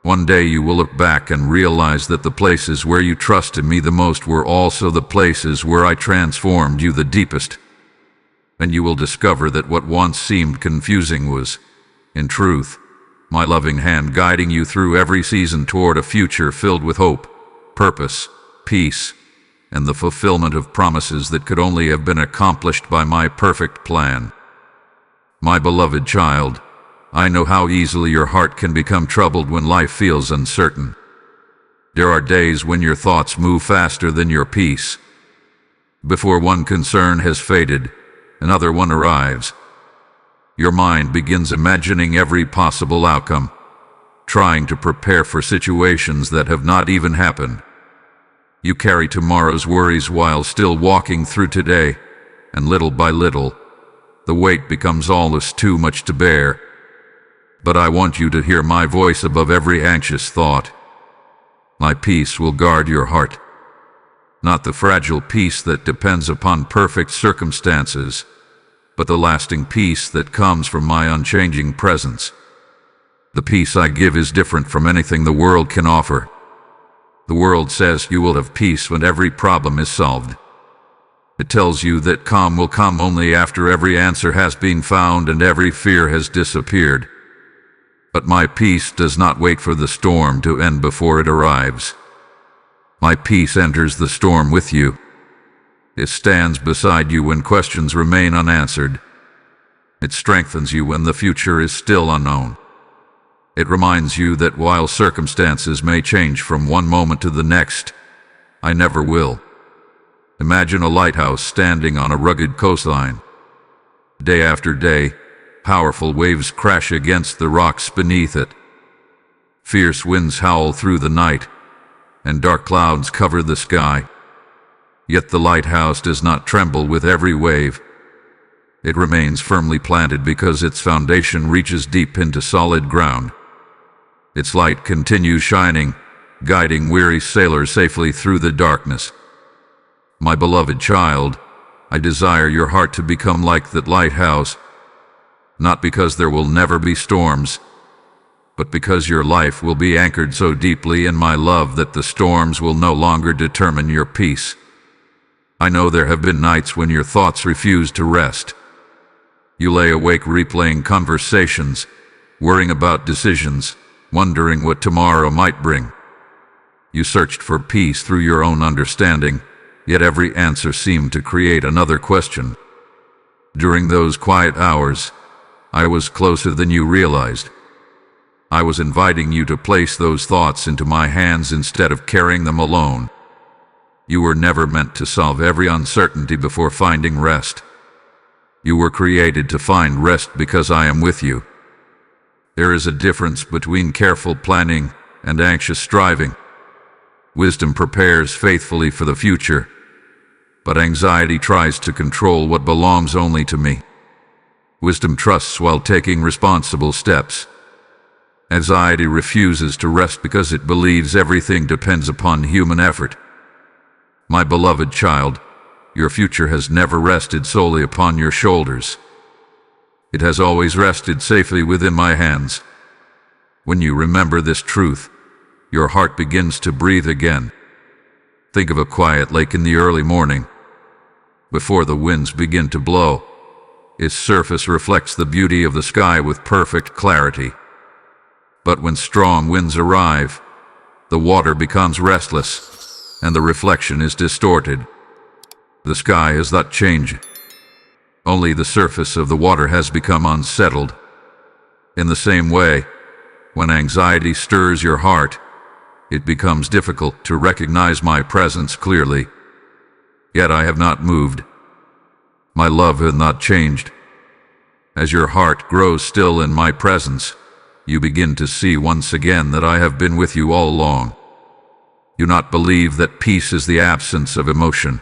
One day you will look back and realize that the places where you trusted me the most were also the places where I transformed you the deepest. And you will discover that what once seemed confusing was, in truth, my loving hand guiding you through every season toward a future filled with hope, purpose, peace, and the fulfillment of promises that could only have been accomplished by my perfect plan. My beloved child, I know how easily your heart can become troubled when life feels uncertain. There are days when your thoughts move faster than your peace. Before one concern has faded, another one arrives. Your mind begins imagining every possible outcome, trying to prepare for situations that have not even happened. You carry tomorrow's worries while still walking through today, and little by little, the weight becomes almost too much to bear. But I want you to hear my voice above every anxious thought. My peace will guard your heart. Not the fragile peace that depends upon perfect circumstances, but the lasting peace that comes from my unchanging presence. The peace I give is different from anything the world can offer. The world says you will have peace when every problem is solved. It tells you that calm will come only after every answer has been found and every fear has disappeared. But my peace does not wait for the storm to end before it arrives. My peace enters the storm with you. It stands beside you when questions remain unanswered. It strengthens you when the future is still unknown. It reminds you that while circumstances may change from one moment to the next, I never will. Imagine a lighthouse standing on a rugged coastline. Day after day, powerful waves crash against the rocks beneath it. Fierce winds howl through the night, and dark clouds cover the sky. Yet the lighthouse does not tremble with every wave. It remains firmly planted because its foundation reaches deep into solid ground. Its light continues shining, guiding weary sailors safely through the darkness. My beloved child, I desire your heart to become like that lighthouse, not because there will never be storms, but because your life will be anchored so deeply in my love that the storms will no longer determine your peace. I know there have been nights when your thoughts refused to rest. You lay awake replaying conversations, worrying about decisions, wondering what tomorrow might bring. You searched for peace through your own understanding, yet every answer seemed to create another question. During those quiet hours, I was closer than you realized. I was inviting you to place those thoughts into my hands instead of carrying them alone. You were never meant to solve every uncertainty before finding rest. You were created to find rest because I am with you. There is a difference between careful planning and anxious striving. Wisdom prepares faithfully for the future, but anxiety tries to control what belongs only to me. Wisdom trusts while taking responsible steps. Anxiety refuses to rest because it believes everything depends upon human effort. My beloved child, your future has never rested solely upon your shoulders. It has always rested safely within my hands. When you remember this truth, your heart begins to breathe again. Think of a quiet lake in the early morning. Before the winds begin to blow, its surface reflects the beauty of the sky with perfect clarity. But when strong winds arrive, the water becomes restless, and the reflection is distorted. The sky is not changing. Only the surface of the water has become unsettled. In the same way, when anxiety stirs your heart, it becomes difficult to recognize my presence clearly. Yet I have not moved. My love has not changed. As your heart grows still in my presence, you begin to see once again that I have been with you all along. You not believe that peace is the absence of emotion.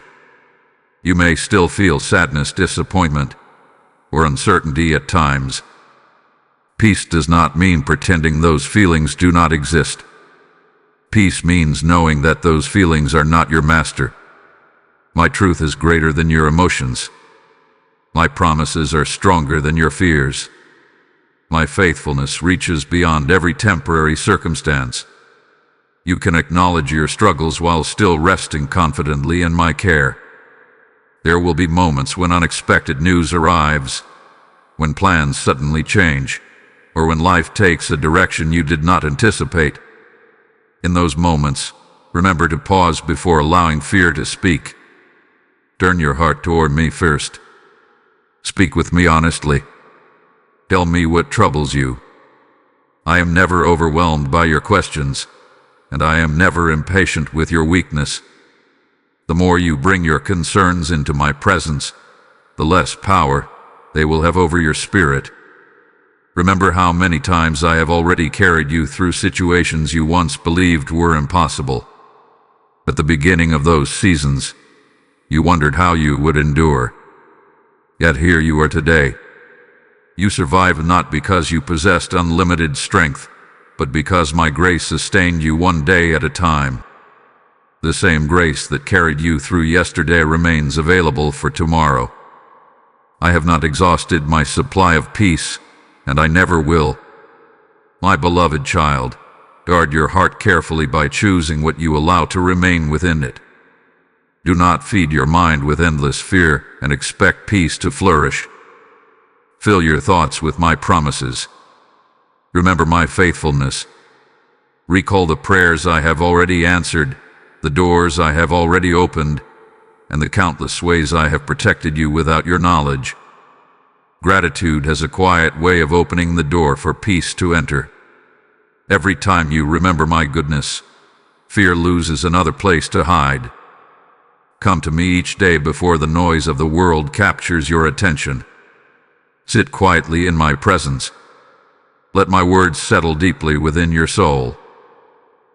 You may still feel sadness, disappointment, or uncertainty at times. Peace does not mean pretending those feelings do not exist. Peace means knowing that those feelings are not your master. My truth is greater than your emotions. My promises are stronger than your fears. My faithfulness reaches beyond every temporary circumstance. You can acknowledge your struggles while still resting confidently in my care. There will be moments when unexpected news arrives, when plans suddenly change, or when life takes a direction you did not anticipate. In those moments, remember to pause before allowing fear to speak. Turn your heart toward me first. Speak with me honestly. Tell me what troubles you. I am never overwhelmed by your questions, and I am never impatient with your weakness. The more you bring your concerns into my presence, the less power they will have over your spirit. Remember how many times I have already carried you through situations you once believed were impossible. At the beginning of those seasons, you wondered how you would endure. Yet here you are today. You survived not because you possessed unlimited strength, but because my grace sustained you one day at a time. The same grace that carried you through yesterday remains available for tomorrow. I have not exhausted my supply of peace, and I never will. My beloved child, guard your heart carefully by choosing what you allow to remain within it. Do not feed your mind with endless fear and expect peace to flourish. Fill your thoughts with my promises. Remember my faithfulness. Recall the prayers I have already answered, the doors I have already opened, and the countless ways I have protected you without your knowledge. Gratitude has a quiet way of opening the door for peace to enter. Every time you remember my goodness, fear loses another place to hide. Come to me each day before the noise of the world captures your attention. Sit quietly in my presence. Let my words settle deeply within your soul.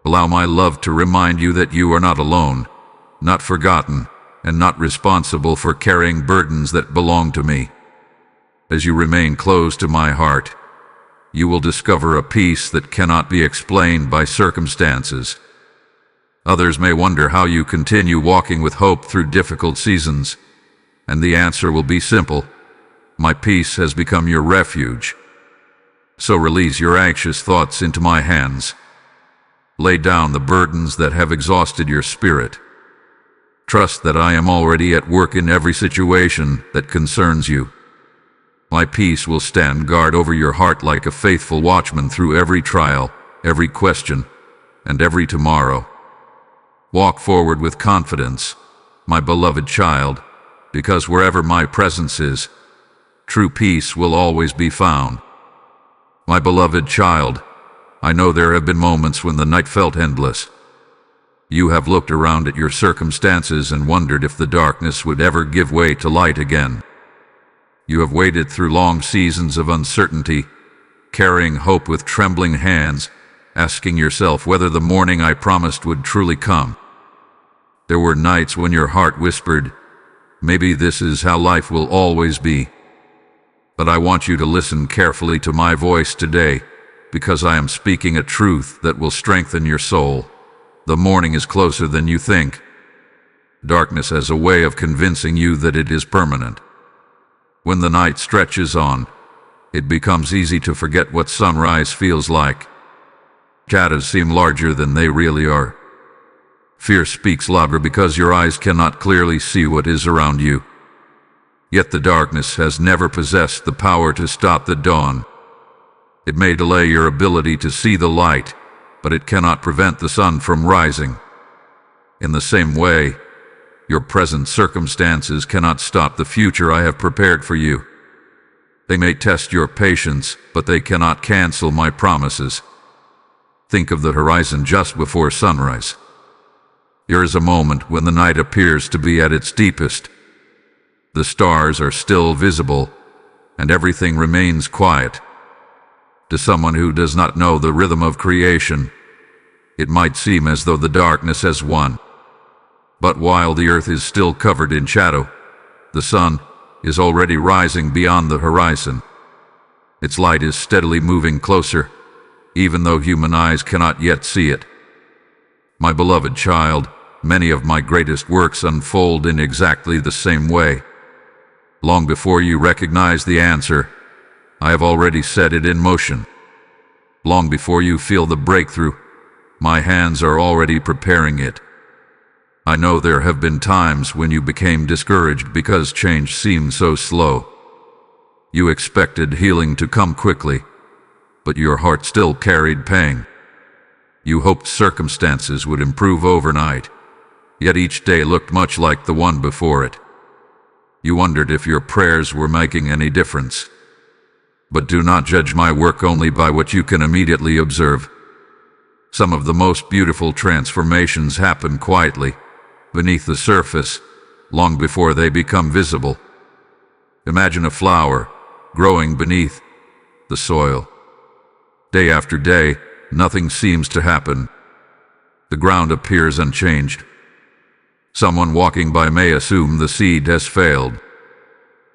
Allow my love to remind you that you are not alone, not forgotten, and not responsible for carrying burdens that belong to me. As you remain close to my heart, you will discover a peace that cannot be explained by circumstances. Others may wonder how you continue walking with hope through difficult seasons, and the answer will be simple. My peace has become your refuge. So release your anxious thoughts into my hands. Lay down the burdens that have exhausted your spirit. Trust that I am already at work in every situation that concerns you. My peace will stand guard over your heart like a faithful watchman through every trial, every question, and every tomorrow. Walk forward with confidence, my beloved child, because wherever my presence is, true peace will always be found. My beloved child, I know there have been moments when the night felt endless. You have looked around at your circumstances and wondered if the darkness would ever give way to light again. You have waited through long seasons of uncertainty, carrying hope with trembling hands, asking yourself whether the morning I promised would truly come. There were nights when your heart whispered, Maybe this is how life will always be. But I want you to listen carefully to my voice today, because I am speaking a truth that will strengthen your soul. The morning is closer than you think. Darkness has a way of convincing you that it is permanent. When the night stretches on, it becomes easy to forget what sunrise feels like. Shadows seem larger than they really are. Fear speaks louder because your eyes cannot clearly see what is around you. Yet the darkness has never possessed the power to stop the dawn. It may delay your ability to see the light, but it cannot prevent the sun from rising. In the same way, your present circumstances cannot stop the future I have prepared for you. They may test your patience, but they cannot cancel my promises. Think of the horizon just before sunrise. There is a moment when the night appears to be at its deepest. The stars are still visible, and everything remains quiet. To someone who does not know the rhythm of creation, it might seem as though the darkness has won. But while the earth is still covered in shadow, the sun is already rising beyond the horizon. Its light is steadily moving closer, even though human eyes cannot yet see it. My beloved child, many of my greatest works unfold in exactly the same way. Long before you recognize the answer, I have already set it in motion. Long before you feel the breakthrough, my hands are already preparing it. I know there have been times when you became discouraged because change seemed so slow. You expected healing to come quickly, but your heart still carried pain. You hoped circumstances would improve overnight, yet each day looked much like the one before it. You wondered if your prayers were making any difference. But do not judge my work only by what you can immediately observe. Some of the most beautiful transformations happen quietly, beneath the surface, long before they become visible. Imagine a flower growing beneath the soil. Day after day, nothing seems to happen. The ground appears unchanged. Someone walking by may assume the seed has failed.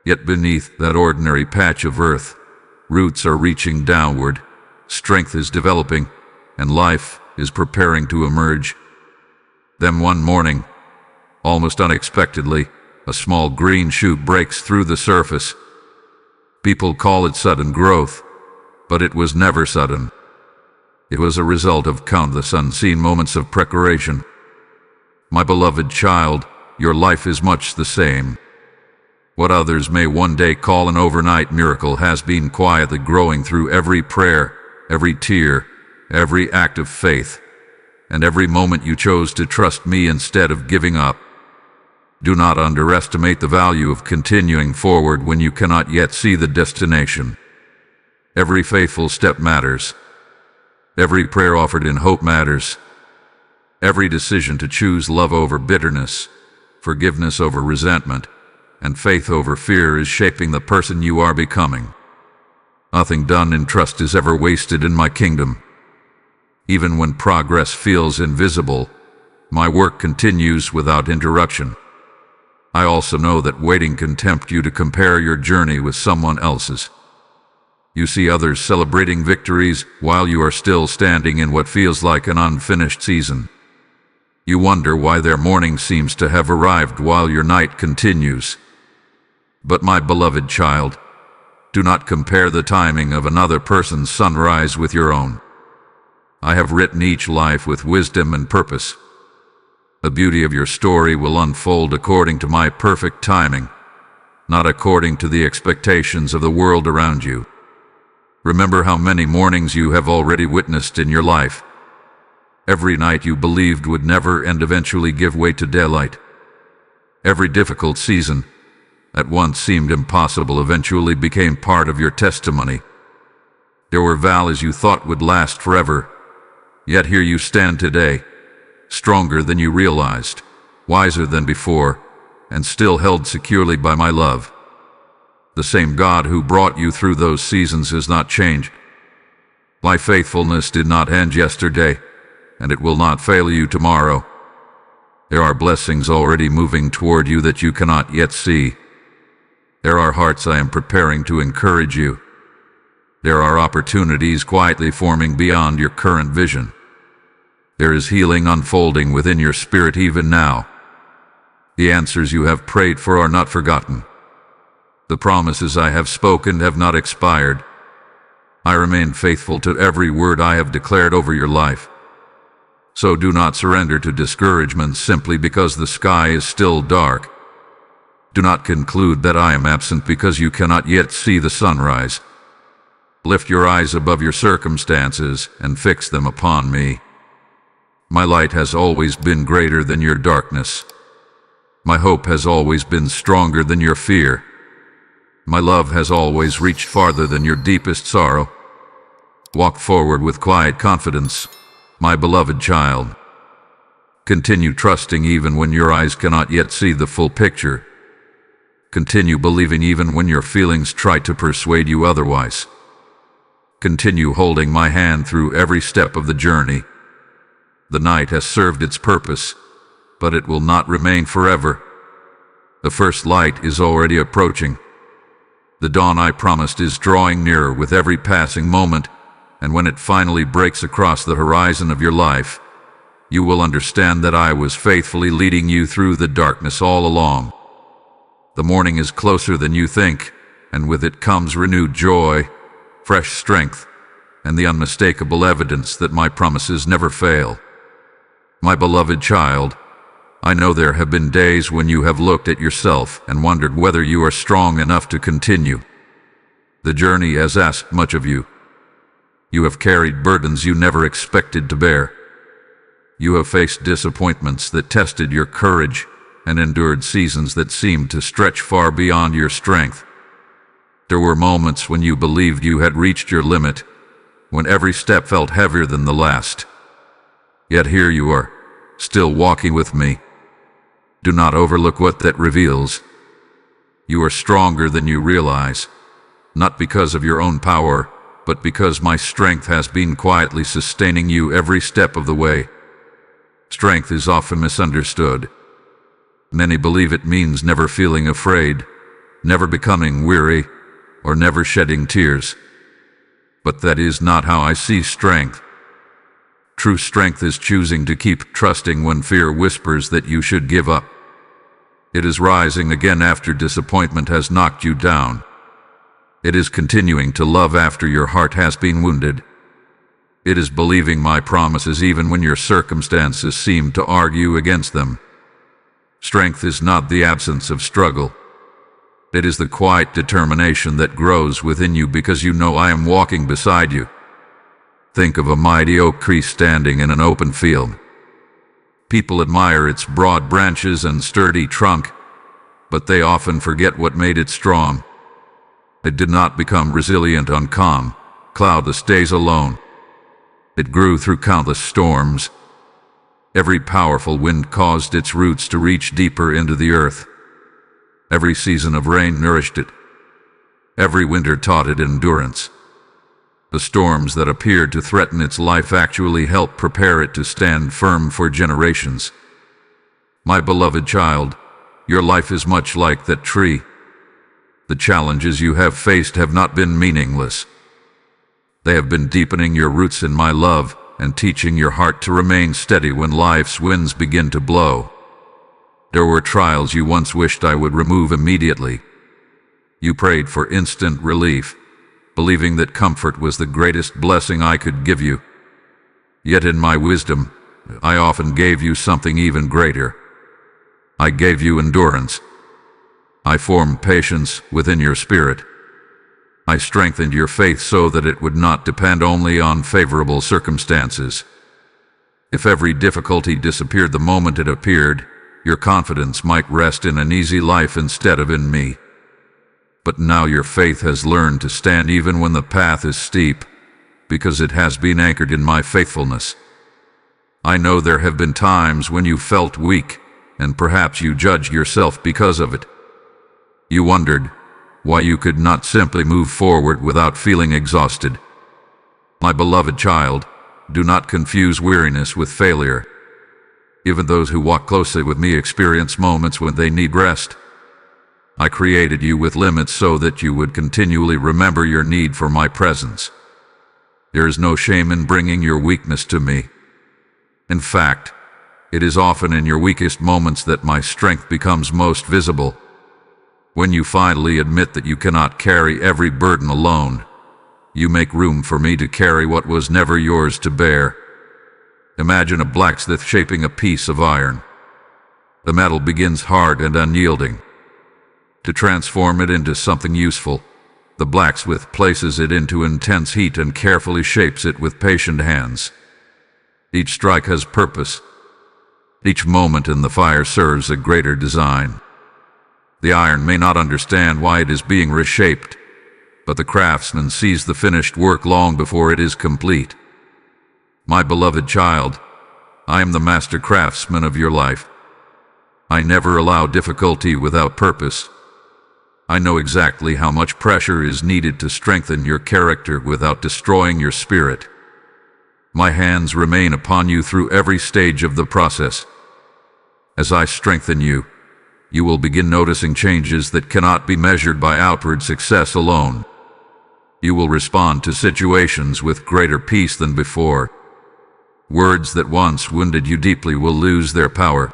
Yet beneath that ordinary patch of earth, roots are reaching downward, strength is developing, and life is preparing to emerge. Then one morning, almost unexpectedly, a small green shoot breaks through the surface. People call it sudden growth, but it was never sudden. It was a result of countless unseen moments of preparation. My beloved child, your life is much the same. What others may one day call an overnight miracle has been quietly growing through every prayer, every tear, every act of faith, and every moment you chose to trust me instead of giving up. Do not underestimate the value of continuing forward when you cannot yet see the destination. Every faithful step matters. Every prayer offered in hope matters. Every decision to choose love over bitterness, forgiveness over resentment, and faith over fear is shaping the person you are becoming. Nothing done in trust is ever wasted in my kingdom. Even when progress feels invisible, my work continues without interruption. I also know that waiting can tempt you to compare your journey with someone else's. You see others celebrating victories while you are still standing in what feels like an unfinished season. You wonder why their morning seems to have arrived while your night continues. But my beloved child, do not compare the timing of another person's sunrise with your own. I have written each life with wisdom and purpose. The beauty of your story will unfold according to my perfect timing, not according to the expectations of the world around you. Remember how many mornings you have already witnessed in your life. Every night you believed would never end eventually give way to daylight. Every difficult season that once seemed impossible eventually became part of your testimony. There were valleys you thought would last forever, yet here you stand today, stronger than you realized, wiser than before, and still held securely by my love. The same God who brought you through those seasons has not changed. My faithfulness did not end yesterday, and it will not fail you tomorrow. There are blessings already moving toward you that you cannot yet see. There are hearts I am preparing to encourage you. There are opportunities quietly forming beyond your current vision. There is healing unfolding within your spirit even now. The answers you have prayed for are not forgotten. The promises I have spoken have not expired. I remain faithful to every word I have declared over your life. So do not surrender to discouragement simply because the sky is still dark. Do not conclude that I am absent because you cannot yet see the sunrise. Lift your eyes above your circumstances and fix them upon me. My light has always been greater than your darkness. My hope has always been stronger than your fear. My love has always reached farther than your deepest sorrow. Walk forward with quiet confidence, my beloved child. Continue trusting even when your eyes cannot yet see the full picture. Continue believing even when your feelings try to persuade you otherwise. Continue holding my hand through every step of the journey. The night has served its purpose, but it will not remain forever. The first light is already approaching. The dawn I promised is drawing nearer with every passing moment, and when it finally breaks across the horizon of your life, you will understand that I was faithfully leading you through the darkness all along. The morning is closer than you think, and with it comes renewed joy, fresh strength, and the unmistakable evidence that my promises never fail. My beloved child, I know there have been days when you have looked at yourself and wondered whether you are strong enough to continue. The journey has asked much of you. You have carried burdens you never expected to bear. You have faced disappointments that tested your courage and endured seasons that seemed to stretch far beyond your strength. There were moments when you believed you had reached your limit, when every step felt heavier than the last. Yet here you are, still walking with me. Do not overlook what that reveals. You are stronger than you realize, not because of your own power, but because my strength has been quietly sustaining you every step of the way. Strength is often misunderstood. Many believe it means never feeling afraid, never becoming weary, or never shedding tears. But that is not how I see strength. True strength is choosing to keep trusting when fear whispers that you should give up. It is rising again after disappointment has knocked you down. It is continuing to love after your heart has been wounded. It is believing my promises even when your circumstances seem to argue against them. Strength is not the absence of struggle. It is the quiet determination that grows within you because you know I am walking beside you. Think of a mighty oak tree standing in an open field. People admire its broad branches and sturdy trunk, but they often forget what made it strong. It did not become resilient on calm, cloudless days alone. It grew through countless storms. Every powerful wind caused its roots to reach deeper into the earth. Every season of rain nourished it. Every winter taught it endurance. The storms that appeared to threaten its life actually helped prepare it to stand firm for generations. My beloved child, your life is much like that tree. The challenges you have faced have not been meaningless. They have been deepening your roots in my love and teaching your heart to remain steady when life's winds begin to blow. There were trials you once wished I would remove immediately. You prayed for instant relief, believing that comfort was the greatest blessing I could give you. Yet in my wisdom, I often gave you something even greater. I gave you endurance. I formed patience within your spirit. I strengthened your faith so that it would not depend only on favorable circumstances. If every difficulty disappeared the moment it appeared, your confidence might rest in an easy life instead of in me. But now your faith has learned to stand even when the path is steep, because it has been anchored in my faithfulness. I know there have been times when you felt weak, and perhaps you judged yourself because of it. You wondered why you could not simply move forward without feeling exhausted. My beloved child, do not confuse weariness with failure. Even those who walk closely with me experience moments when they need rest. I created you with limits so that you would continually remember your need for my presence. There is no shame in bringing your weakness to me. In fact, it is often in your weakest moments that my strength becomes most visible. When you finally admit that you cannot carry every burden alone, you make room for me to carry what was never yours to bear. Imagine a blacksmith shaping a piece of iron. The metal begins hard and unyielding. To transform it into something useful, the blacksmith places it into intense heat and carefully shapes it with patient hands. Each strike has purpose. Each moment in the fire serves a greater design. The iron may not understand why it is being reshaped, but the craftsman sees the finished work long before it is complete. My beloved child, I am the master craftsman of your life. I never allow difficulty without purpose. I know exactly how much pressure is needed to strengthen your character without destroying your spirit. My hands remain upon you through every stage of the process. As I strengthen you, you will begin noticing changes that cannot be measured by outward success alone. You will respond to situations with greater peace than before. Words that once wounded you deeply will lose their power.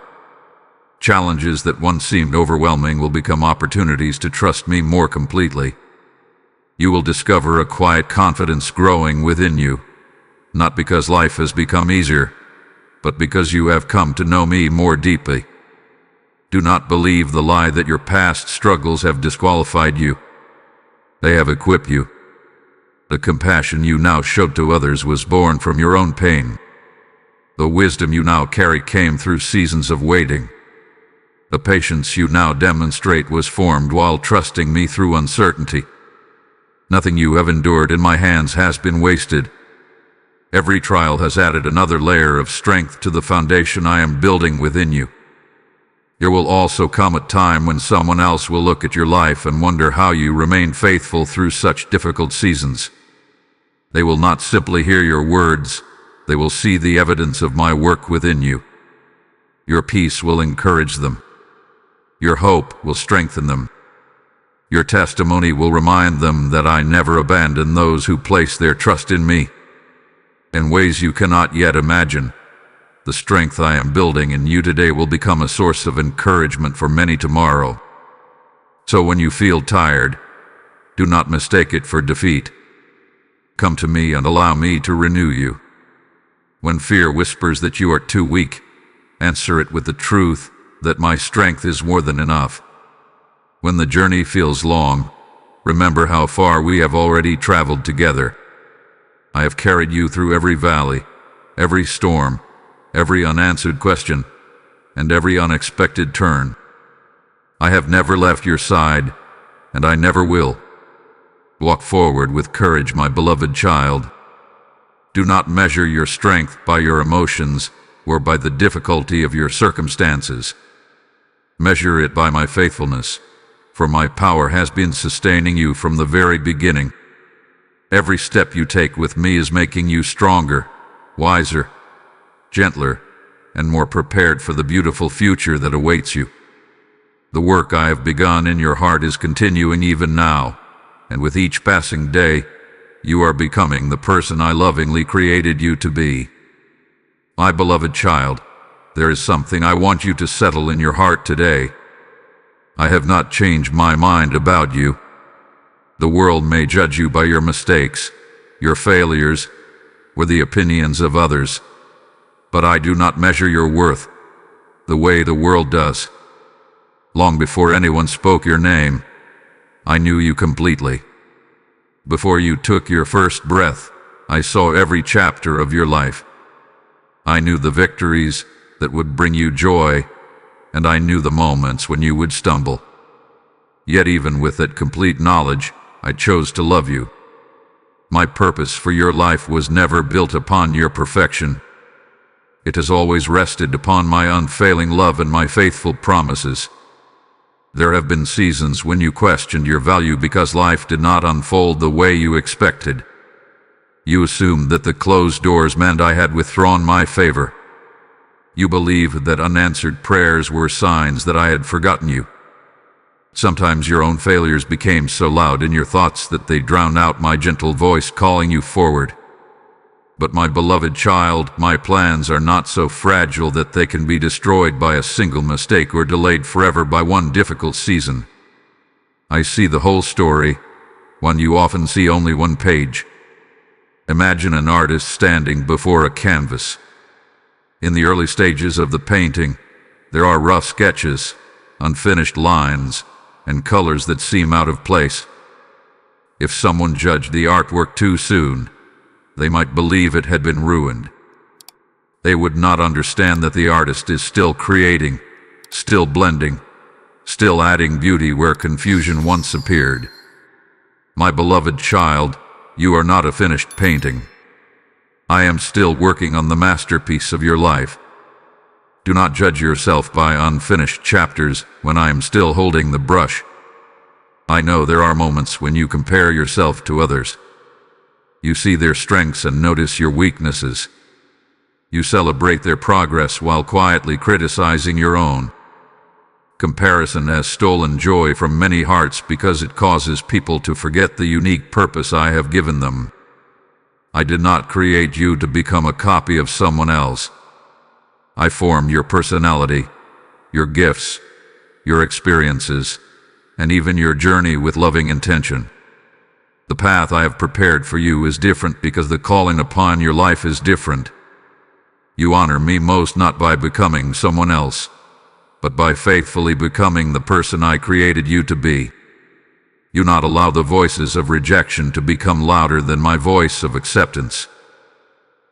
Challenges that once seemed overwhelming will become opportunities to trust me more completely. You will discover a quiet confidence growing within you, not because life has become easier, but because you have come to know me more deeply. Do not believe the lie that your past struggles have disqualified you. They have equipped you. The compassion you now show to others was born from your own pain. The wisdom you now carry came through seasons of waiting. The patience you now demonstrate was formed while trusting me through uncertainty. Nothing you have endured in my hands has been wasted. Every trial has added another layer of strength to the foundation I am building within you. There will also come a time when someone else will look at your life and wonder how you remain faithful through such difficult seasons. They will not simply hear your words, they will see the evidence of my work within you. Your peace will encourage them. Your hope will strengthen them. Your testimony will remind them that I never abandon those who place their trust in me. In ways you cannot yet imagine, the strength I am building in you today will become a source of encouragement for many tomorrow. So when you feel tired, do not mistake it for defeat. Come to me and allow me to renew you. When fear whispers that you are too weak, answer it with the truth that my strength is more than enough. When the journey feels long, remember how far we have already traveled together. I have carried you through every valley, every storm, every unanswered question, and every unexpected turn. I have never left your side, and I never will. Walk forward with courage, my beloved child. Do not measure your strength by your emotions or by the difficulty of your circumstances. Measure it by my faithfulness, for my power has been sustaining you from the very beginning. Every step you take with me is making you stronger, wiser, gentler, and more prepared for the beautiful future that awaits you. The work I have begun in your heart is continuing even now, and with each passing day, you are becoming the person I lovingly created you to be. My beloved child, there is something I want you to settle in your heart today. I have not changed my mind about you. The world may judge you by your mistakes, your failures, or the opinions of others, but I do not measure your worth the way the world does. Long before anyone spoke your name, I knew you completely. Before you took your first breath, I saw every chapter of your life. I knew the victories that would bring you joy, and I knew the moments when you would stumble. Yet even with that complete knowledge, I chose to love you. My purpose for your life was never built upon your perfection. It has always rested upon my unfailing love and my faithful promises. There have been seasons when you questioned your value because life did not unfold the way you expected. You assumed that the closed doors meant I had withdrawn my favor. You believed that unanswered prayers were signs that I had forgotten you. Sometimes your own failures became so loud in your thoughts that they drowned out my gentle voice calling you forward. But my beloved child, my plans are not so fragile that they can be destroyed by a single mistake or delayed forever by one difficult season. I see the whole story, when you often see only one page. Imagine an artist standing before a canvas. In the early stages of the painting, there are rough sketches, unfinished lines, and colors that seem out of place. If someone judged the artwork too soon, they might believe it had been ruined. They would not understand that the artist is still creating, still blending, still adding beauty where confusion once appeared. My beloved child, you are not a finished painting. I am still working on the masterpiece of your life. Do not judge yourself by unfinished chapters when I am still holding the brush. I know there are moments when you compare yourself to others. You see their strengths and notice your weaknesses. You celebrate their progress while quietly criticizing your own. Comparison has stolen joy from many hearts because it causes people to forget the unique purpose I have given them. I did not create you to become a copy of someone else. I formed your personality, your gifts, your experiences, and even your journey with loving intention. The path I have prepared for you is different because the calling upon your life is different. You honor me most not by becoming someone else, but by faithfully becoming the person I created you to be. You not allow the voices of rejection to become louder than my voice of acceptance.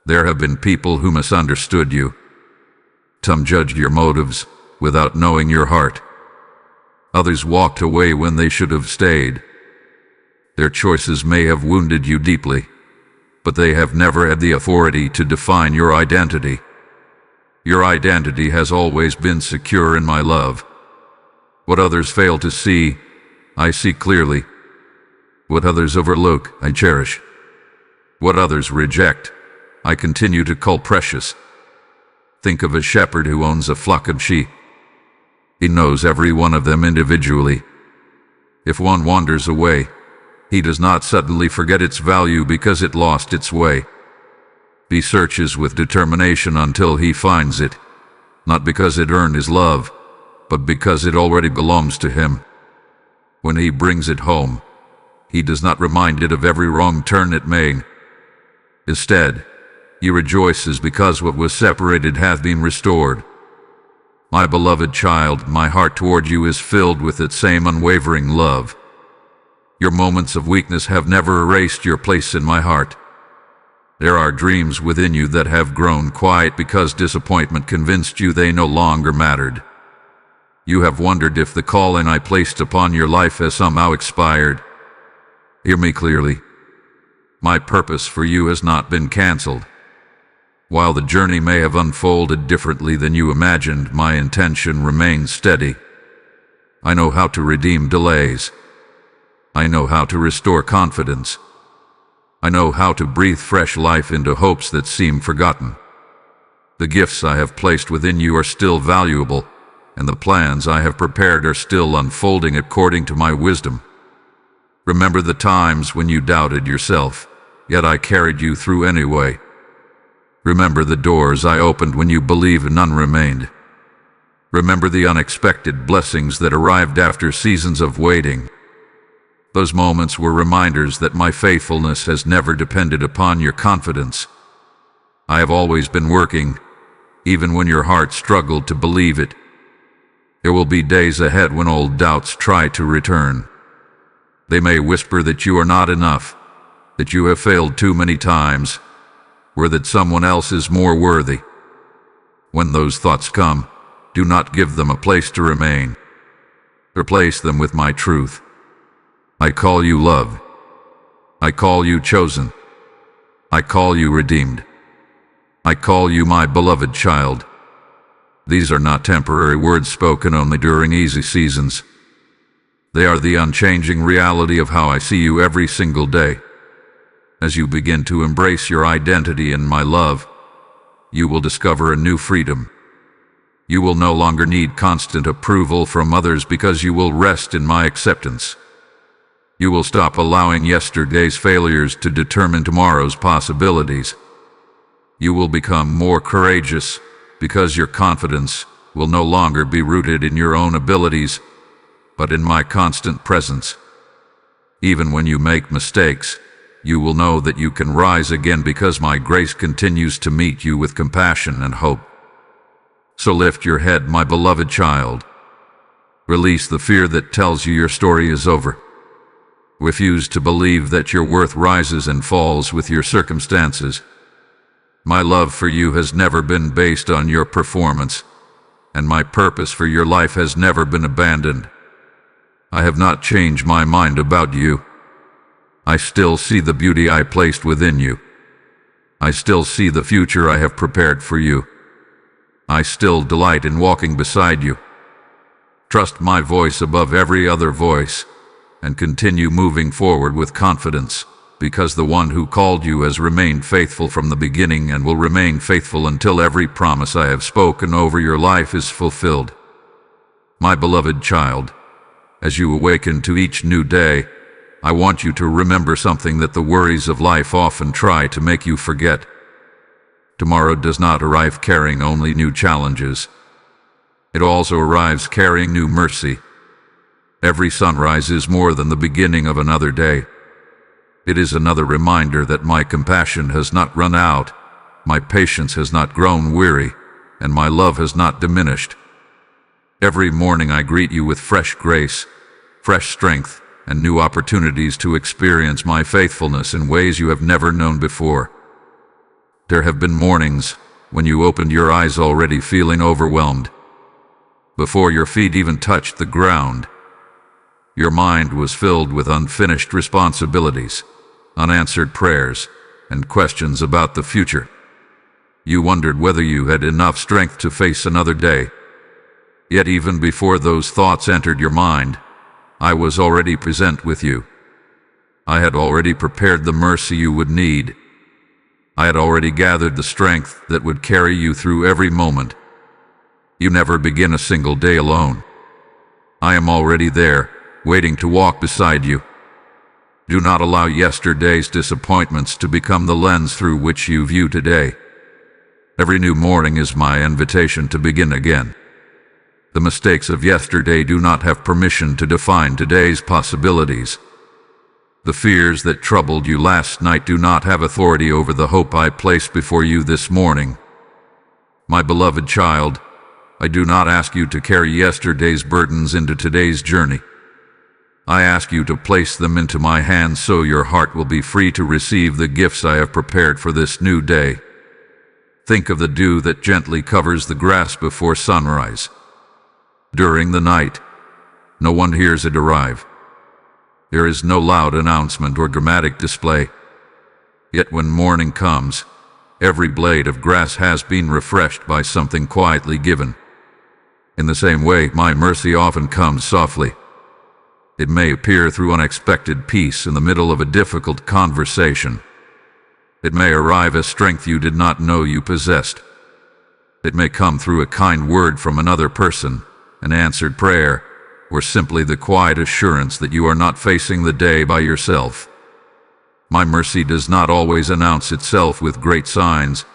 There have been people who misunderstood you. Some judged your motives without knowing your heart. Others walked away when they should have stayed. Their choices may have wounded you deeply, but they have never had the authority to define your identity. Your identity has always been secure in my love. What others fail to see, I see clearly. What others overlook, I cherish. What others reject, I continue to call precious. Think of a shepherd who owns a flock of sheep. He knows every one of them individually. If one wanders away, he does not suddenly forget its value because it lost its way. He searches with determination until he finds it, not because it earned his love, but because it already belongs to him. When he brings it home, he does not remind it of every wrong turn it made. Instead, he rejoices because what was separated hath been restored. My beloved child, my heart toward you is filled with its same unwavering love. Your moments of weakness have never erased your place in my heart. There are dreams within you that have grown quiet because disappointment convinced you they no longer mattered. You have wondered if the calling I placed upon your life has somehow expired. Hear me clearly. My purpose for you has not been canceled. While the journey may have unfolded differently than you imagined, my intention remains steady. I know how to redeem delays. I know how to restore confidence. I know how to breathe fresh life into hopes that seem forgotten. The gifts I have placed within you are still valuable, and the plans I have prepared are still unfolding according to my wisdom. Remember the times when you doubted yourself, yet I carried you through anyway. Remember the doors I opened when you believed none remained. Remember the unexpected blessings that arrived after seasons of waiting. Those moments were reminders that my faithfulness has never depended upon your confidence. I have always been working, even when your heart struggled to believe it. There will be days ahead when old doubts try to return. They may whisper that you are not enough, that you have failed too many times, or that someone else is more worthy. When those thoughts come, do not give them a place to remain. Replace them with my truth. I call you love. I call you chosen. I call you redeemed. I call you my beloved child. These are not temporary words spoken only during easy seasons. They are the unchanging reality of how I see you every single day. As you begin to embrace your identity in my love, you will discover a new freedom, You will no longer need constant approval from others because you will rest in my acceptance. You will stop allowing yesterday's failures to determine tomorrow's possibilities. You will become more courageous because your confidence will no longer be rooted in your own abilities, but in my constant presence. Even when you make mistakes, you will know that you can rise again because my grace continues to meet you with compassion and hope. So lift your head, my beloved child. Release the fear that tells you your story is over. Refuse to believe that your worth rises and falls with your circumstances. My love for you has never been based on your performance, and my purpose for your life has never been abandoned. I have not changed my mind about you. I still see the beauty I placed within you. I still see the future I have prepared for you. I still delight in walking beside you. Trust my voice above every other voice, and continue moving forward with confidence, because the one who called you has remained faithful from the beginning and will remain faithful until every promise I have spoken over your life is fulfilled. My beloved child, as you awaken to each new day, I want you to remember something that the worries of life often try to make you forget. Tomorrow does not arrive carrying only new challenges. It also arrives carrying new mercy. Every sunrise is more than the beginning of another day. It is another reminder that my compassion has not run out, my patience has not grown weary, and my love has not diminished. Every morning I greet you with fresh grace, fresh strength, and new opportunities to experience my faithfulness in ways you have never known before. There have been mornings when you opened your eyes already feeling overwhelmed. Before your feet even touched the ground, your mind was filled with unfinished responsibilities, unanswered prayers, and questions about the future. You wondered whether you had enough strength to face another day. Yet even before those thoughts entered your mind, I was already present with you. I had already prepared the mercy you would need. I had already gathered the strength that would carry you through every moment. You never begin a single day alone. I am already there, waiting to walk beside you. Do not allow yesterday's disappointments to become the lens through which you view today. Every new morning is my invitation to begin again. The mistakes of yesterday do not have permission to define today's possibilities. The fears that troubled you last night do not have authority over the hope I place before you this morning. My beloved child, I do not ask you to carry yesterday's burdens into today's journey. I ask you to place them into my hands so your heart will be free to receive the gifts I have prepared for this new day. Think of the dew that gently covers the grass before sunrise. During the night, no one hears it arrive. There is no loud announcement or dramatic display. Yet when morning comes, every blade of grass has been refreshed by something quietly given. In the same way, my mercy often comes softly. It may appear through unexpected peace in the middle of a difficult conversation. It may arrive as strength you did not know you possessed. It may come through a kind word from another person, an answered prayer, or simply the quiet assurance that you are not facing the day by yourself. My mercy does not always announce itself with great signs,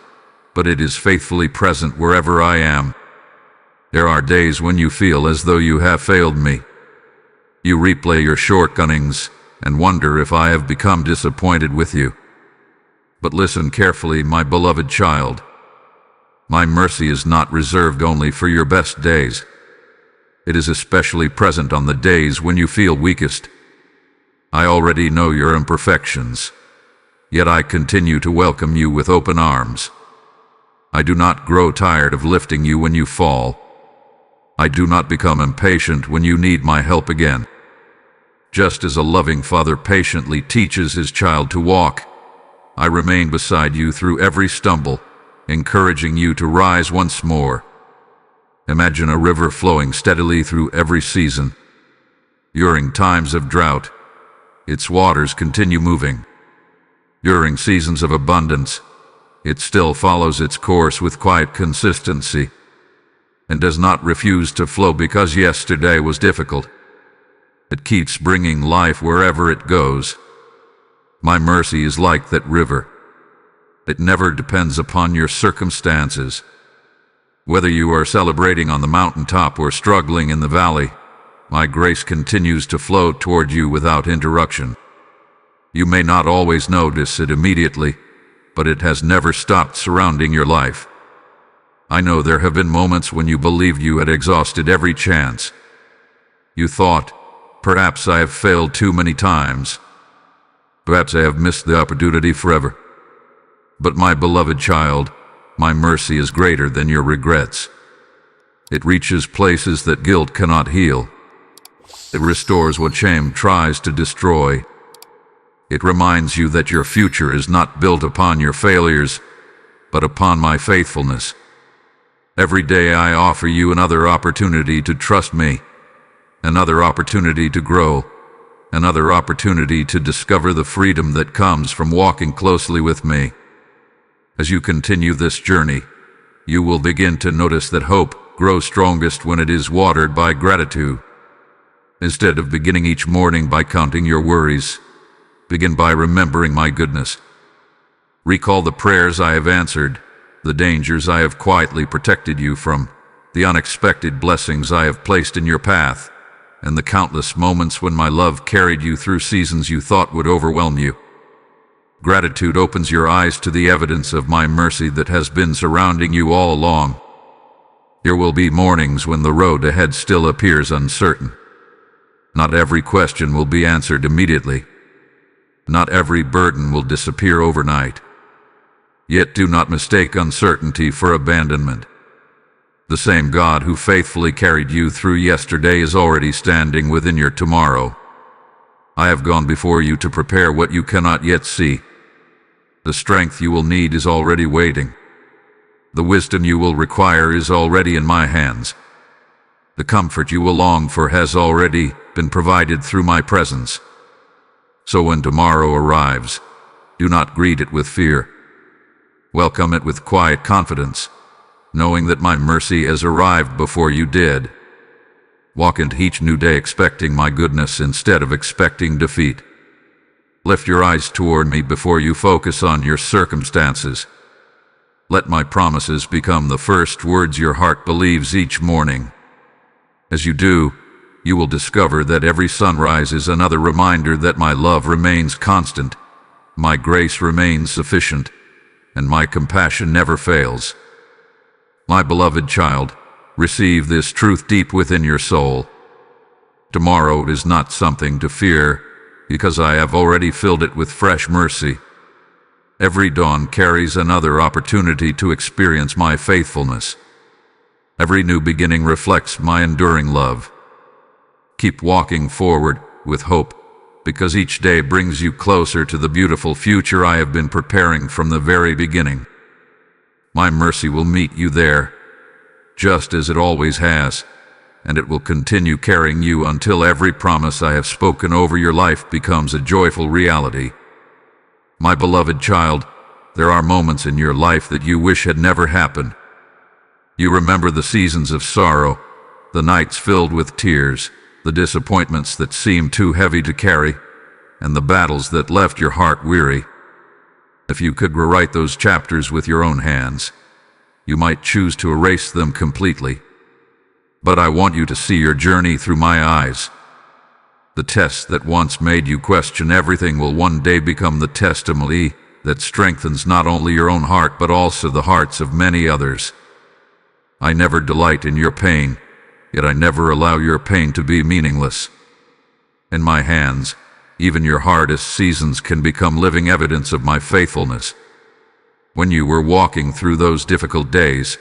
but it is faithfully present wherever I am. There are days when you feel as though you have failed me. You replay your shortcomings and wonder if I have become disappointed with you. But listen carefully, my beloved child. My mercy is not reserved only for your best days. It is especially present on the days when you feel weakest. I already know your imperfections, yet I continue to welcome you with open arms. I do not grow tired of lifting you when you fall. I do not become impatient when you need my help again. Just as a loving father patiently teaches his child to walk, I remain beside you through every stumble, encouraging you to rise once more. Imagine a river flowing steadily through every season. During times of drought, its waters continue moving. During seasons of abundance, it still follows its course with quiet consistency. and does not refuse to flow because yesterday was difficult. It keeps bringing life wherever it goes. My mercy is like that river. It never depends upon your circumstances. Whether you are celebrating on the mountaintop or struggling in the valley, my grace continues to flow toward you without interruption. You may not always notice it immediately, but it has never stopped surrounding your life. I know there have been moments when you believed you had exhausted every chance. You thought, perhaps I have failed too many times. Perhaps I have missed the opportunity forever. But my beloved child, my mercy is greater than your regrets. It reaches places that guilt cannot heal. It restores what shame tries to destroy. It reminds you that your future is not built upon your failures, but upon my faithfulness. Every day I offer you another opportunity to trust me, another opportunity to grow, another opportunity to discover the freedom that comes from walking closely with me. As you continue this journey, you will begin to notice that hope grows strongest when it is watered by gratitude. Instead of beginning each morning by counting your worries, begin by remembering my goodness. Recall the prayers I have answered, the dangers I have quietly protected you from, the unexpected blessings I have placed in your path, and the countless moments when my love carried you through seasons you thought would overwhelm you. Gratitude opens your eyes to the evidence of my mercy that has been surrounding you all along. There will be mornings when the road ahead still appears uncertain. Not every question will be answered immediately. Not every burden will disappear overnight. Yet do not mistake uncertainty for abandonment. The same God who faithfully carried you through yesterday is already standing within your tomorrow. I have gone before you to prepare what you cannot yet see. The strength you will need is already waiting. The wisdom you will require is already in my hands. The comfort you will long for has already been provided through my presence. So when tomorrow arrives, do not greet it with fear. Welcome it with quiet confidence, knowing that my mercy has arrived before you did. Walk into each new day expecting my goodness instead of expecting defeat. Lift your eyes toward me before you focus on your circumstances. Let my promises become the first words your heart believes each morning. As you do, you will discover that every sunrise is another reminder that my love remains constant, my grace remains sufficient, and my compassion never fails. My beloved child, receive this truth deep within your soul. Tomorrow is not something to fear, because I have already filled it with fresh mercy. Every dawn carries another opportunity to experience my faithfulness. Every new beginning reflects my enduring love. Keep walking forward with hope, because each day brings you closer to the beautiful future I have been preparing from the very beginning. My mercy will meet you there, just as it always has, and it will continue carrying you until every promise I have spoken over your life becomes a joyful reality. My beloved child, there are moments in your life that you wish had never happened. You remember the seasons of sorrow, the nights filled with tears, the disappointments that seemed too heavy to carry, and the battles that left your heart weary. If you could rewrite those chapters with your own hands, you might choose to erase them completely. But I want you to see your journey through my eyes. The test that once made you question everything will one day become the testimony that strengthens not only your own heart but also the hearts of many others. I never delight in your pain, yet I never allow your pain to be meaningless. In my hands, even your hardest seasons can become living evidence of my faithfulness. When you were walking through those difficult days,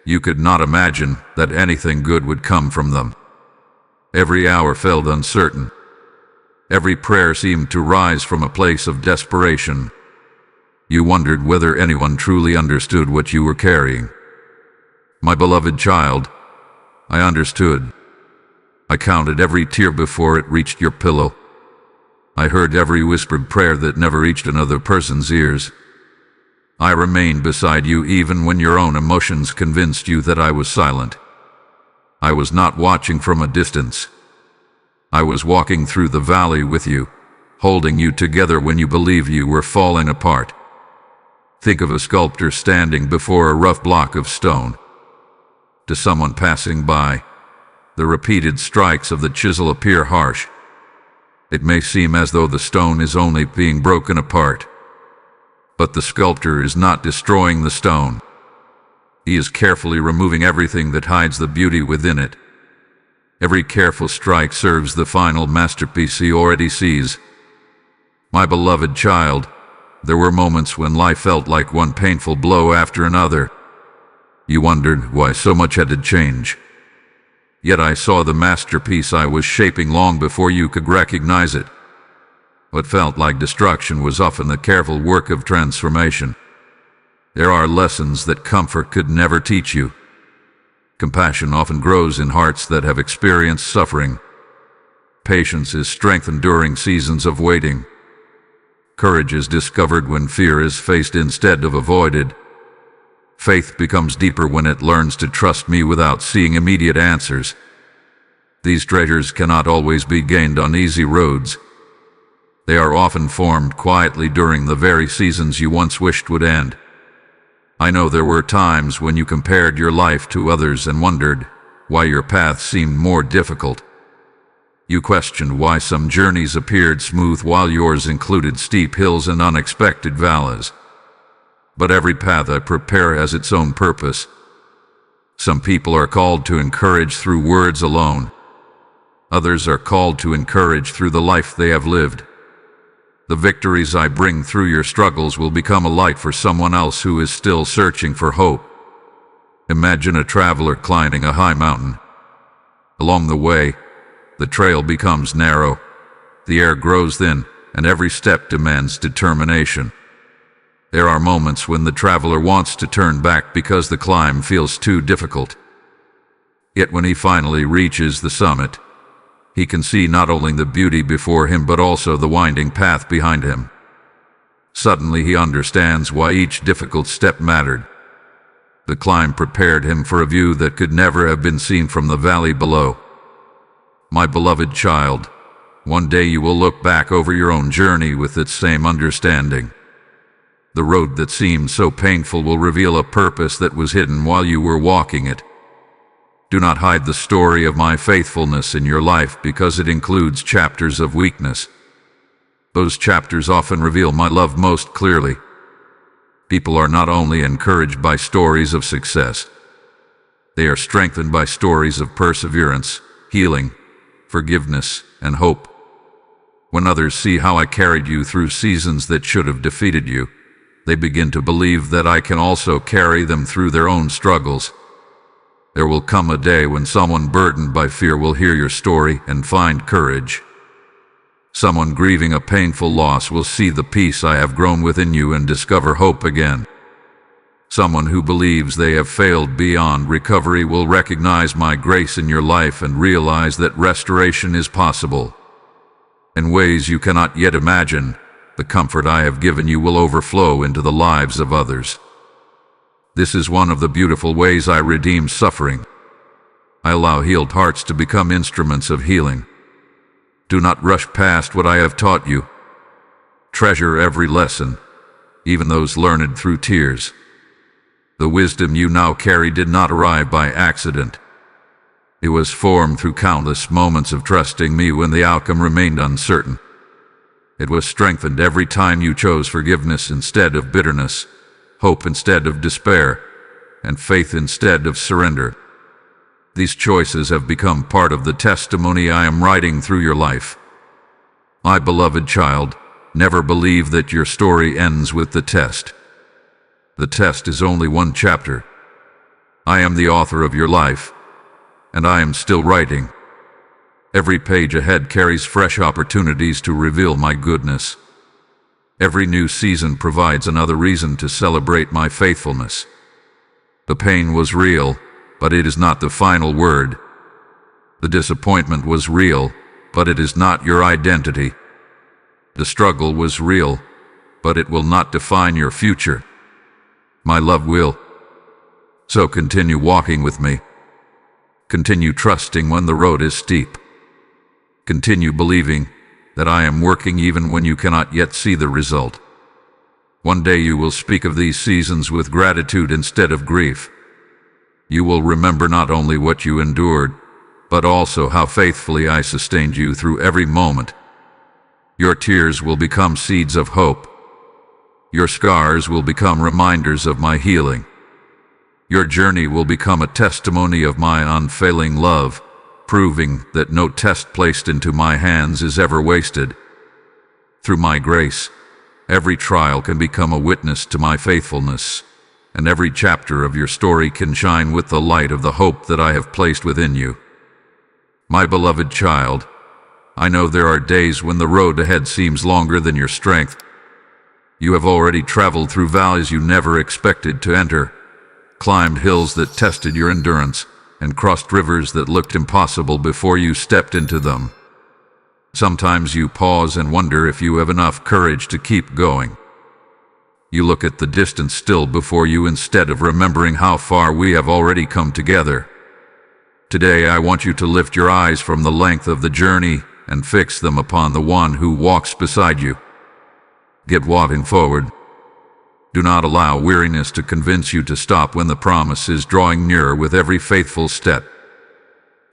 you could not imagine that anything good would come from them. Every hour felt uncertain. Every prayer seemed to rise from a place of desperation. You wondered whether anyone truly understood what you were carrying. My beloved child, I understood. I counted every tear before it reached your pillow. I heard every whispered prayer that never reached another person's ears. I remained beside you even when your own emotions convinced you that I was silent. I was not watching from a distance. I was walking through the valley with you, holding you together when you believed you were falling apart. Think of a sculptor standing before a rough block of stone. To someone passing by, the repeated strikes of the chisel appear harsh. It may seem as though the stone is only being broken apart. But the sculptor is not destroying the stone. He is carefully removing everything that hides the beauty within it. Every careful strike serves the final masterpiece he already sees. My beloved child, there were moments when life felt like one painful blow after another. You wondered why so much had to change. Yet I saw the masterpiece I was shaping long before you could recognize it. What felt like destruction was often the careful work of transformation. There are lessons that comfort could never teach you. Compassion often grows in hearts that have experienced suffering. Patience is strengthened during seasons of waiting. Courage is discovered when fear is faced instead of avoided. Faith becomes deeper when it learns to trust me without seeing immediate answers. These treasures cannot always be gained on easy roads. They are often formed quietly during the very seasons you once wished would end. I know there were times when you compared your life to others and wondered why your path seemed more difficult. You questioned why some journeys appeared smooth while yours included steep hills and unexpected valleys. But every path I prepare has its own purpose. Some people are called to encourage through words alone. Others are called to encourage through the life they have lived. The victories I bring through your struggles will become a light for someone else who is still searching for hope. Imagine a traveler climbing a high mountain. Along the way, the trail becomes narrow, the air grows thin, and every step demands determination. There are moments when the traveler wants to turn back because the climb feels too difficult. Yet when he finally reaches the summit, he can see not only the beauty before him but also the winding path behind him. Suddenly he understands why each difficult step mattered. The climb prepared him for a view that could never have been seen from the valley below. My beloved child, one day you will look back over your own journey with its same understanding. The road that seemed so painful will reveal a purpose that was hidden while you were walking it. Do not hide the story of my faithfulness in your life because it includes chapters of weakness. Those chapters often reveal my love most clearly. People are not only encouraged by stories of success, they are strengthened by stories of perseverance, healing, forgiveness, and hope. When others see how I carried you through seasons that should have defeated you, they begin to believe that I can also carry them through their own struggles. There will come a day when someone burdened by fear will hear your story and find courage. Someone grieving a painful loss will see the peace I have grown within you and discover hope again. Someone who believes they have failed beyond recovery will recognize my grace in your life and realize that restoration is possible. In ways you cannot yet imagine, the comfort I have given you will overflow into the lives of others. This is one of the beautiful ways I redeem suffering. I allow healed hearts to become instruments of healing. Do not rush past what I have taught you. Treasure every lesson, even those learned through tears. The wisdom you now carry did not arrive by accident. It was formed through countless moments of trusting me when the outcome remained uncertain. It was strengthened every time you chose forgiveness instead of bitterness, hope instead of despair, and faith instead of surrender. These choices have become part of the testimony I am writing through your life. My beloved child, never believe that your story ends with the test. The test is only one chapter. I am the author of your life, and I am still writing. Every page ahead carries fresh opportunities to reveal my goodness. Every new season provides another reason to celebrate my faithfulness. The pain was real, but it is not the final word. The disappointment was real, but it is not your identity. The struggle was real, but it will not define your future. My love will. So continue walking with me. Continue trusting when the road is steep. Continue believing that I am working even when you cannot yet see the result. One day you will speak of these seasons with gratitude instead of grief. You will remember not only what you endured, but also how faithfully I sustained you through every moment. Your tears will become seeds of hope. Your scars will become reminders of my healing. Your journey will become a testimony of my unfailing love, proving that no test placed into my hands is ever wasted. Through my grace, every trial can become a witness to my faithfulness, and every chapter of your story can shine with the light of the hope that I have placed within you. My beloved child, I know there are days when the road ahead seems longer than your strength. You have already traveled through valleys you never expected to enter, climbed hills that tested your endurance, and crossed rivers that looked impossible before you stepped into them. Sometimes you pause and wonder if you have enough courage to keep going. You look at the distance still before you instead of remembering how far we have already come together. Today I want you to lift your eyes from the length of the journey and fix them upon the one who walks beside you. Get walking forward. Do not allow weariness to convince you to stop when the promise is drawing nearer with every faithful step.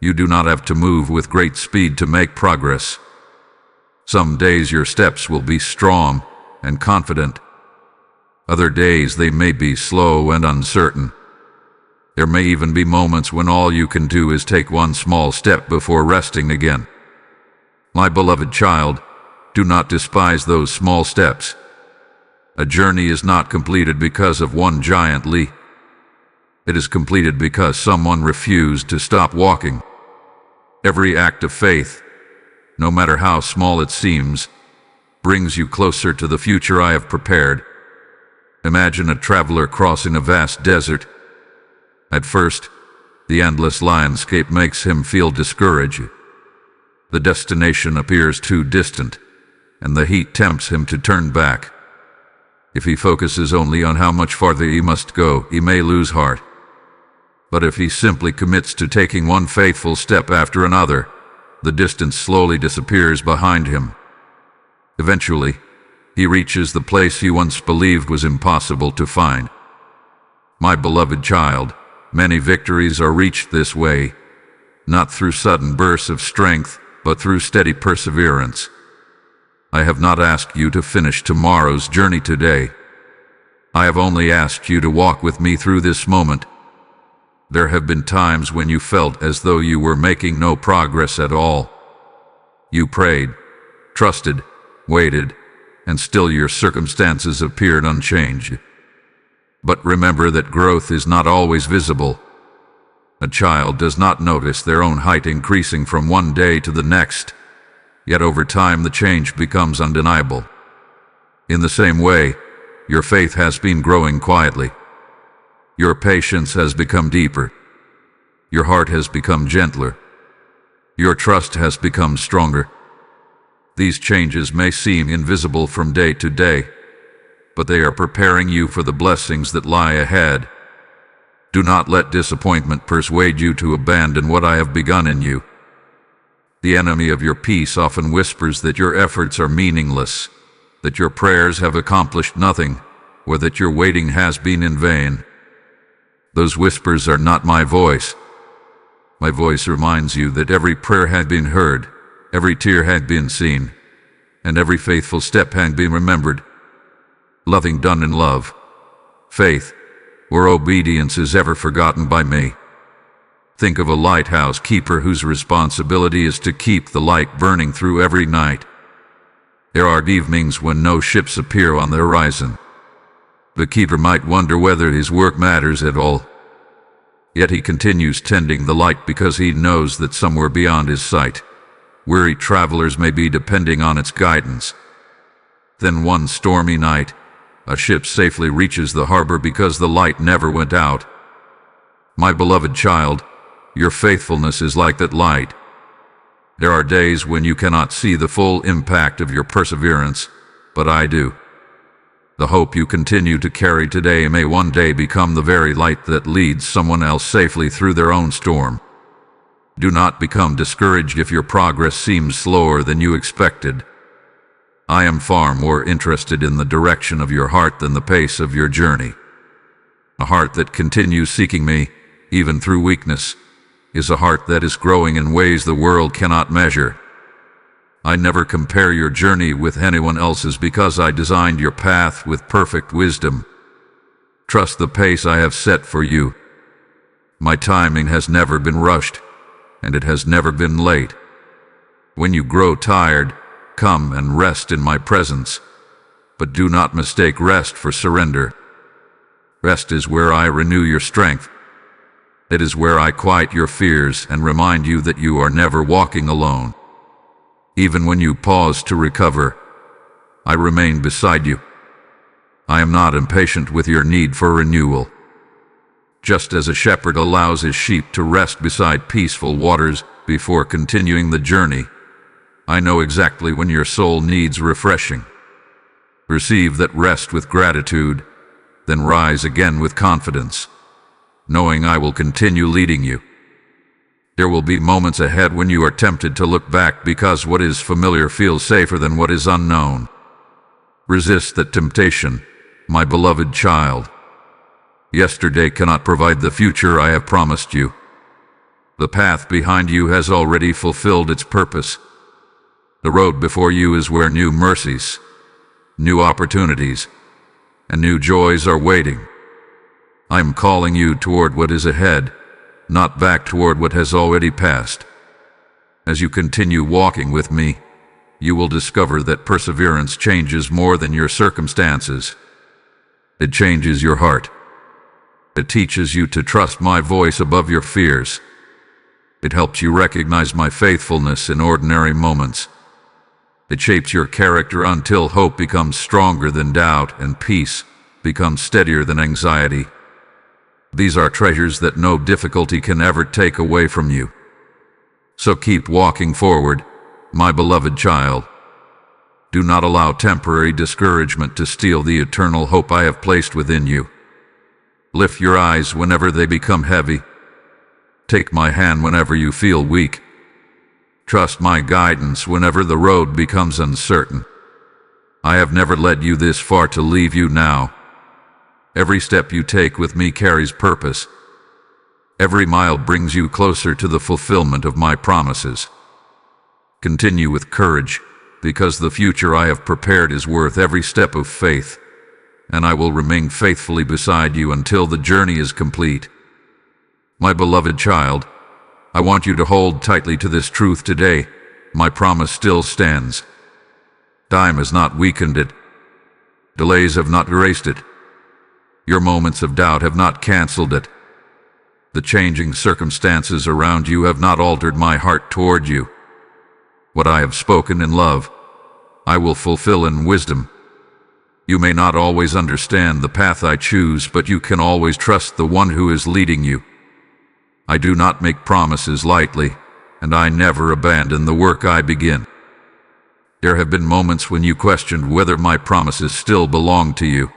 You do not have to move with great speed to make progress. Some days your steps will be strong and confident. Other days they may be slow and uncertain. There may even be moments when all you can do is take one small step before resting again. My beloved child, do not despise those small steps. A journey is not completed because of one giant leap. It is completed because someone refused to stop walking. Every act of faith, no matter how small it seems, brings you closer to the future I have prepared. Imagine a traveler crossing a vast desert. At first, the endless landscape makes him feel discouraged. The destination appears too distant, and the heat tempts him to turn back. If he focuses only on how much farther he must go, he may lose heart. But if he simply commits to taking one faithful step after another, the distance slowly disappears behind him. Eventually, he reaches the place he once believed was impossible to find. My beloved child, many victories are reached this way, not through sudden bursts of strength, but through steady perseverance. I have not asked you to finish tomorrow's journey today. I have only asked you to walk with me through this moment. There have been times when you felt as though you were making no progress at all. You prayed, trusted, waited, and still your circumstances appeared unchanged. But remember that growth is not always visible. A child does not notice their own height increasing from one day to the next. Yet over time the change becomes undeniable. In the same way, your faith has been growing quietly. Your patience has become deeper. Your heart has become gentler. Your trust has become stronger. These changes may seem invisible from day to day, but they are preparing you for the blessings that lie ahead. Do not let disappointment persuade you to abandon what I have begun in you. The enemy of your peace often whispers that your efforts are meaningless, that your prayers have accomplished nothing, or that your waiting has been in vain. Those whispers are not my voice. My voice reminds you that every prayer had been heard, every tear had been seen, and every faithful step had been remembered. Loving done in love, faith, or obedience is ever forgotten by me. Think of a lighthouse keeper whose responsibility is to keep the light burning through every night. There are evenings when no ships appear on the horizon. The keeper might wonder whether his work matters at all. Yet he continues tending the light because he knows that somewhere beyond his sight, weary travelers may be depending on its guidance. Then one stormy night, a ship safely reaches the harbor because the light never went out. My beloved child, your faithfulness is like that light. There are days when you cannot see the full impact of your perseverance, but I do. The hope you continue to carry today may one day become the very light that leads someone else safely through their own storm. Do not become discouraged if your progress seems slower than you expected. I am far more interested in the direction of your heart than the pace of your journey. A heart that continues seeking me, even through weakness, is a heart that is growing in ways the world cannot measure. I never compare your journey with anyone else's because I designed your path with perfect wisdom. Trust the pace I have set for you. My timing has never been rushed, and it has never been late. When you grow tired, come and rest in my presence, but do not mistake rest for surrender. Rest is where I renew your strength. It is where I quiet your fears and remind you that you are never walking alone. Even when you pause to recover, I remain beside you. I am not impatient with your need for renewal. Just as a shepherd allows his sheep to rest beside peaceful waters before continuing the journey, I know exactly when your soul needs refreshing. Receive that rest with gratitude, then rise again with confidence, knowing I will continue leading you. There will be moments ahead when you are tempted to look back because what is familiar feels safer than what is unknown. Resist that temptation, my beloved child. Yesterday cannot provide the future I have promised you. The path behind you has already fulfilled its purpose. The road before you is where new mercies, new opportunities, and new joys are waiting. I am calling you toward what is ahead, not back toward what has already passed. As you continue walking with me, you will discover that perseverance changes more than your circumstances. It changes your heart. It teaches you to trust my voice above your fears. It helps you recognize my faithfulness in ordinary moments. It shapes your character until hope becomes stronger than doubt and peace becomes steadier than anxiety. These are treasures that no difficulty can ever take away from you. So keep walking forward, my beloved child. Do not allow temporary discouragement to steal the eternal hope I have placed within you. Lift your eyes whenever they become heavy. Take my hand whenever you feel weak. Trust my guidance whenever the road becomes uncertain. I have never led you this far to leave you now. Every step you take with me carries purpose. Every mile brings you closer to the fulfillment of my promises. Continue with courage, because the future I have prepared is worth every step of faith, and I will remain faithfully beside you until the journey is complete. My beloved child, I want you to hold tightly to this truth today. My promise still stands. Time has not weakened it. Delays have not erased it. Your moments of doubt have not canceled it. The changing circumstances around you have not altered my heart toward you. What I have spoken in love, I will fulfill in wisdom. You may not always understand the path I choose, but you can always trust the one who is leading you. I do not make promises lightly, and I never abandon the work I begin. There have been moments when you questioned whether my promises still belong to you.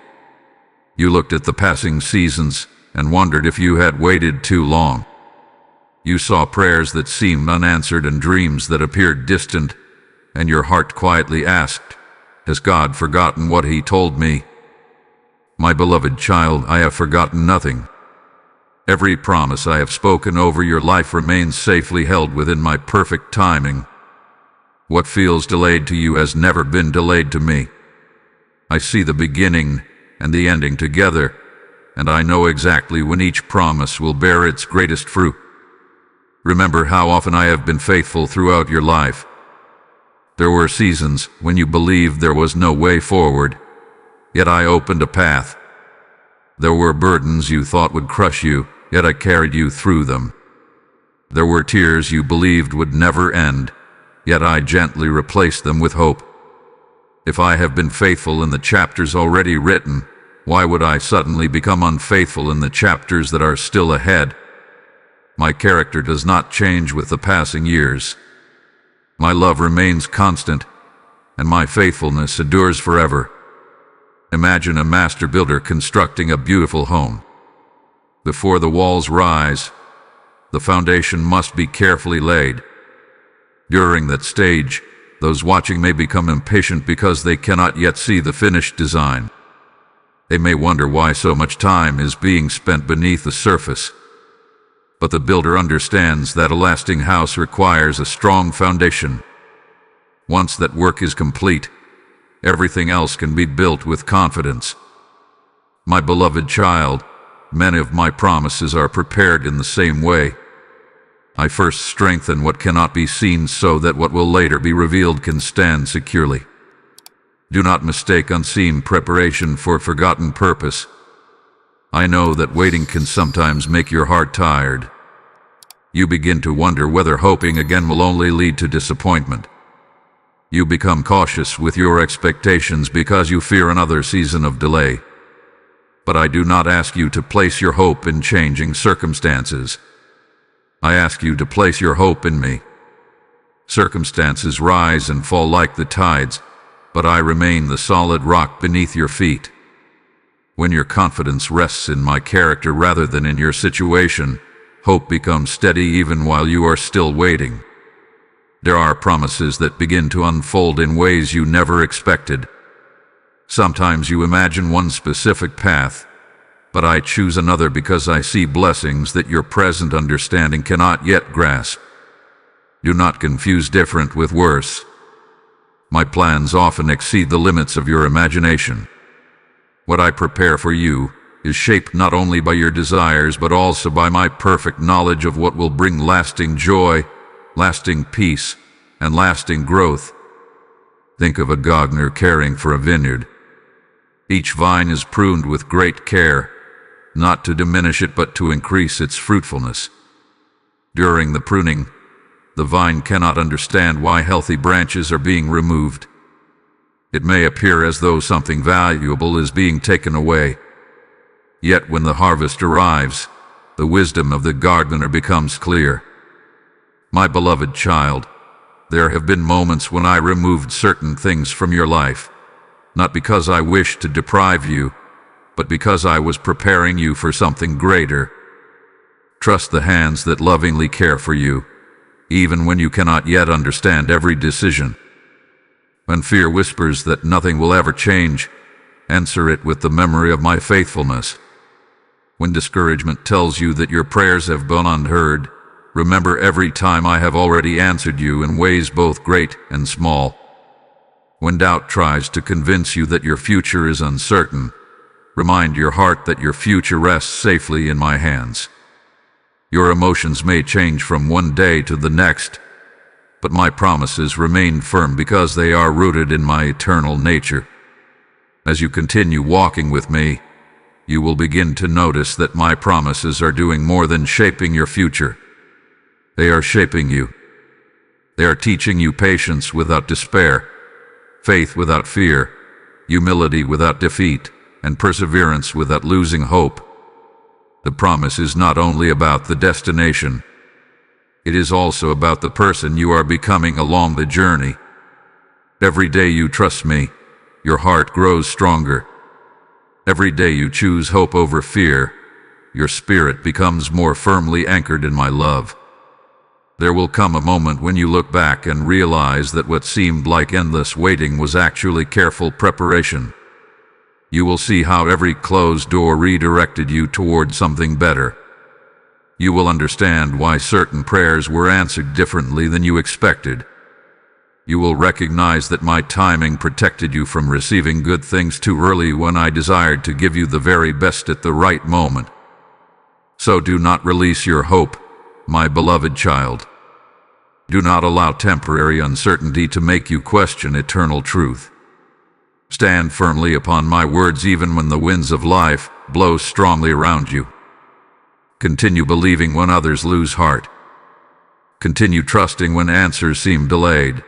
You looked at the passing seasons and wondered if you had waited too long. You saw prayers that seemed unanswered and dreams that appeared distant, and your heart quietly asked, "Has God forgotten what He told me?" My beloved child, I have forgotten nothing. Every promise I have spoken over your life remains safely held within my perfect timing. What feels delayed to you has never been delayed to me. I see the beginning and the ending together, and I know exactly when each promise will bear its greatest fruit. Remember how often I have been faithful throughout your life. There were seasons when you believed there was no way forward, yet I opened a path. There were burdens you thought would crush you, yet I carried you through them. There were tears you believed would never end, yet I gently replaced them with hope. If I have been faithful in the chapters already written, why would I suddenly become unfaithful in the chapters that are still ahead? My character does not change with the passing years. My love remains constant, and my faithfulness endures forever. Imagine a master builder constructing a beautiful home. Before the walls rise, the foundation must be carefully laid. During that stage, those watching may become impatient because they cannot yet see the finished design. They may wonder why so much time is being spent beneath the surface. But the builder understands that a lasting house requires a strong foundation. Once that work is complete, everything else can be built with confidence. My beloved child, many of my promises are prepared in the same way. I first strengthen what cannot be seen so that what will later be revealed can stand securely. Do not mistake unseen preparation for forgotten purpose. I know that waiting can sometimes make your heart tired. You begin to wonder whether hoping again will only lead to disappointment. You become cautious with your expectations because you fear another season of delay. But I do not ask you to place your hope in changing circumstances. I ask you to place your hope in me. Circumstances rise and fall like the tides, but I remain the solid rock beneath your feet. When your confidence rests in my character rather than in your situation, hope becomes steady even while you are still waiting. There are promises that begin to unfold in ways you never expected. Sometimes you imagine one specific path, but I choose another because I see blessings that your present understanding cannot yet grasp. Do not confuse different with worse. My plans often exceed the limits of your imagination. What I prepare for you is shaped not only by your desires but also by my perfect knowledge of what will bring lasting joy, lasting peace, and lasting growth. Think of a gardener caring for a vineyard. Each vine is pruned with great care, not to diminish it but to increase its fruitfulness. During the pruning, the vine cannot understand why healthy branches are being removed. It may appear as though something valuable is being taken away. Yet when the harvest arrives, the wisdom of the gardener becomes clear. My beloved child, there have been moments when I removed certain things from your life, not because I wished to deprive you, but because I was preparing you for something greater. Trust the hands that lovingly care for you, even when you cannot yet understand every decision. When fear whispers that nothing will ever change, answer it with the memory of my faithfulness. When discouragement tells you that your prayers have gone unheard, remember every time I have already answered you in ways both great and small. When doubt tries to convince you that your future is uncertain, remind your heart that your future rests safely in my hands. Your emotions may change from one day to the next, but my promises remain firm because they are rooted in my eternal nature. As you continue walking with me, you will begin to notice that my promises are doing more than shaping your future. They are shaping you. They are teaching you patience without despair, faith without fear, humility without defeat, and perseverance without losing hope. The promise is not only about the destination, it is also about the person you are becoming along the journey. Every day you trust me, your heart grows stronger. Every day you choose hope over fear, your spirit becomes more firmly anchored in my love. There will come a moment when you look back and realize that what seemed like endless waiting was actually careful preparation. You will see how every closed door redirected you toward something better. You will understand why certain prayers were answered differently than you expected. You will recognize that my timing protected you from receiving good things too early when I desired to give you the very best at the right moment. So do not release your hope, my beloved child. Do not allow temporary uncertainty to make you question eternal truth. Stand firmly upon my words even when the winds of life blow strongly around you. Continue believing when others lose heart. Continue trusting when answers seem delayed.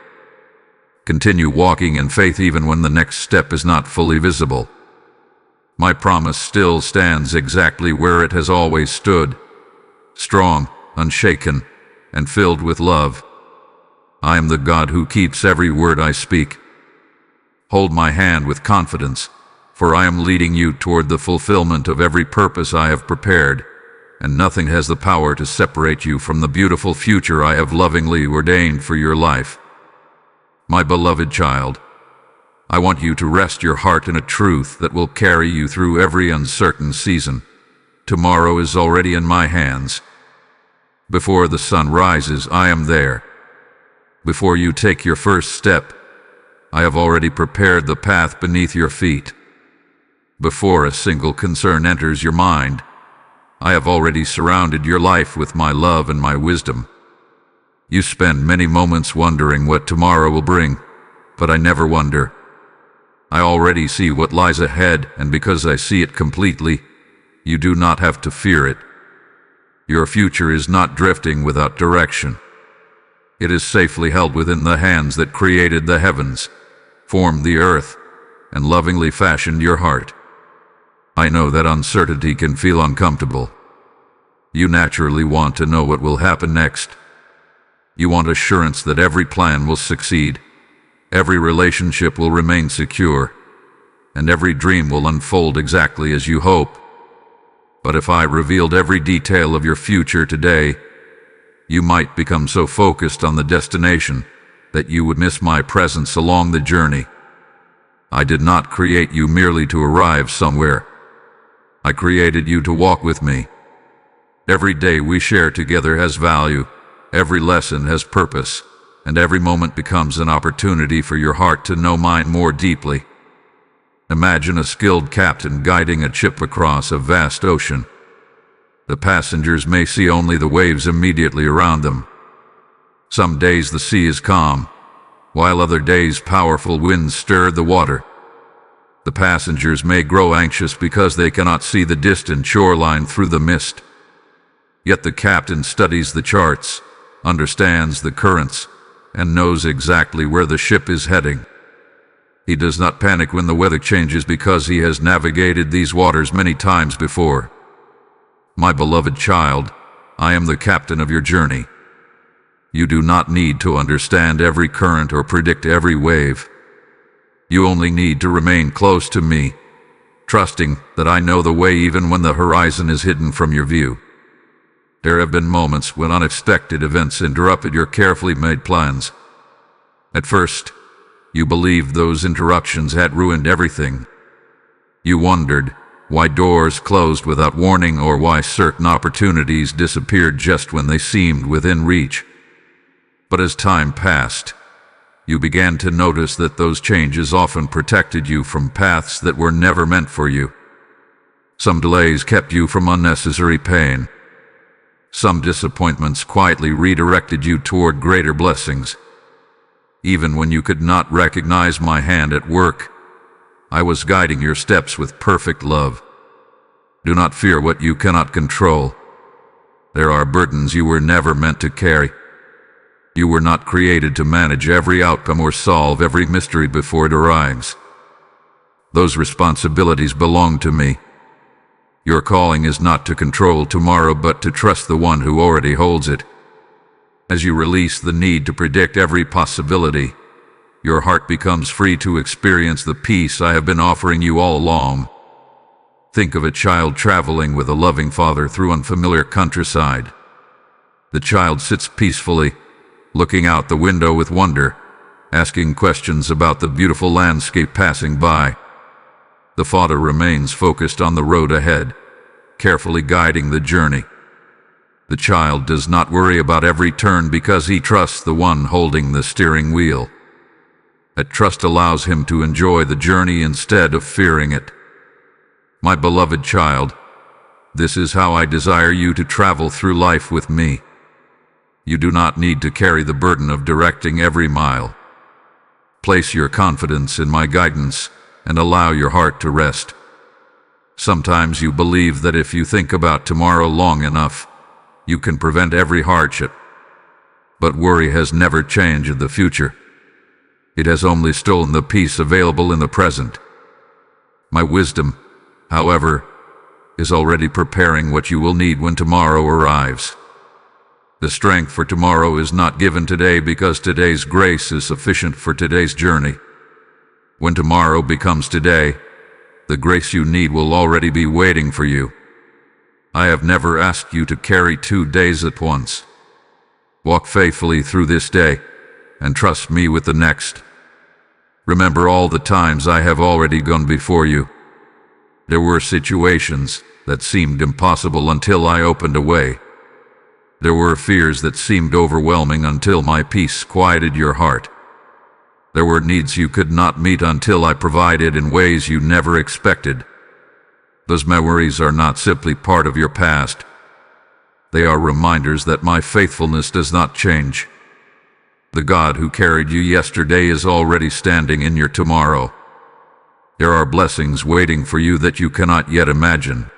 Continue walking in faith even when the next step is not fully visible. My promise still stands exactly where it has always stood, strong, unshaken, and filled with love. I am the God who keeps every word I speak. Hold my hand with confidence, for I am leading you toward the fulfillment of every purpose I have prepared. and nothing has the power to separate you from the beautiful future I have lovingly ordained for your life. My beloved child, I want you to rest your heart in a truth that will carry you through every uncertain season. Tomorrow is already in my hands. Before the sun rises, I am there. Before you take your first step, I have already prepared the path beneath your feet. Before a single concern enters your mind, I have already surrounded your life with my love and my wisdom. You spend many moments wondering what tomorrow will bring, but I never wonder. I already see what lies ahead, and because I see it completely, you do not have to fear it. Your future is not drifting without direction. It is safely held within the hands that created the heavens, formed the earth, and lovingly fashioned your heart. I know that uncertainty can feel uncomfortable. You naturally want to know what will happen next. You want assurance that every plan will succeed, every relationship will remain secure, and every dream will unfold exactly as you hope. But if I revealed every detail of your future today, you might become so focused on the destination that you would miss my presence along the journey. I did not create you merely to arrive somewhere. I created you to walk with me. Every day we share together has value, every lesson has purpose, and every moment becomes an opportunity for your heart to know mine more deeply. Imagine a skilled captain guiding a ship across a vast ocean. The passengers may see only the waves immediately around them. Some days the sea is calm, while other days powerful winds stir the water. The passengers may grow anxious because they cannot see the distant shoreline through the mist. Yet the captain studies the charts, understands the currents, and knows exactly where the ship is heading. He does not panic when the weather changes because he has navigated these waters many times before. My beloved child, I am the captain of your journey. You do not need to understand every current or predict every wave. You only need to remain close to me, trusting that I know the way even when the horizon is hidden from your view. There have been moments when unexpected events interrupted your carefully made plans. At first, you believed those interruptions had ruined everything. You wondered why doors closed without warning or why certain opportunities disappeared just when they seemed within reach. But as time passed, you began to notice that those changes often protected you from paths that were never meant for you. Some delays kept you from unnecessary pain. Some disappointments quietly redirected you toward greater blessings. Even when you could not recognize my hand at work, I was guiding your steps with perfect love. Do not fear what you cannot control. There are burdens you were never meant to carry. You were not created to manage every outcome or solve every mystery before it arrives. Those responsibilities belong to me. Your calling is not to control tomorrow, but to trust the one who already holds it. As you release the need to predict every possibility, your heart becomes free to experience the peace I have been offering you all along. Think of a child traveling with a loving father through unfamiliar countryside. The child sits peacefully, looking out the window with wonder, asking questions about the beautiful landscape passing by. The father remains focused on the road ahead, carefully guiding the journey. The child does not worry about every turn because he trusts the one holding the steering wheel. That trust allows him to enjoy the journey instead of fearing it. My beloved child, this is how I desire you to travel through life with me. You do not need to carry the burden of directing every mile. Place your confidence in my guidance and allow your heart to rest. Sometimes you believe that if you think about tomorrow long enough, you can prevent every hardship. But worry has never changed the future. It has only stolen the peace available in the present. My wisdom, however, is already preparing what you will need when tomorrow arrives. The strength for tomorrow is not given today because today's grace is sufficient for today's journey. When tomorrow becomes today, the grace you need will already be waiting for you. I have never asked you to carry 2 days at once. Walk faithfully through this day, and trust me with the next. Remember all the times I have already gone before you. There were situations that seemed impossible until I opened a way. There were fears that seemed overwhelming until my peace quieted your heart. There were needs you could not meet until I provided in ways you never expected. Those memories are not simply part of your past. They are reminders that my faithfulness does not change. The God who carried you yesterday is already standing in your tomorrow. There are blessings waiting for you that you cannot yet imagine.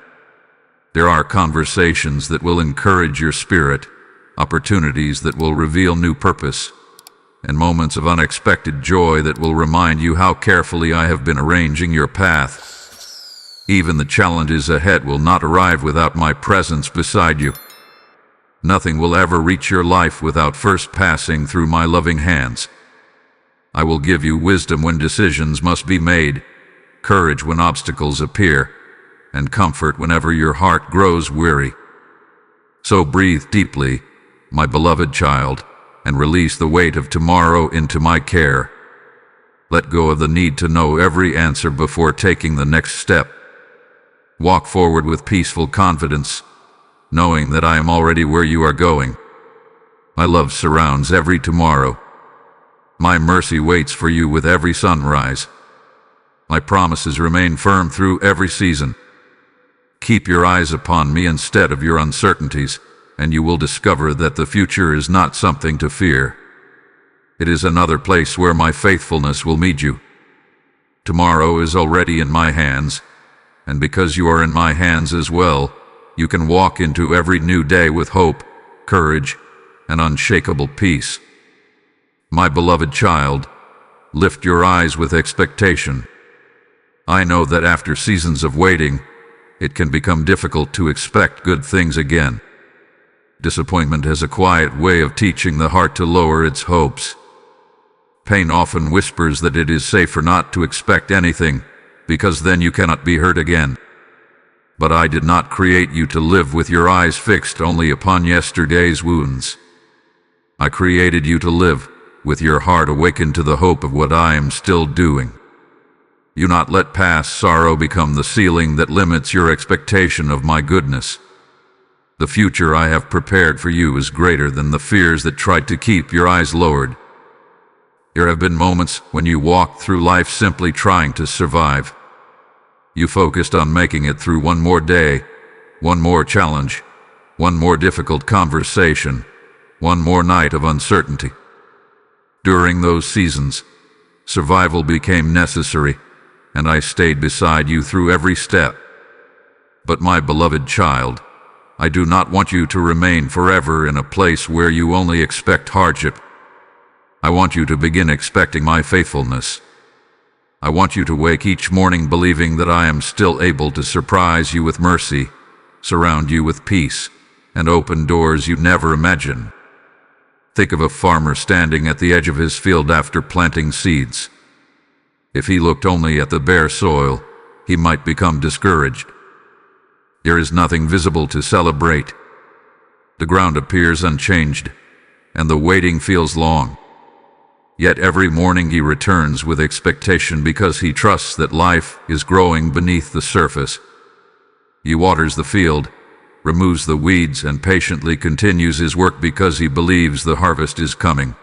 There are conversations that will encourage your spirit, opportunities that will reveal new purpose, and moments of unexpected joy that will remind you how carefully I have been arranging your path. Even the challenges ahead will not arrive without my presence beside you. Nothing will ever reach your life without first passing through my loving hands. I will give you wisdom when decisions must be made, courage when obstacles appear, and comfort whenever your heart grows weary. So breathe deeply, my beloved child, and release the weight of tomorrow into my care. Let go of the need to know every answer before taking the next step. Walk forward with peaceful confidence, knowing that I am already where you are going. My love surrounds every tomorrow. My mercy waits for you with every sunrise. My promises remain firm through every season. Keep your eyes upon me instead of your uncertainties, and you will discover that the future is not something to fear. It is another place where my faithfulness will meet you. Tomorrow is already in my hands, and because you are in my hands as well, you can walk into every new day with hope, courage, and unshakable peace. My beloved child, lift your eyes with expectation. I know that after seasons of waiting, it can become difficult to expect good things again. Disappointment has a quiet way of teaching the heart to lower its hopes. Pain often whispers that it is safer not to expect anything, because then you cannot be hurt again. But I did not create you to live with your eyes fixed only upon yesterday's wounds. I created you to live with your heart awakened to the hope of what I am still doing. Do not let past sorrow become the ceiling that limits your expectation of my goodness. The future I have prepared for you is greater than the fears that tried to keep your eyes lowered. There have been moments when you walked through life simply trying to survive. You focused on making it through one more day, one more challenge, one more difficult conversation, one more night of uncertainty. During those seasons, survival became necessary, and I stayed beside you through every step. But my beloved child, I do not want you to remain forever in a place where you only expect hardship. I want you to begin expecting my faithfulness. I want you to wake each morning believing that I am still able to surprise you with mercy, surround you with peace, and open doors you never imagined. Think of a farmer standing at the edge of his field after planting seeds. If he looked only at the bare soil, he might become discouraged. There is nothing visible to celebrate. The ground appears unchanged, and the waiting feels long. Yet every morning he returns with expectation because he trusts that life is growing beneath the surface. He waters the field, removes the weeds, and patiently continues his work because he believes the harvest is coming.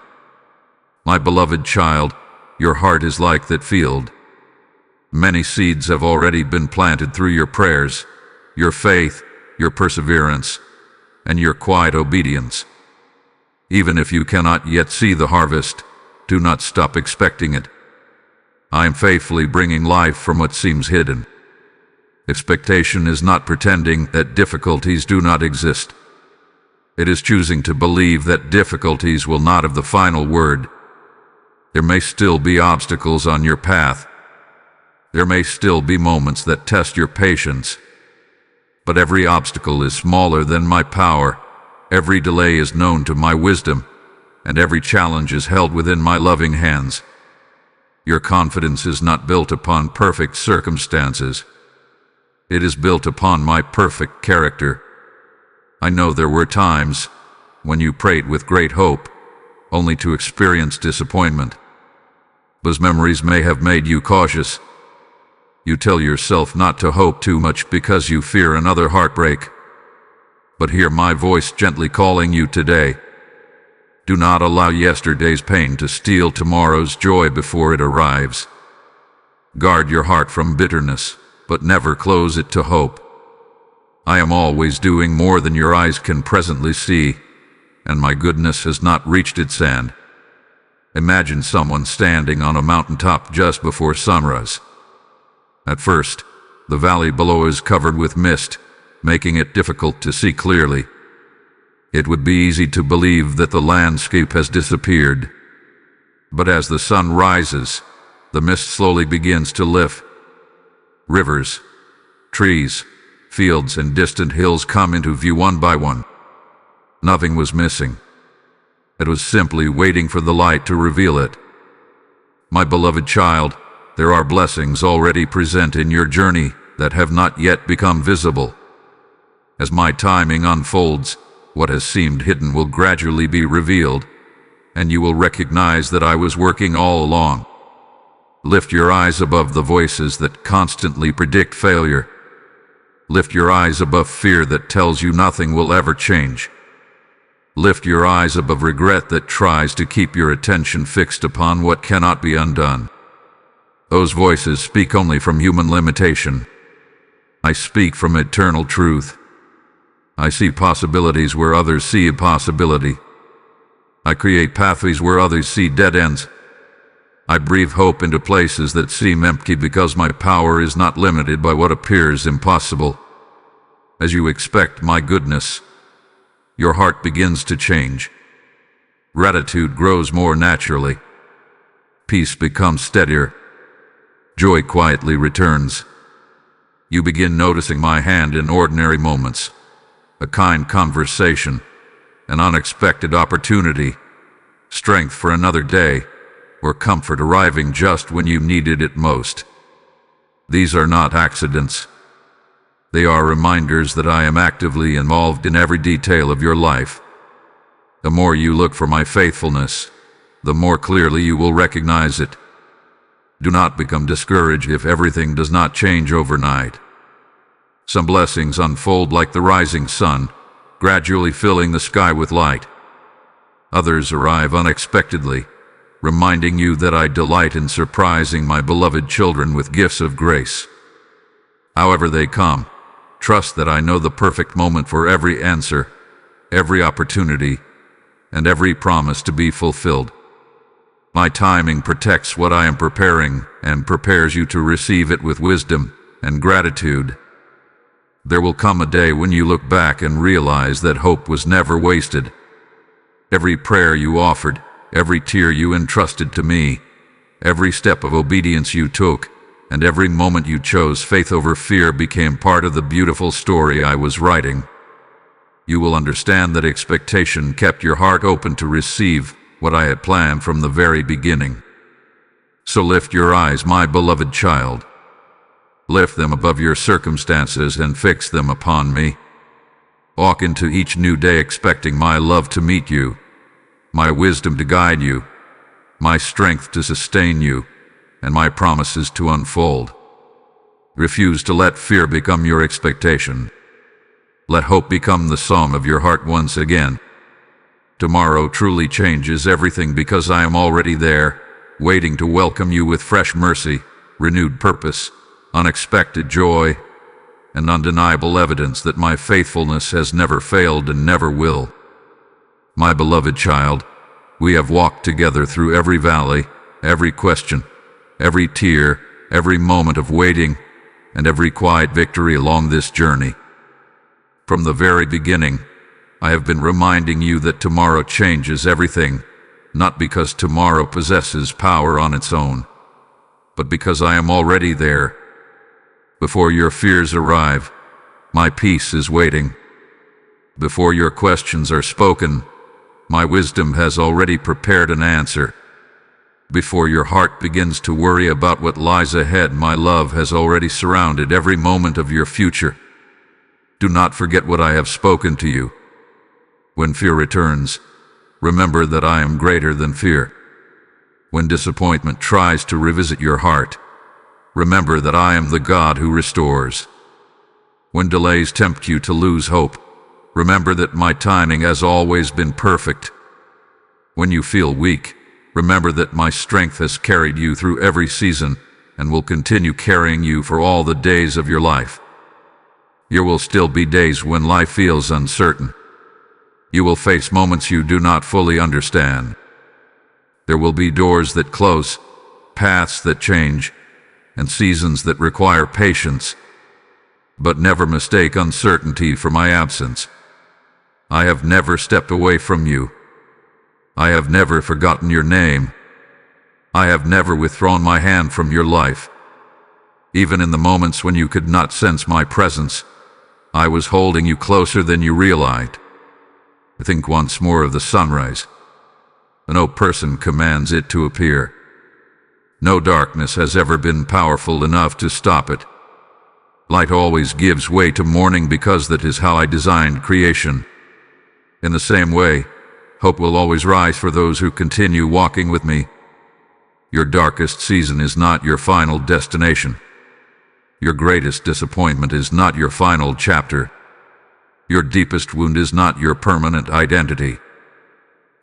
My beloved child, your heart is like that field. Many seeds have already been planted through your prayers, your faith, your perseverance, and your quiet obedience. Even if you cannot yet see the harvest, do not stop expecting it. I am faithfully bringing life from what seems hidden. Expectation is not pretending that difficulties do not exist. It is choosing to believe that difficulties will not have the final word. There may still be obstacles on your path. There may still be moments that test your patience. But every obstacle is smaller than my power. Every delay is known to my wisdom, and every challenge is held within my loving hands. Your confidence is not built upon perfect circumstances. It is built upon my perfect character. I know there were times when you prayed with great hope, only to experience disappointment. Those memories may have made you cautious. You tell yourself not to hope too much because you fear another heartbreak. But hear my voice gently calling you today. Do not allow yesterday's pain to steal tomorrow's joy before it arrives. Guard your heart from bitterness, but never close it to hope. I am always doing more than your eyes can presently see, and my goodness has not reached its end. Imagine someone standing on a mountaintop just before sunrise. At first, the valley below is covered with mist, making it difficult to see clearly. It would be easy to believe that the landscape has disappeared. But as the sun rises, the mist slowly begins to lift. Rivers, trees, fields, and distant hills come into view one by one. Nothing was missing. It was simply waiting for the light to reveal it. My beloved child, there are blessings already present in your journey that have not yet become visible. As my timing unfolds, what has seemed hidden will gradually be revealed, and you will recognize that I was working all along. Lift your eyes above the voices that constantly predict failure. Lift your eyes above fear that tells you nothing will ever change. Lift your eyes above regret that tries to keep your attention fixed upon what cannot be undone. Those voices speak only from human limitation. I speak from eternal truth. I see possibilities where others see impossibility. I create pathways where others see dead ends. I breathe hope into places that seem empty because my power is not limited by what appears impossible. As you expect my goodness, your heart begins to change. Gratitude grows more naturally. Peace becomes steadier. Joy quietly returns. You begin noticing my hand in ordinary moments. A kind conversation, an unexpected opportunity, strength for another day, or comfort arriving just when you needed it most. These are not accidents. They are reminders that I am actively involved in every detail of your life. The more you look for my faithfulness, the more clearly you will recognize it. Do not become discouraged if everything does not change overnight. Some blessings unfold like the rising sun, gradually filling the sky with light. Others arrive unexpectedly, reminding you that I delight in surprising my beloved children with gifts of grace. However they come, trust that I know the perfect moment for every answer, every opportunity, and every promise to be fulfilled. My timing protects what I am preparing and prepares you to receive it with wisdom and gratitude. There will come a day when you look back and realize that hope was never wasted. Every prayer you offered, every tear you entrusted to me, every step of obedience you took, and every moment you chose faith over fear became part of the beautiful story I was writing. You will understand that expectation kept your heart open to receive what I had planned from the very beginning. So lift your eyes, my beloved child. Lift them above your circumstances and fix them upon me. Walk into each new day expecting my love to meet you, my wisdom to guide you, my strength to sustain you, and my promises to unfold. Refuse to let fear become your expectation. Let hope become the song of your heart once again. Tomorrow truly changes everything because I am already there, waiting to welcome you with fresh mercy, renewed purpose, unexpected joy, and undeniable evidence that my faithfulness has never failed and never will. My beloved child, we have walked together through every valley, every question, every tear, every moment of waiting, and every quiet victory along this journey. From the very beginning, I have been reminding you that tomorrow changes everything, not because tomorrow possesses power on its own, but because I am already there. Before your fears arrive, my peace is waiting. Before your questions are spoken, my wisdom has already prepared an answer. Before your heart begins to worry about what lies ahead, my love has already surrounded every moment of your future. Do not forget what I have spoken to you. When fear returns, remember that I am greater than fear. When disappointment tries to revisit your heart, remember that I am the God who restores. When delays tempt you to lose hope, remember that my timing has always been perfect. When you feel weak, remember that my strength has carried you through every season and will continue carrying you for all the days of your life. There will still be days when life feels uncertain. You will face moments you do not fully understand. There will be doors that close, paths that change, and seasons that require patience. But never mistake uncertainty for my absence. I have never stepped away from you. I have never forgotten your name. I have never withdrawn my hand from your life. Even in the moments when you could not sense my presence, I was holding you closer than you realized. Think once more of the sunrise. No person commands it to appear. No darkness has ever been powerful enough to stop it. Light always gives way to morning because that is how I designed creation. In the same way, hope will always rise for those who continue walking with me. Your darkest season is not your final destination. Your greatest disappointment is not your final chapter. Your deepest wound is not your permanent identity.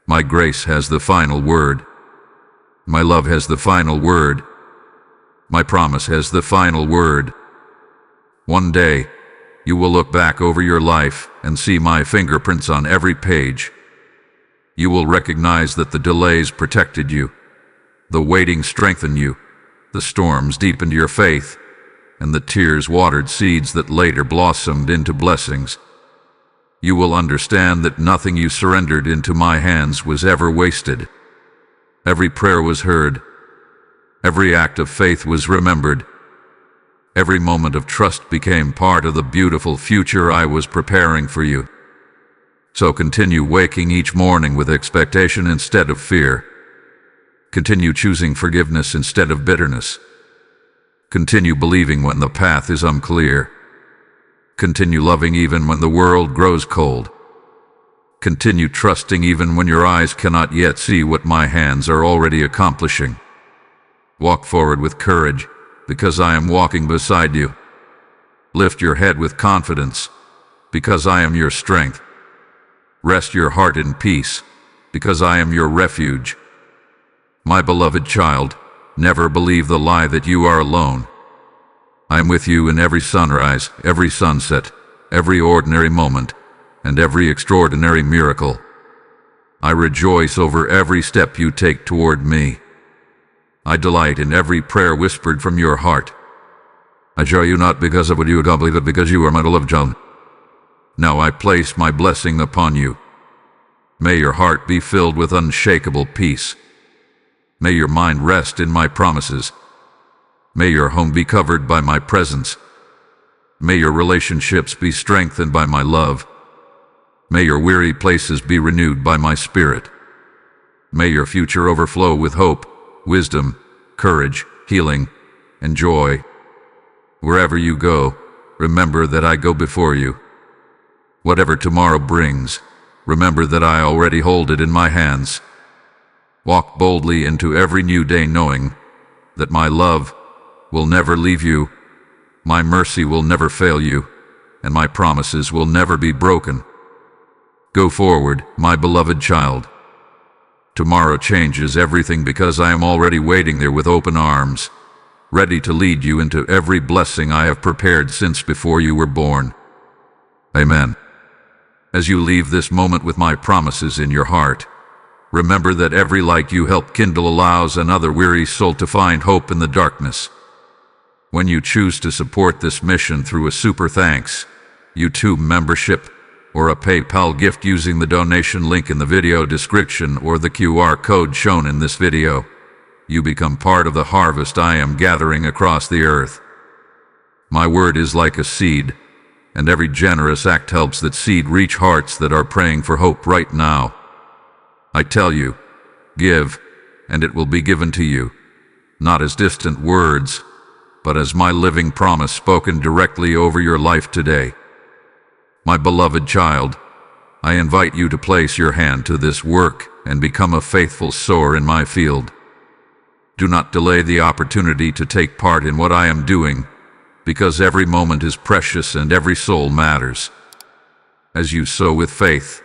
My grace has the final word. My love has the final word. My promise has the final word. One day, you will look back over your life and see my fingerprints on every page. You will recognize that the delays protected you, the waiting strengthened you, the storms deepened your faith, and the tears watered seeds that later blossomed into blessings. You will understand that nothing you surrendered into my hands was ever wasted. Every prayer was heard. Every act of faith was remembered. Every moment of trust became part of the beautiful future I was preparing for you. So continue waking each morning with expectation instead of fear. Continue choosing forgiveness instead of bitterness. Continue believing when the path is unclear. Continue loving even when the world grows cold. Continue trusting even when your eyes cannot yet see what my hands are already accomplishing. Walk forward with courage, because I am walking beside you. Lift your head with confidence, because I am your strength. Rest your heart in peace, because I am your refuge. My beloved child, never believe the lie that you are alone. I am with you in every sunrise, every sunset, every ordinary moment, and every extraordinary miracle. I rejoice over every step you take toward me. I delight in every prayer whispered from your heart. I joy you not because of what you accomplish, but because you are my beloved child. Now I place my blessing upon you. May your heart be filled with unshakable peace. May your mind rest in my promises. May your home be covered by my presence. May your relationships be strengthened by my love. May your weary places be renewed by my spirit. May your future overflow with hope, wisdom, courage, healing, and joy. Wherever you go, remember that I go before you. Whatever tomorrow brings, remember that I already hold it in my hands. Walk boldly into every new day knowing that my love will never leave you, my mercy will never fail you, and my promises will never be broken. Go forward, my beloved child. Tomorrow changes everything because I am already waiting there with open arms, ready to lead you into every blessing I have prepared since before you were born. Amen. As you leave this moment with my promises in your heart, remember that every light you help kindle allows another weary soul to find hope in the darkness. When you choose to support this mission through a super thanks, YouTube membership, or a PayPal gift using the donation link in the video description or the QR code shown in this video, you become part of the harvest I am gathering across the earth. My word is like a seed, and every generous act helps that seed reach hearts that are praying for hope right now. I tell you, give, and it will be given to you, not as distant words, but as my living promise spoken directly over your life today. My beloved child, I invite you to place your hand to this work and become a faithful sower in my field. Do not delay the opportunity to take part in what I am doing, because every moment is precious and every soul matters. As you sow with faith,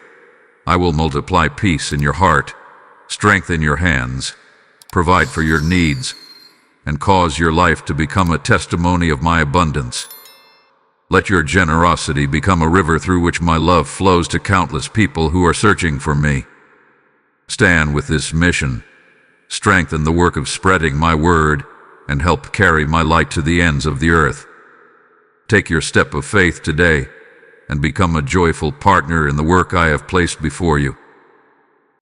I will multiply peace in your heart, strengthen your hands, provide for your needs, and cause your life to become a testimony of my abundance. Let your generosity become a river through which my love flows to countless people who are searching for me. Stand with this mission, strengthen the work of spreading my word, and help carry my light to the ends of the earth. Take your step of faith today and become a joyful partner in the work I have placed before you.